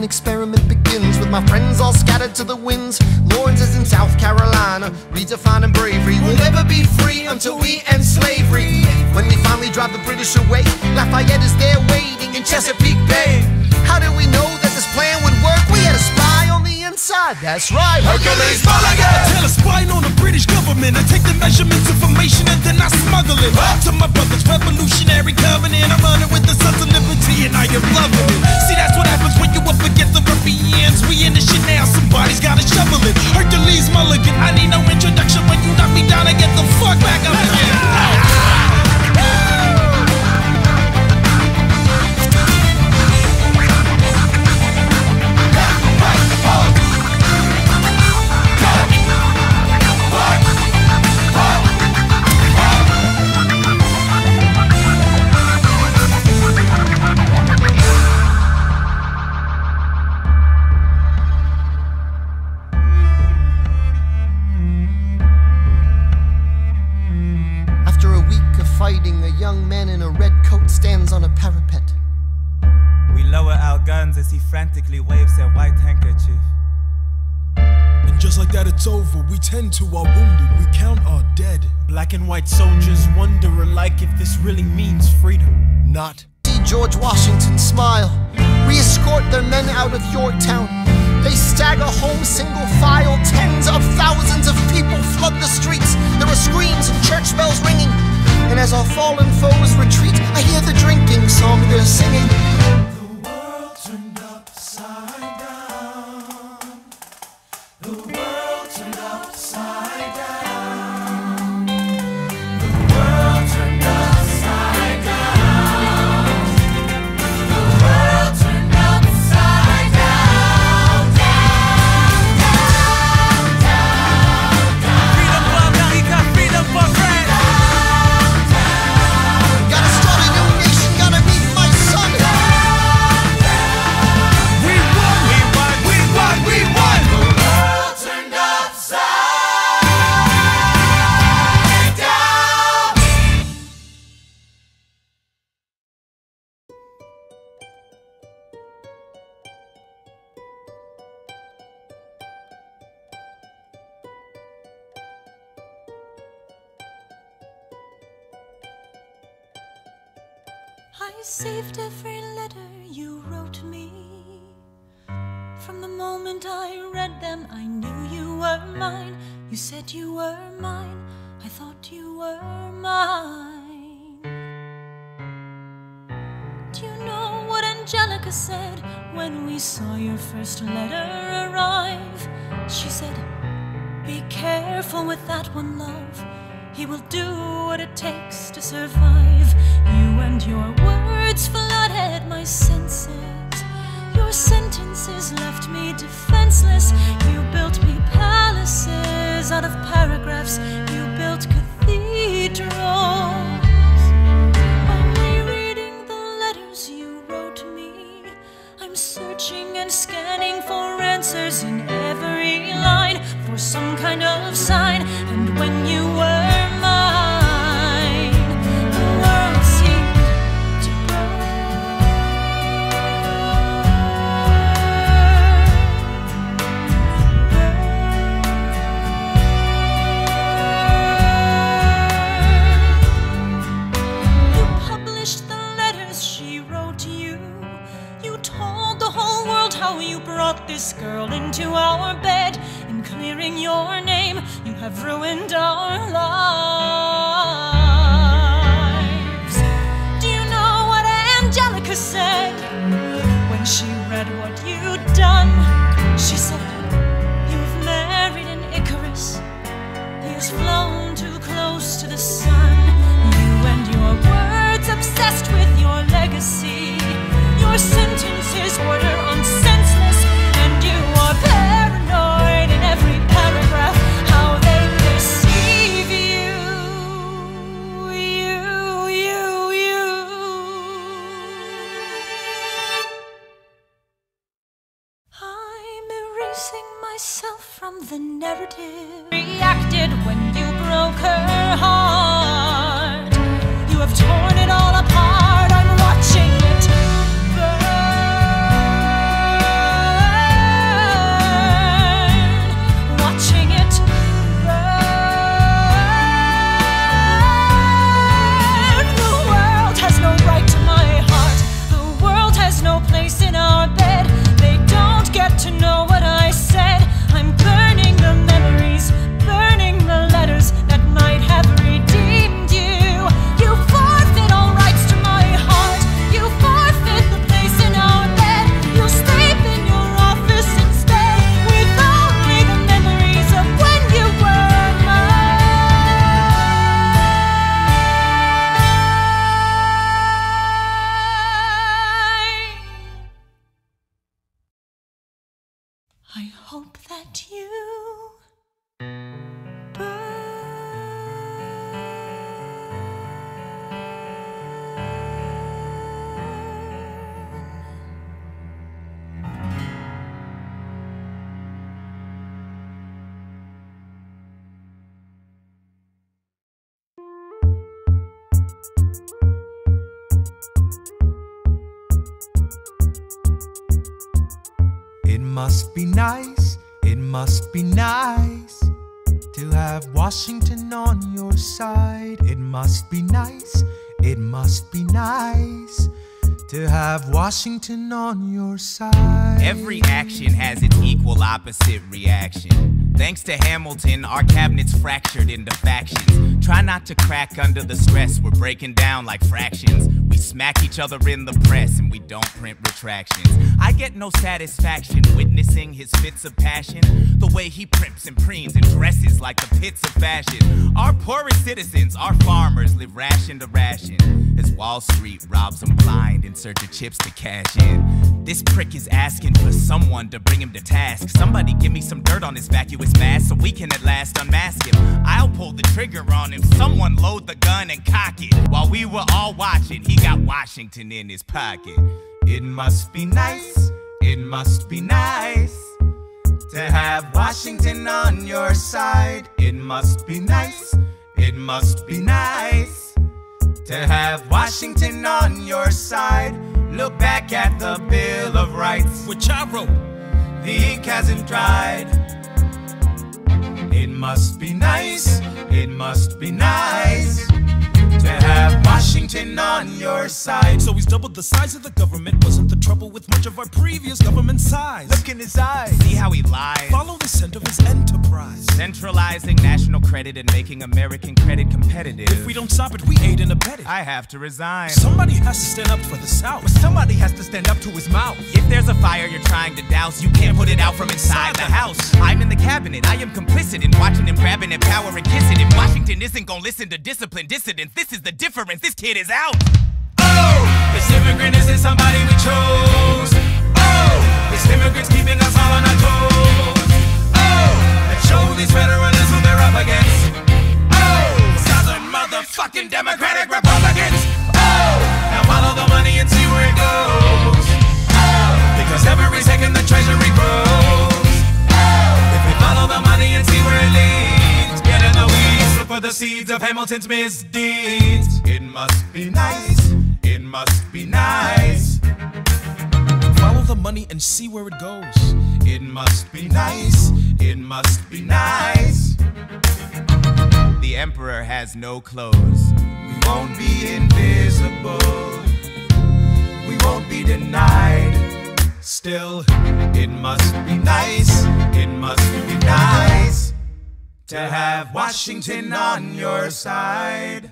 American experiment begins with my friends all scattered to the winds. Lawrence is in South Carolina, redefining bravery. We'll never be free until we end slavery. When we finally drive the British away, Lafayette is there waiting in Chesapeake Bay. How did we know that this plan would work? We had a spy on the inside, that's right, Hercules Mulligan! I tell a spy on the British government. I take the measurements, information, and then I smuggle it to my brother's revolutionary covenant. I'm running with the Sons of Liberty and I am loving it. See, that's what happens when you up against the Ruffians. We in the shit now, somebody's gotta shovel it. Hercules Mulligan, I need no introduction. When you knock me down, I get the fuck back up again. As he frantically waves their white handkerchief. And just like that it's over, we tend to our wounded, we count our dead. Black and white soldiers wonder alike if this really means freedom. Not. See George Washington smile. We escort their men out of Yorktown. They stagger home single file. Tens of thousands of people flood the streets. There are screams and church bells ringing. And as our fallen foes retreat, I hear the drinking song they're singing. I saved every letter you wrote me. From the moment I read them, I knew you were mine. You said you were mine, I thought you were mine. Do you know what Angelica said when we saw your first letter arrive? She said, be careful with that one, love. He will do what it takes to survive. You and your words flooded my senses. Your sentences left me defenseless. You built me palaces out of paragraphs. You built cathedrals. Only reading the letters you wrote me, I'm searching and scanning for answers in every line, for some kind of sign. And when you were mine, the world seemed to You published the letters she wrote you. You told the whole world how you brought this girl into our bed. In clearing your name, you have ruined our lives. Do you know what Angelica said when she read what you'd done? She said, you've married an Icarus. He has flown too close to the sun. You and your words obsessed with your legacy. Your sentences border on senseless, and you are paranoid in every paragraph. How they perceive you. I'm erasing myself from the narrative. Reacted when you broke her heart. You have torn it all apart. I'm watching it burn. I hope that you It must be nice, it must be nice to have Washington on your side. It must be nice, it must be nice to have Washington on your side. Every action has its equal opposite reaction. Thanks to Hamilton, our cabinet's fractured into factions. Try not to crack under the stress, we're breaking down like fractions. We smack each other in the press and we don't print retractions. I get no satisfaction witnessing his fits of passion, the way he primps and preens and dresses like the pits of fashion. Our poorest citizens, our farmers, live ration to ration as Wall Street robs them blind in search of chips to cash in. This prick is asking for someone to bring him to task. Somebody give me some dirt on his vacuous mask so we can at last unmask him. I'll pull the trigger on him, someone load the gun and cock it. While we were all watching, he got Washington in his pocket. It must be nice, it must be nice to have Washington on your side. It must be nice, it must be nice to have Washington on your side. Look back at the Bill of Rights, which I wrote. The ink hasn't dried. It must be nice, it must be nice to have Washington on your side. So he's doubled the size of the government. Wasn't the trouble with much of our previous government size? Look in his eyes, see how he lies. Follow the scent of his enterprise. Centralizing national credit and making American credit competitive. If we don't stop it, we aid and abet it. I have to resign. Somebody has to stand up for the South. But somebody has to stand up to his mouth. If there's a fire you're trying to douse, you can't put it out from inside the house. I'm in the cabinet, I am complicit in watching him grabbing at power and kissing him. Washington isn't gonna listen to disciplined dissidents. This is the difference, this kid is out. Oh, this immigrant isn't somebody we chose. Oh, this immigrant's keeping us all on our toes. Oh, and show these federalists who they're up against. Oh, Southern motherfucking Democratic Republicans. Oh, now follow the money and see where it goes. Oh, because every second the treasury grows. Oh, if we follow the money and see where it leads, get in the weeds, look for the seeds of Hamilton's misdeeds. It must be nice, it must be nice. Follow the money and see where it goes. It must be nice, it must be nice. The emperor has no clothes. We won't be invisible. We won't be denied. Still, it must be nice, it must be nice to have Washington on your side.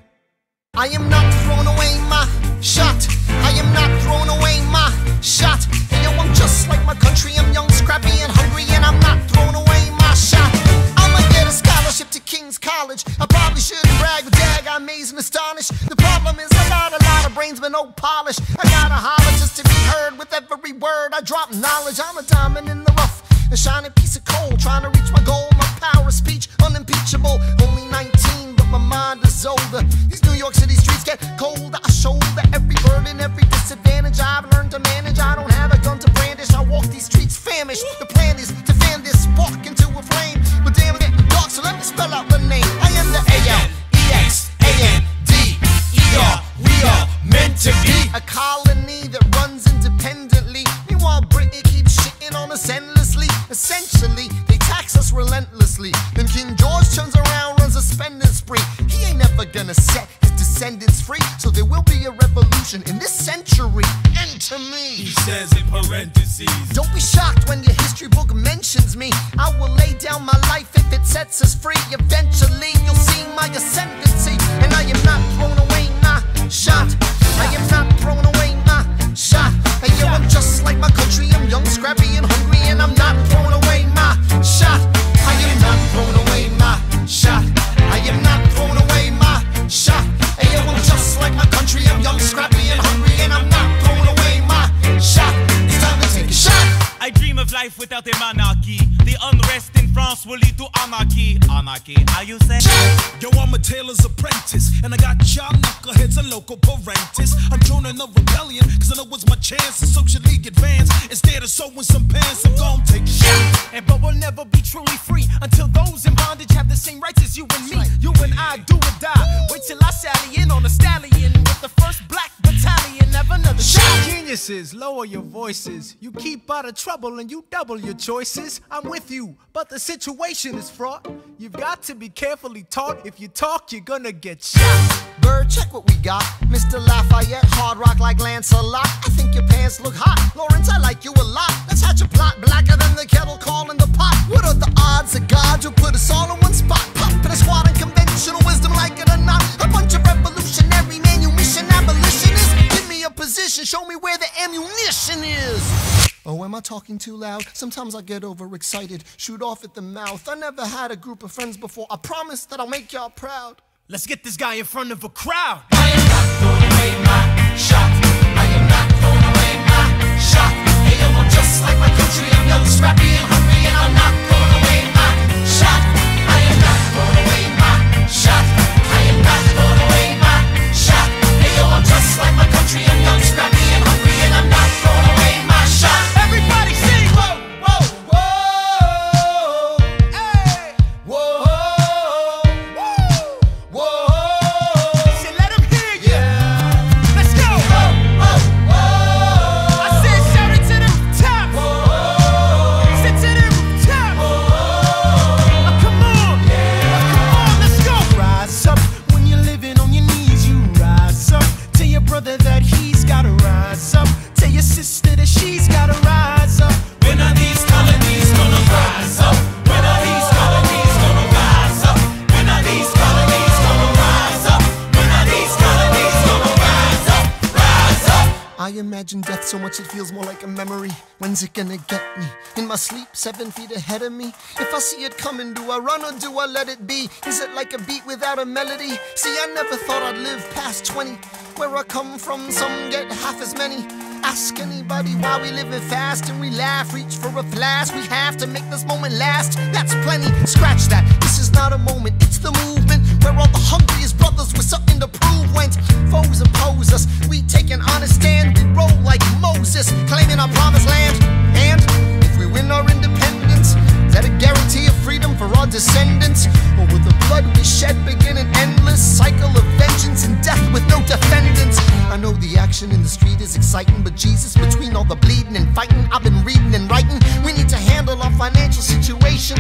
I am not throwing away my shot. I am not throwing away my shot. And yo, I'm just like my country. I'm young, scrappy, and hungry, and I'm not throwing away my shot. I'ma get a scholarship to King's College. I probably shouldn't brag, but dag, I'm amazed and astonished. The problem is I got a lot of brains but no polish. I gotta holler just to be heard with every word. I drop knowledge. I'm a diamond in the rough, a shining piece of coal, trying to reach my goal. My power of speech unimpeachable. Only 19, but my mind is older. These New York City streets get colder. I shoulder every burden, every disadvantage I've learned to manage. I don't have a gun to brandish. I walk these streets famished. The plan is to fan this spark into a flame. But damn, it getting dark, so let me spell out the name. I am the ALEXANDER. We are meant to be a colony that runs independently. Meanwhile, Britain keeps shitting on us endlessly. Essentially, they tax us relentlessly. Then King George turns around, runs a spending spree. He ain't never gonna set his descendants free. So there will be a revolution in this century. Enter me. He says in parentheses. Don't be shocked when your history book mentions me. I will lay down my life if it sets us free. Eventually, you'll see my ascendancy. And I am not throwing away my shot. I am not throwing away my shot. And yo, I'm just like my country. I'm young, scrappy, and hungry, and I'm not throwing away my shot. I am not throwing away my shot. I am not throwing away my shot. And yo, I'm just like my country. I'm young, scrappy, and hungry, and I'm not throwing away my shot. It's time to take a shot. I dream of life without the monarchy. The unrest in France will lead to anarchy. Anarchy, how you say? Yo, I'm a tailor's apprentice, and I got y'all knuckleheads and local parentis. I'm joining a rebellion, cause I know it's my chance to socially advance. Instead of sewing some pants, I'm gon' take a shot. And but we'll never be truly free until those in bondage have the same rights as you and me. You and I do or die. Wait till I sally in on a stallion with the first black battalion. Have another shot. Geniuses, lower your voices. You keep out of trouble and you double your choices. I'm with you, but the situation is fraught. You've got to be carefully taught. If you talk, you're gonna get shot. Bird, check what we got. Mr. Lafayette, hard rock like Lancelot. I think your pants look hot. Lawrence, I like you a lot. Let's hatch a plot blacker than the kettle calling the pot. What are the odds of God will put us all in one spot? Pop in a squad of conventional wisdom, like it or not. A bunch of revolutionary manumission abolitionists. Give me a position, show me where the ammunition is. Oh, am I talking too loud? Sometimes I get overexcited, shoot off at the mouth. I never had a group of friends before. I promise that I'll make y'all proud. Let's get this guy in front of a crowd. I am not throwing away my shot. I am not throwing away my shot. Hey, yo, I'm just like my country. I'm young, scrappy, and hungry, and I'm not throwing away my shot. I am not throwing away my shot. I am not throwing away my shot. Hey, yo, I'm just like my country. I'm young, scrappy, and hungry, and I'm not throwing away my shot. Everybody sing! Whoa, whoa, whoa, Hey! whoa. Say, let him hear you. Let's go. I said, shout it to them top. Sit to them top. Come on. Come on, let's go. Rise up when you're living on your knees. You rise up. Tell your brother that he's gotta rise up. Tell your sister that she's gotta rise up. When are these colonies gonna rise up? When are these colonies gonna rise up? When are these colonies gonna rise up? When are these colonies gonna rise up? Rise up! I imagine death so much it feels more like a memory. When's it gonna get me? In my sleep, 7 feet ahead of me. If I see it coming, do I run or do I let it be? Is it like a beat without a melody? See, I never thought I'd live past 20. Where I come from, some get half as many. Ask anybody why we living fast and we laugh. Reach for a flash, we have to make this moment last. That's plenty, scratch that. This is not a moment, it's the movement. Where all the hungriest brothers with something to prove. When foes oppose us, we take an honest stand. We roll like Moses, claiming our promised land. And if we win our independence, is that a guarantee of freedom for our descendants? Or will the blood we shed begin an endless cycle of vengeance and death with no defendants? I know the action in the street is exciting, but Jesus, between all the bleeding and fighting I've been reading and writing, we need to handle our financial situation.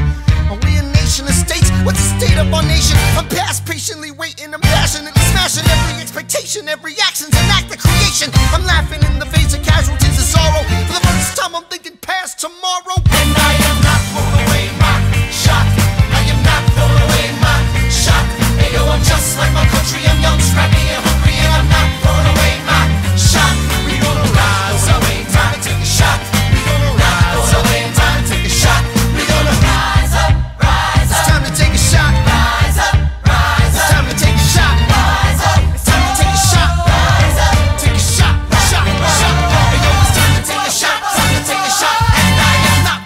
Are we a nation of states? What's the state of our nation? I'm past patiently waiting, I'm passionately smashing every expectation, every action's an act of creation. I'm laughing in the face of casualties of sorrow. For the first time I'm thinking past tomorrow. And I am not throwing away my shot. I am not throwing away my shot. Hey, yo, I'm just like my country. I'm young, scrappy, and hungry, and I'm not throwing away my shot. We gonna rise up, time to take a shot. We gonna rise up, time to take a shot. We gonna rise up, rise up. It's time to take a shot. Rise up, rise It's up. time to take a shot. Rise up, It's time to take a shot. rise up. Take a shot, shot, shot. Hey, yo, it's time to take a shot, time to take a shot. And I am not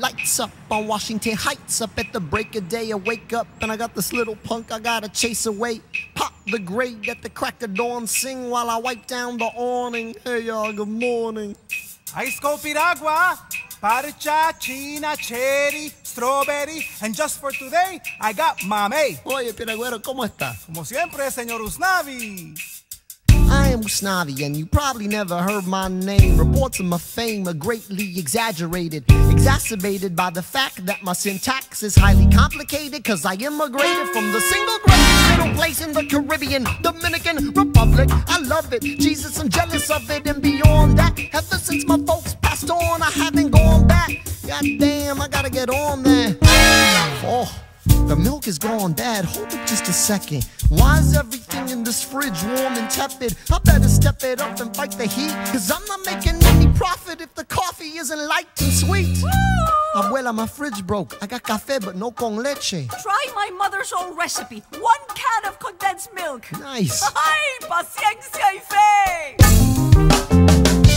Lights up on Washington Heights. Up at the break of day, I wake up and I got this little punk I gotta chase away. Pop the grade at the crack of dawn. Sing while I wipe down the awning. Hey y'all, good morning. Ice cold piragua, parcha, china, cherry, strawberry, and just for today, I got mamey. Oye, Piragüero, ¿cómo está? Como siempre, señor Usnavi. I am Usnavi, and you probably never heard my name. Reports of my fame are greatly exaggerated, exacerbated by the fact that my syntax is highly complicated, cause I immigrated from the single greatest middle place in the Caribbean, Dominican Republic. I love it, Jesus, I'm jealous of it, and beyond that, ever since my folks passed on, I haven't gone back. God damn, I gotta get on there. Oh. The milk is gone, Dad. Hold it just a second. Why is everything in this fridge warm and tepid? I better step it up and fight the heat, cause I'm not making any profit if the coffee isn't light and sweet. Abuela, my fridge broke. I got café but no con leche. Try my mother's own recipe. 1 can of condensed milk. Nice. Ay, paciencia y fe.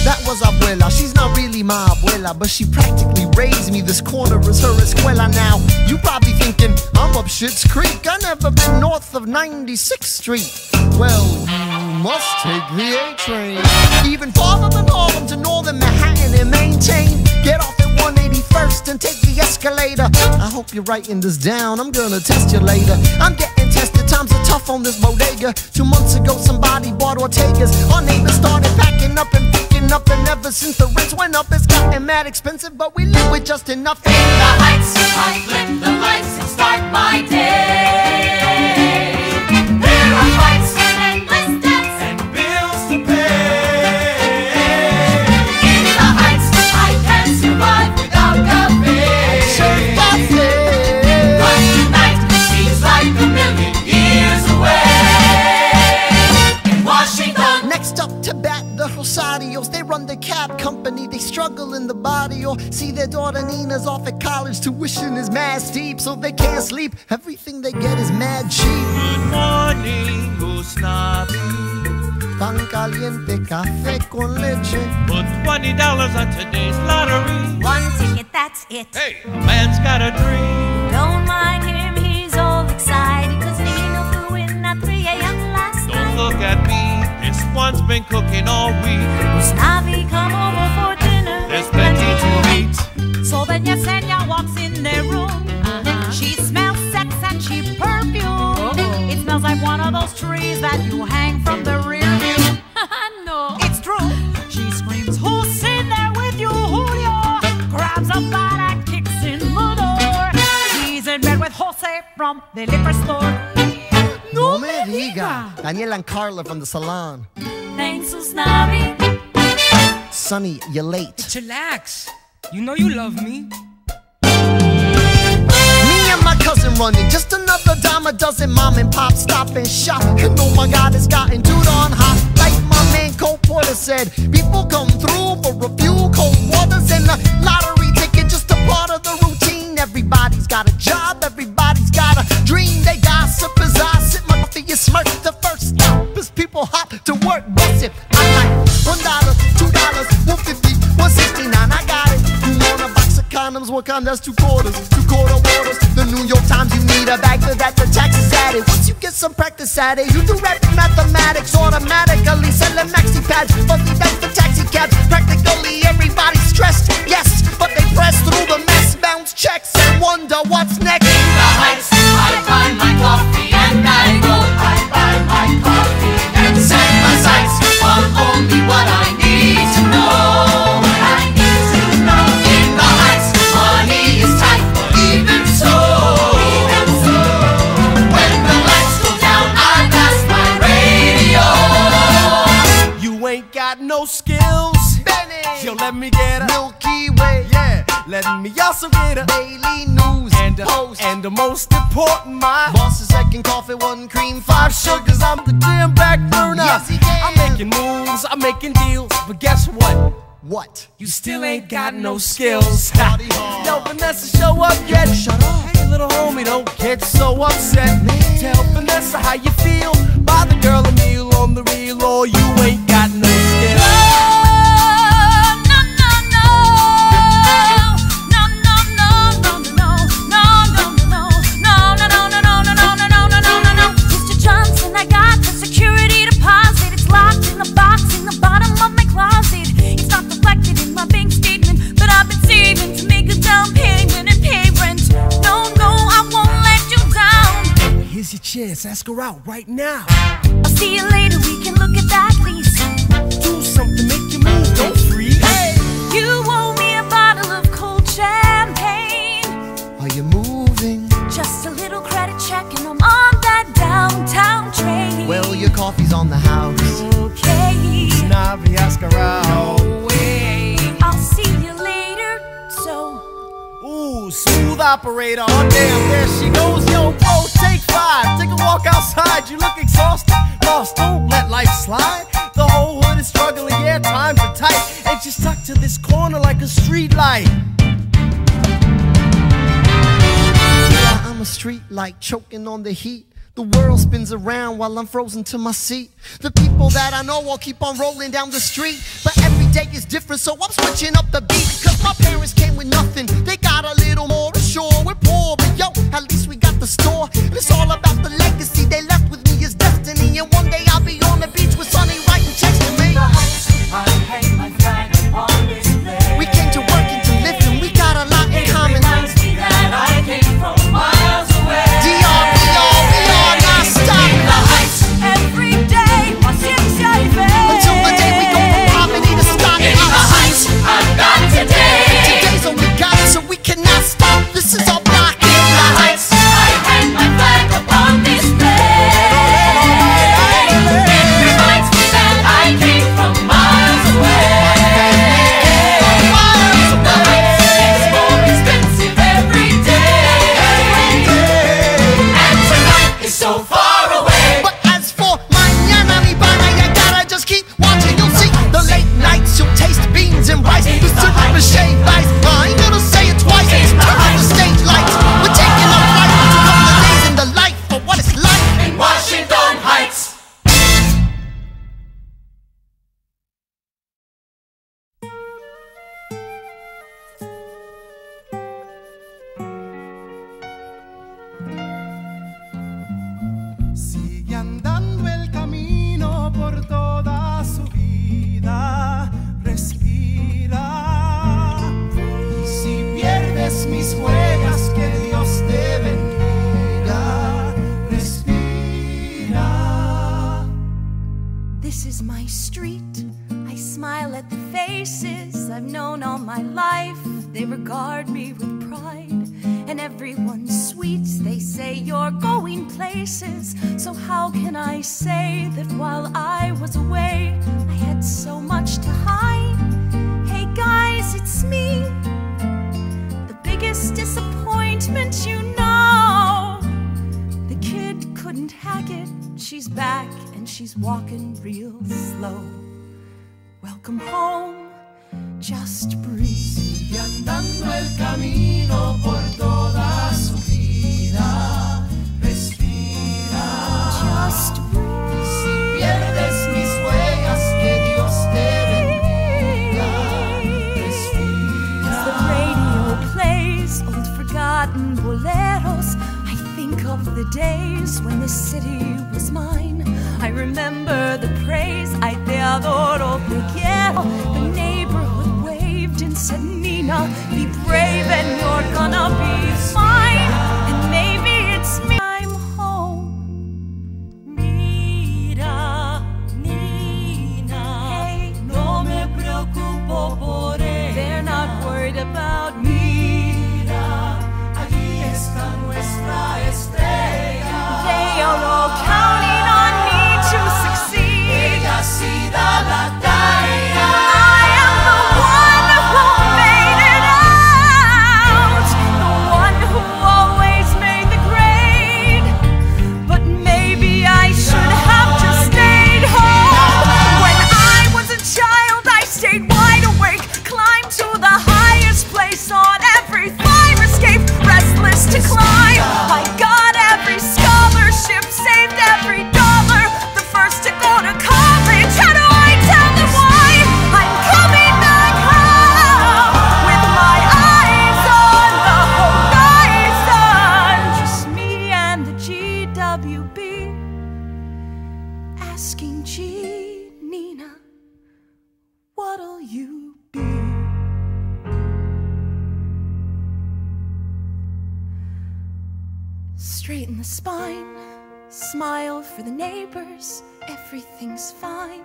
That was Abuela, she's not really my abuela, but she practically raised me. This corner is her escuela now. You probably thinking, I'm up Schitt's Creek. I never been north of 96th Street. Well, you must take the A train. Even farther than Harlem to northern Manhattan and maintain. Get off at 181st and take the escalator. I hope you're writing this down, I'm gonna test you later. I'm getting tested, times are tough on this bodega. 2 months ago somebody bought Ortega's. Our neighbors started packing up and picking up, and ever since the rents went up it's gotten mad expensive, but we live with just enough. In the Heights, I flip the lights and start my day. There are fights and endless debts and bills to pay. In the Heights, I can't survive without cafe. But tonight seems like a million years away. In Washington. Next up to bat, the Rosarios. They run the cab company, they struggle in the barrio. See their daughter Nina's off at college, tuition is mad steep, so they can't sleep. Everything they get is mad cheap. Good morning, Usnavi. Pan caliente, café con leche. Put $20 on today's lottery. 1 ticket, that's it. Hey, a man's got a dream. Don't mind him, he's all excited, cause Nino flew in at 3 a.m. last night. Don't look at me, this one's been cooking all week. Usnavi, come over for dinner. There's plenty to eat. So then Yesenia walks in their room. She smells sex and she perfume. It smells like one of those trees that you hang from the rear view. No, it's true. She screams, who's in there with you, Julio? Grabs a bat and kicks in the door. He's in bed with Jose from the liquor store. No me diga. Daniela and Carla from the salon. Thanks, Usnavi. Sonny, you're late. Chillax. You know you love me. Me and my cousin running, just another dime a dozen. Mom and pop stop and shop. And oh my God, it's gotten too darn hot. Like my man Cole Porter said, people come through for a few cold waters and a lottery ticket, just a part of the routine. Everybody's got a job, everybody's got a dream. They gossip as I sip my coffee and smirk. The first stop is people hop to work. Bust it. I'm like $1, $2, $1.50, $1.69. I got it. You want a box of condoms? What kind? That's 2 quarters, 2-quarter waters. The New York Times, you need a bag for that. The tax is added. Once you get some practice at it, you do rapid mathematics automatically. Selling maxi pads, fuzzy bags for taxi cabs. Practically everybody's stressed, yes, but they press through the mess, bounce checks, and wonder what's next. In the Heights, I buy my coffee and I go. I buy my coffee and set my sights on only what I need to know. I need to know. In the Heights, money is tight, but even so, when the lights go down, I blast my radio. You ain't got no skills, Benny. yo, let me get a Milky Way, yeah. Let me also get a Daily News, and Post. the most important, my Boss is second coffee, 1 cream, 5 sugar. sugars. I'm the jam back burner. Yes, he can. I'm making moves, I'm making deals, but guess what? What? You still ain't got no skills. Party hard. Yo, Vanessa, show up yet? Shut up. Hey, little homie, don't get so upset. Tell Vanessa how you feel. Buy the girl a meal on the real, or you ain't got no skills. No, no, no, no, no, no, no. Let's ask her out right now. I'll see you later, we can look at that lease. Do something, make you move, don't freeze. Hey! You owe me a bottle of cold champagne. Are you moving? Just a little credit check and I'm on that downtown train. Well, your coffee's on the house. Okay. Navi, ask her out. No way. I'll see you later, so. Ooh, smooth operator. Oh, damn, there she goes. Yo, bro, take 5. Take a walk outside. You look exhausted. Lost, don't let life slide. The whole hood is struggling, yeah, times are tight. And she's stuck to this corner like a street light. Yeah, I'm a street light choking on the heat. The world spins around while I'm frozen to my seat. The people that I know all keep on rolling down the street, but every day is different, so I'm switching up the beat. Cause my parents came with nothing, they got a little more. Sure, we're poor, but yo, at least we got the store. And it's all about the legacy they left with me is destiny. And one day I'll be on the beach with Sonny writing checks for me. I hang my flag upon display. We came to work and to live, and we got a lot in common. It reminds me that I came from miles away. Every day, my city's until the day we go from poverty to stock. In the heights I've got today. Today's all we got, so we cannot stop. This is our block. In the heights, I hang my flag upon display. It reminds me that I came from miles away. The heights gets more expensive every day. And tonight is so far away. But as for mañana, mi pana, you gotta just keep watching. You'll see the late nights. You'll taste beans and rice. The super shade lights. I ain't gonna say it twice. Turn on the stage lights. We're taking a flight to a couple of days in the life for what it's like in Washington Heights. Sigue andando el camino por toda su vida, respira. Y si pierdes mis huellas, que Dios te bendiga, respira. This is my street. I smile at the faces I've known all my life. They regard me with pride. And everyone's sweet, they say you're going places. So how can I say that while I was away, I had so much to hide? Hey guys, it's me, the biggest disappointment you know. The kid couldn't hack it, she's back and she's walking real slow. Welcome home, just breathe. Sigue andando el camino por toda su vida, respira. Just breathe. Si pierdes mis huellas, que Dios te bendiga, respira. As the radio plays old forgotten boleros, I think of the days when this city was mine. I remember the praise, ay te adoro, te quiero. The neighborhood waved and said, Nina, be brave and you're gonna be fine. And maybe it's me. I'm home. Nina, Nina. Hey, no me preocupo por él. They're not worried about me. Mira, allí está nuestra estrella. They are all counting on me to succeed. Ella sí da la talla. I am the one who made it out, the one who always made the grade. But maybe I should have just stayed home. When I was a child, I stayed wide awake, climbed to the highest place on every fire escape, restless to climb. I got every scholarship, saved every dollar, the first to go to college. How do I tell them why I'm coming back home with my eyes on the horizon? Just me and the GWB, asking G, Nina, what'll you be? Straighten the spine, Smile for the neighbors, everything's fine,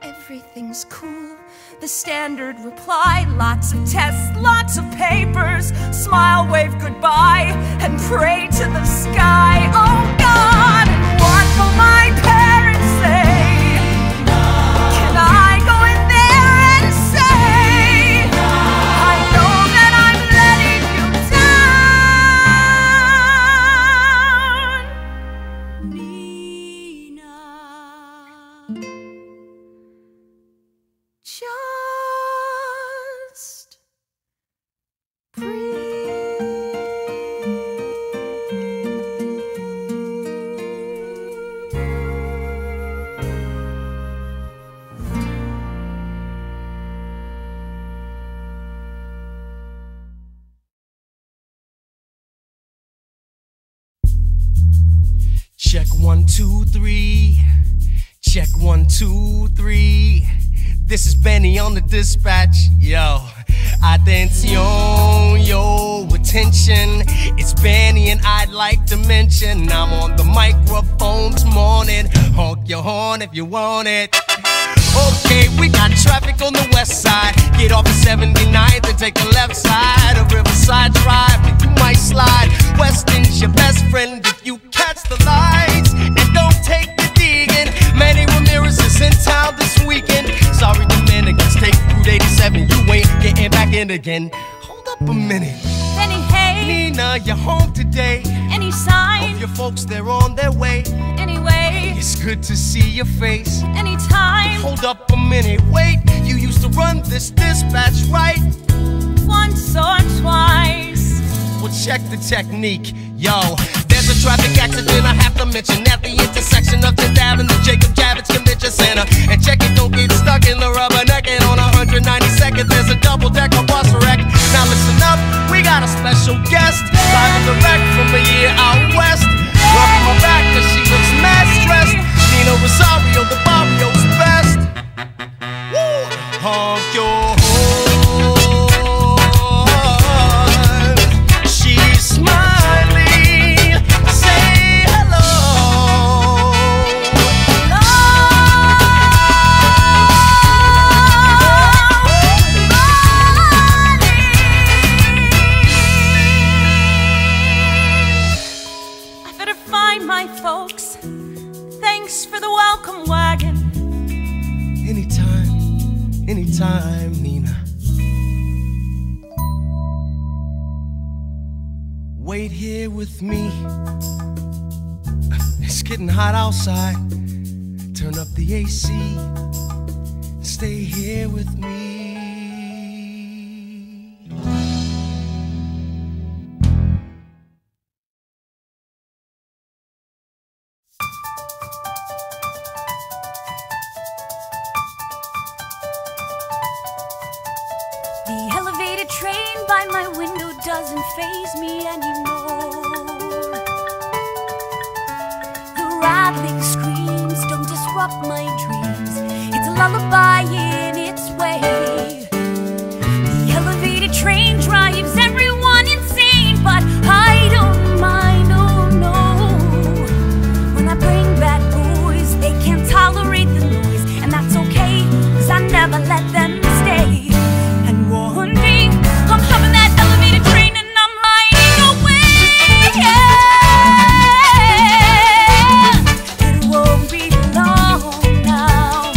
everything's cool. The standard reply, lots of tests, lots of papers. Smile, wave goodbye, and pray to the sky. Oh God, what will my parents say? Can I go in there and say, I know that I'm letting you down, Nina? Just breathe. Check 1, 2, 3. Check 1, 2, 3. This is Benny on the dispatch. Yo, attention, yo, attention. It's Benny and I'd like to mention I'm on the microphone this morning. Honk your horn if you want it. Okay, we got traffic on the west side. Get off the 79th and take the left side of Riverside Drive. You might slide. Weston's your best friend if you catch the lights. And don't take the digging. Manny Ramirez is in town this weekend. Sorry, Dominicans, take Route 87. You ain't getting back in again. Hold up a minute. Benny, hey. Nina, you're home today. Any sign? Hope your folks, they're on their way. Anyway, it's good to see your face. Anytime. Hold up a minute, wait. You used to run this dispatch, right? Once or twice. Well, check the technique, yo. There's a traffic accident I have to mention at the intersection of 10th Avenue, Jacob Javits Convention Center. And check it, don't get stuck in the rubbernecker on 192nd. There's a double-decker bus wreck. Now listen up, we got a special guest, live in direct from a year out west. Rubbing my back 'cause she looks mad stressed. Nina Rosario, the barrio's best. Woo! Honk your horn. She's smiling. Say hello. I better find my folks. Thanks for the welcome wagon. Anytime, Nina. Wait here with me. It's getting hot outside. Turn up the AC. Stay here with me. The elevated train by my window doesn't faze me anymore. The rattling screams don't disrupt my dreams. It's a lullaby in its way. The elevated train drives everyone insane, but I don't mind, oh no. When I bring back boys, they can't tolerate the noise, and that's okay, 'cause I never let them stay. And one day, I'm hopping that elevated train and I'm riding away. It won't be long now.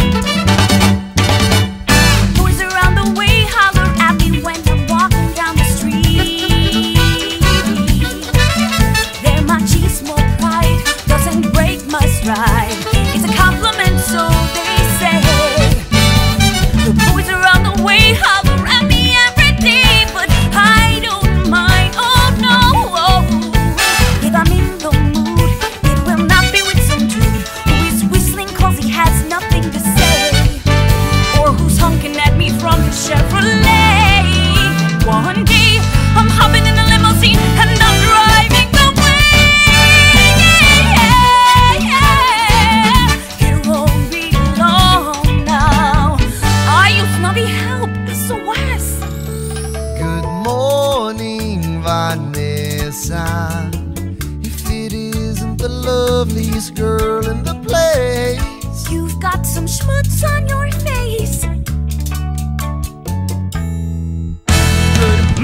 loveliest girl in the place. You've got some schmutz on your face.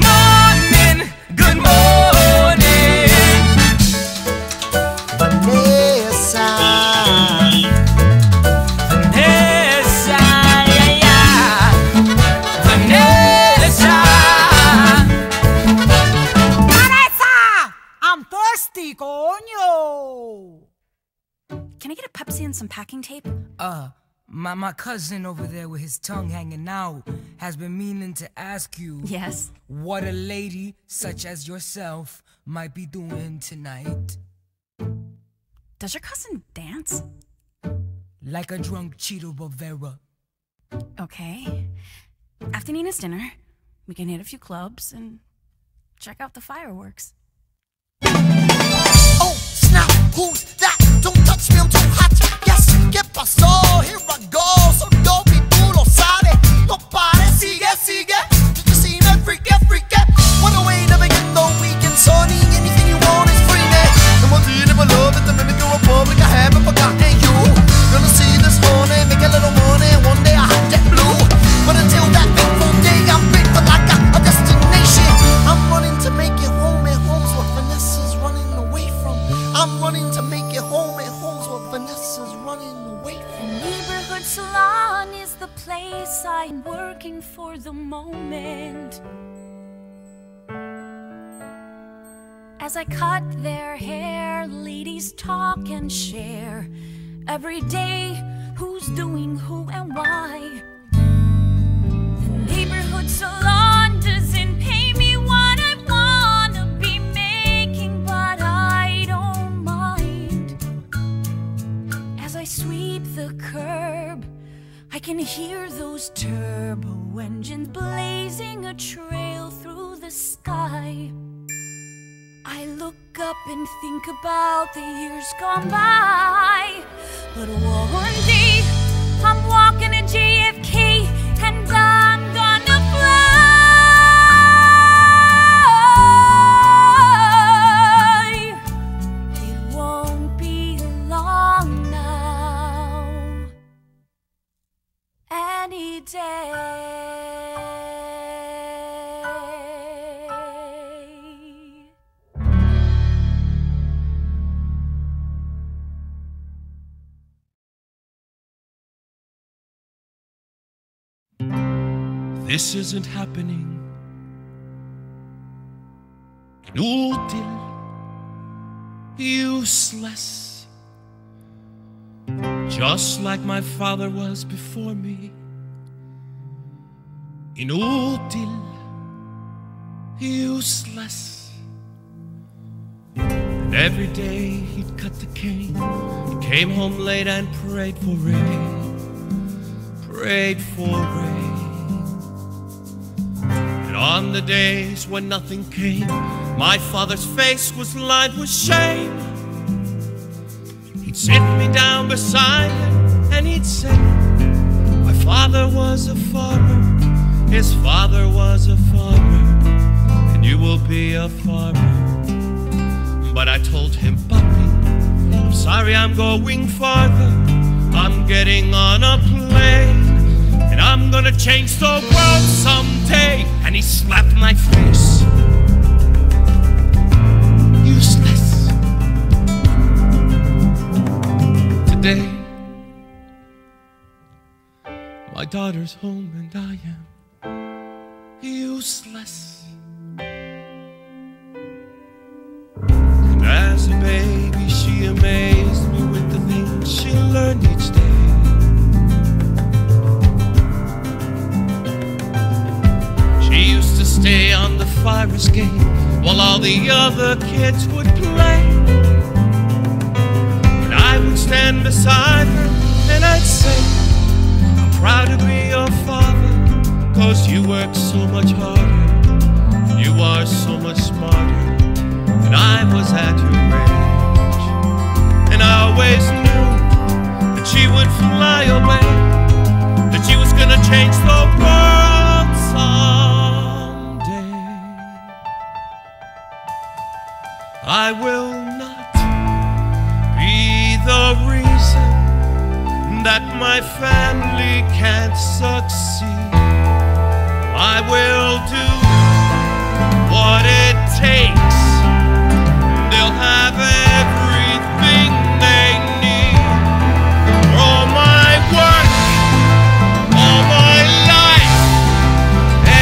Morning, good morning. Vanessa. Vanessa, yeah, yeah. Vanessa. Vanessa! I'm thirsty, coño! Can I get a Pepsi and some packing tape? My cousin over there with his tongue hanging out has been meaning to ask you. Yes. What a lady such as yourself might be doing tonight. Does your cousin dance? Like a drunk Cheeto Bavera. Okay. After Nina's dinner, we can hit a few clubs and check out the fireworks. Oh, snap, who's that? Don't touch me, I'm too hot. Yes, ¿qué pasó? Here I go. So dope y tú lo sabes. No pares, sigue, sigue. Did you see me? Freak it, freak it. One away, never get no weekend, Sonny. Anything you want is free, man. Come on, do you never love it? The minute you're a public, I haven't forgotten you. Gonna see this morning, make a little money. One day I have jet blue. But until that fateful day, I'm faithful like a destination. I'm running to make it home, and home's what Vanessa's running away from. I'm running to make it home, and home's what Vanessa's running away from. Neighborhood salon is the place I'm working for the moment. As I cut their hair, ladies talk and share. Every day, who's doing who and why. The neighborhood salon doesn't pay me what I wanna be making, but I don't mind. As I sweep the curb, I can hear those turbo engines blazing a trail through the sky. I look up and think about the years gone by. But one day, I'm walking to JFK and I'm gonna fly. It won't be long now. Any day. This isn't happening. Inútil, useless, just like my father was before me. Inútil, useless. And every day he'd cut the cane. He came home late and prayed for rain. Prayed for rain. And on the days when nothing came, my father's face was lined with shame. He'd sit me down beside him and he'd say, my father was a farmer, his father was a farmer, and you will be a farmer. But I told him, Papi, I'm sorry, I'm going farther. I'm getting on a plane, and I'm gonna change the world someday. And he slapped my face. Useless. Today, my daughter's home and I am useless. And as a baby, she amazed me with the things she learned each day. She used to stay on the fire escape while all the other kids would play. And I would stand beside her and I'd say, I'm proud to be your father, 'cause you work so much harder, you are so much smarter, and I was at your age. And I always knew that she would fly away, that she was gonna change the world someday. I will not be family can't succeed. I will do what it takes. They'll have everything they need. For all my work, all my life,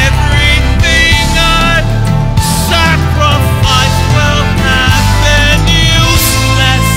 everything I've sacrificed will have been useless.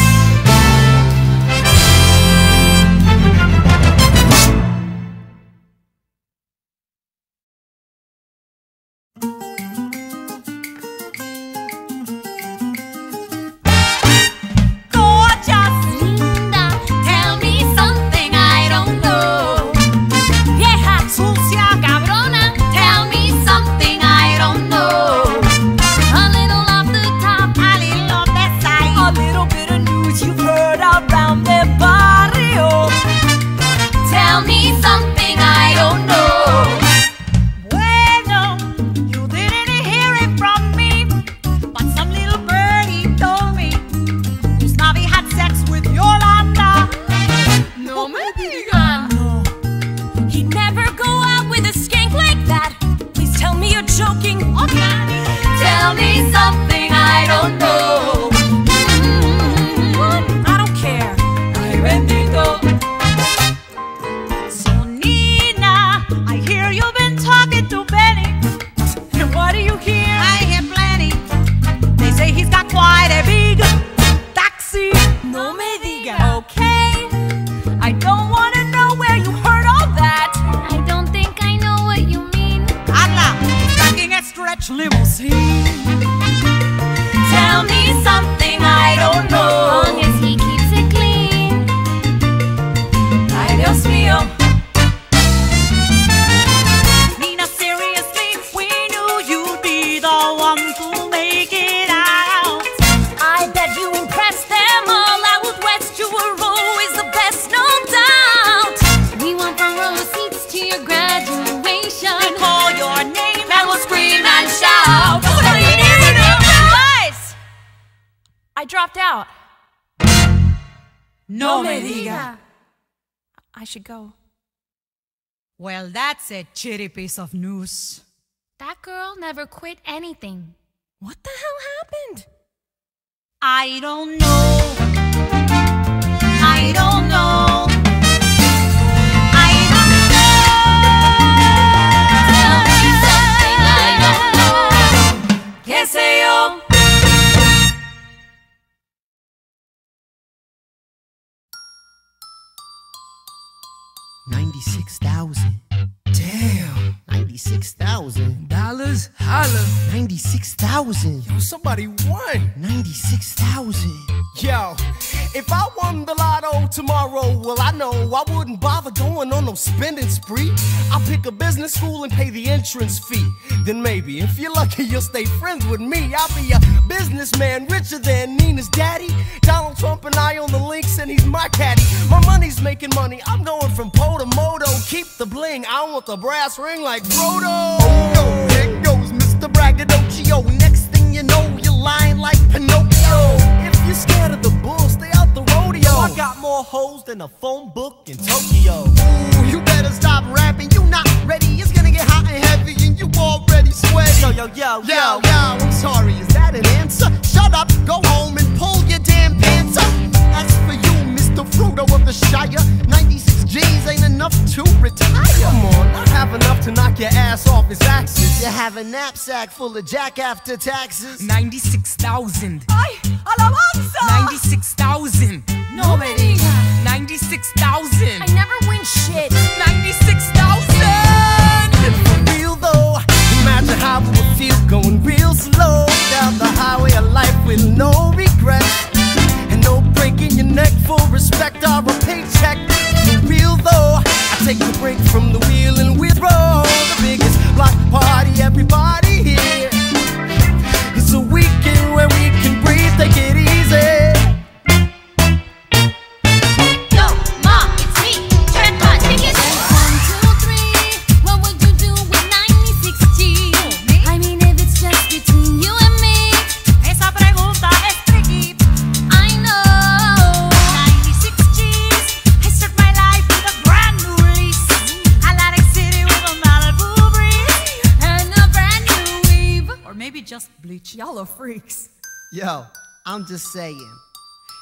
I should go. Well, that's a shitty piece of news. That girl never quit anything. What the hell happened? I don't know. I don't know. I don't know. Tell me something I don't know. ¿Qué sé yo? 96,000. Damn. $96,000. Holla. 96,000. Yo, somebody won. 96,000. Yo, if I won the lotto tomorrow, well, I know I wouldn't bother going on no spending spree. I'll pick a business school and pay the entrance fee. Then maybe, if you're lucky, you'll stay friends with me. I'll be a businessman richer than Nina's daddy. Donald Trump and I on the links, and he's my caddy. My money's making money. I'm going from po to moto. Keep the bling. I want the brass ring like Frodo. Oh no, there goes Mr. Braggadocio. Next thing you know, you're lying like Pinocchio. If you're scared of the bull, stay out the rodeo. I got more hoes than a phone book in Tokyo. Ooh, you better stop rapping. You not ready. It's gonna get hot and heavy, and you already sweaty. Yo, I'm sorry. Is that an answer? Shut up. Go home and pull your damn pants up. As for you, Mr. Frodo of the Shire, 96 G's ain't enough to retire. Come on, I have enough to knock your ass off his axis. You have a knapsack full of jack after taxes. 96,000. Ay, alabanza. 96,000. No me digas. 96,000. I never win shit. 96,000. And for real though, imagine how it would feel going real slow down the highway of life with no regrets. And no breaking your neck for respect or a paycheck. For real though, I take a break from the wheel and we throw the biggest block party, everybody here. It's a weekend where we can breathe, take it easy. Yo, Ma, it's me. Check my ticket. 1, 2, 3. What would you do with 96 G's? I mean, if it's just between you and me. Esa pregunta es bleach. Y'all are freaks. Yo, I'm just saying.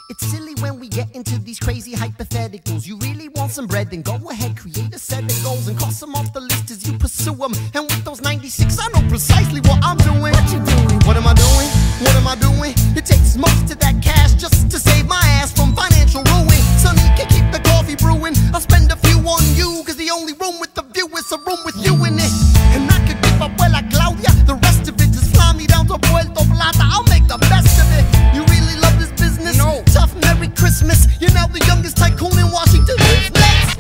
It's silly when we get into these crazy hypotheticals. You really want some bread, then go ahead, create a set of goals and cross them off the list as you pursue them. And with those 96, I know precisely what I'm doing. What you doing? What am I doing? What am I doing? It takes most of that cash just to save my ass from financial ruin. Sonny can keep the coffee brewing. I'll spend a few on you, cause the only room with the view is a room with you in it. And I could give Abuela Claudia the rest of it. Just fly me down to Puerto Plata, I'll make the best of it. You really love this business? No. Tough Merry Christmas. You're now the youngest tycoon in Washington. Who's next?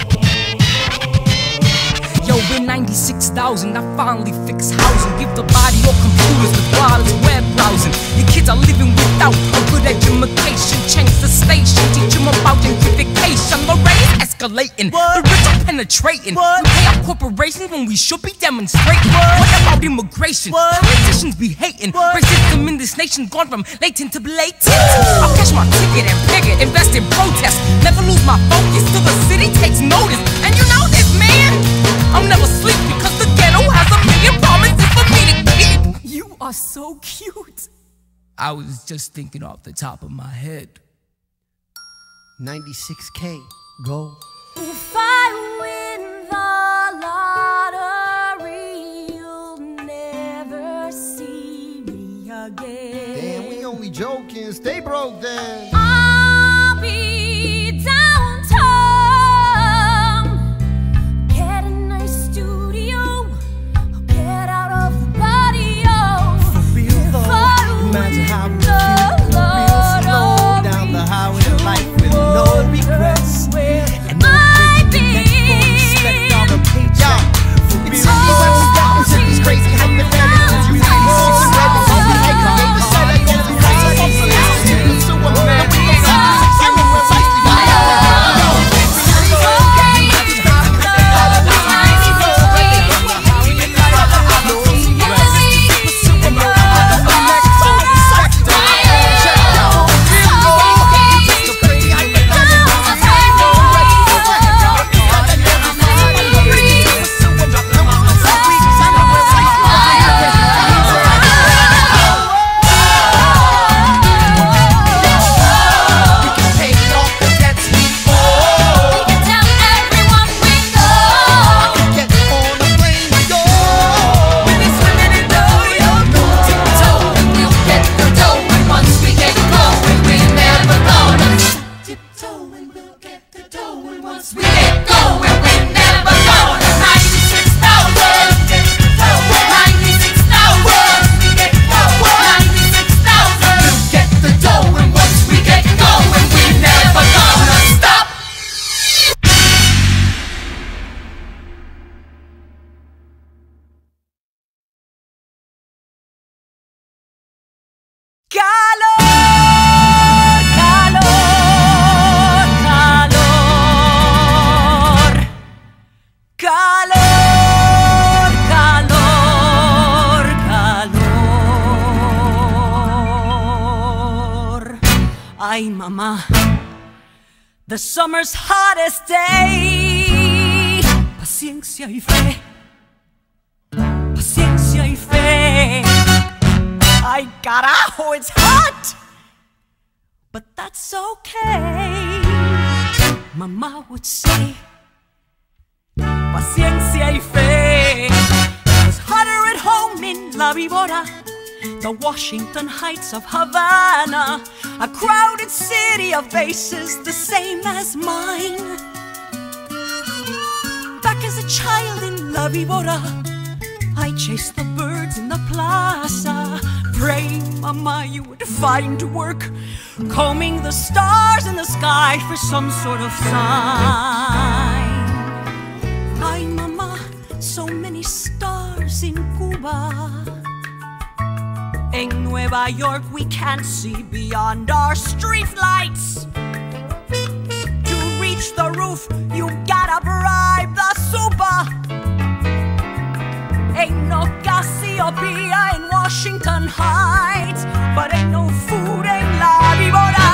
Yo, in 96,000, I finally fix housing. Give the body all computers with wireless web browsing. Your kids are living without a good education. Change the station, teach them about gentrification. The rate is escalating, the rich are penetrating. We pay our corporations when we should be demonstrating. What about immigration? Politicians be hating. Racism in this nation gone from latent to blatant. I'll cash my ticket and picket, invest in protest. Never lose my focus till the city takes notice. And you know this, man, I'll never sleep because the ghetto has a million promises for me to keep. You are so cute. I was just thinking off the top of my head. 96K, go. If I win the lottery, you'll never see me again. Damn, we only joking. Stay broke then. I'll be downtown. Get a nice studio. I'll get out of the barrio. For real though, imagine how we feel. Real slow down the highway of life with no regrets. And no respect on the paycheck. For real, It's silly when we got into these crazy hypotheticals. You really want some bread, then go ahead, create a set of goals and cross them off the list as you pursue them. And with those 96, I know precisely what I'm Ay, mamá, the summer's hottest day. Paciencia y fe, paciencia y fe. Ay, carajo, it's hot, but that's okay. Mama would say, paciencia y fe. It was hotter at home in La Vibora, the Washington Heights of Havana, a crowded city of faces the same as mine. Back as a child in La Vibora, I chased the birds in the plaza, praying, Mama, you would find work, combing the stars in the sky for some sort of sign. Ay, Mama, so many stars in Cuba. In Nueva York, we can't see beyond our street lights. To reach the roof, you gotta bribe the super. Ain't no Cassiopeia in Washington Heights, but ain't no food in La Vibora.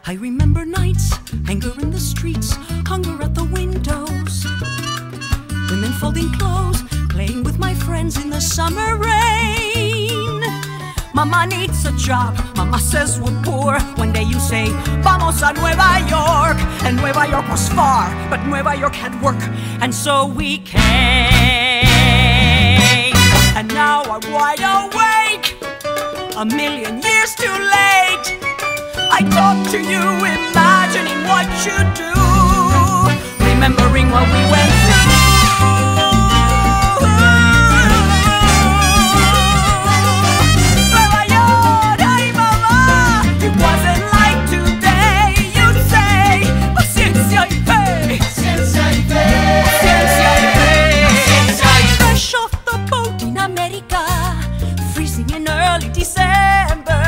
I remember nights, anger in the streets, hunger at the windows, women folding clothes, playing with my friends in the summer rain. Mama needs a job, Mama says we're poor. One day you say, vamos a Nueva York. And Nueva York was far, but Nueva York had work. And so we came. And now I'm wide awake, a million years too late. I talk to you, imagining what you do, remembering what we went through. Nueva York, ay mama, it wasn't like today. You'd say, paciencia y fe, paciencia y fe, paciencia y fe, paciencia y fe. Fresh off the boat in America, freezing in early December,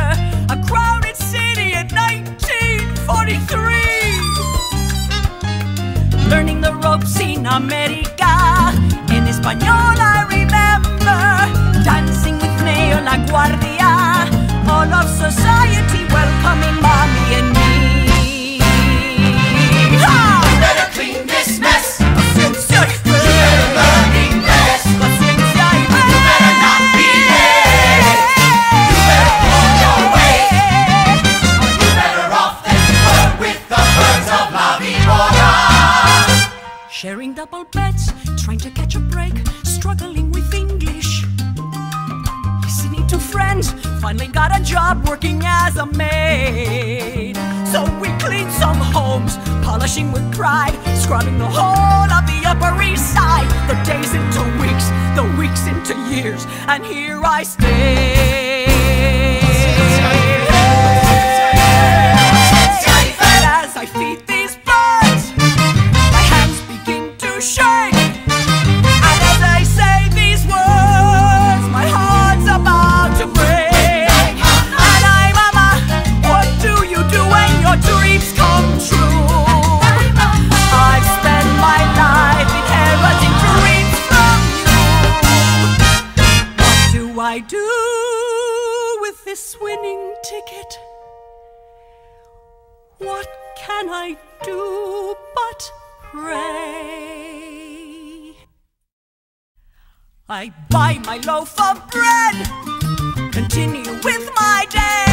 a crowded city in 1943. Learning the ropes in America, in Español I remember, dancing with Neo La Guardia, all of society welcoming mommy and me. You better clean this mess, paciencia y fe. You better learn English, paciencia y fe. You better not be late. You better pull your weight, or you better off than you were with the birds of La Vibora. Sharing double beds, trying to catch a break, struggling with English, listening to friends, finally got a job working as a maid. So we cleaned some homes, polishing with pride, scrubbing the whole of the Upper East Side. The days into weeks, the weeks into years, and here I stay. And as I feed these birds, my hands begin to shake. And as I say these words, my heart's about to break. And I, mama, what do you do when your dreams come true? I've spent my life inheriting dreams from you. What do I do with this winning ticket? What can I do but pray? I buy my loaf of bread, continue with my day.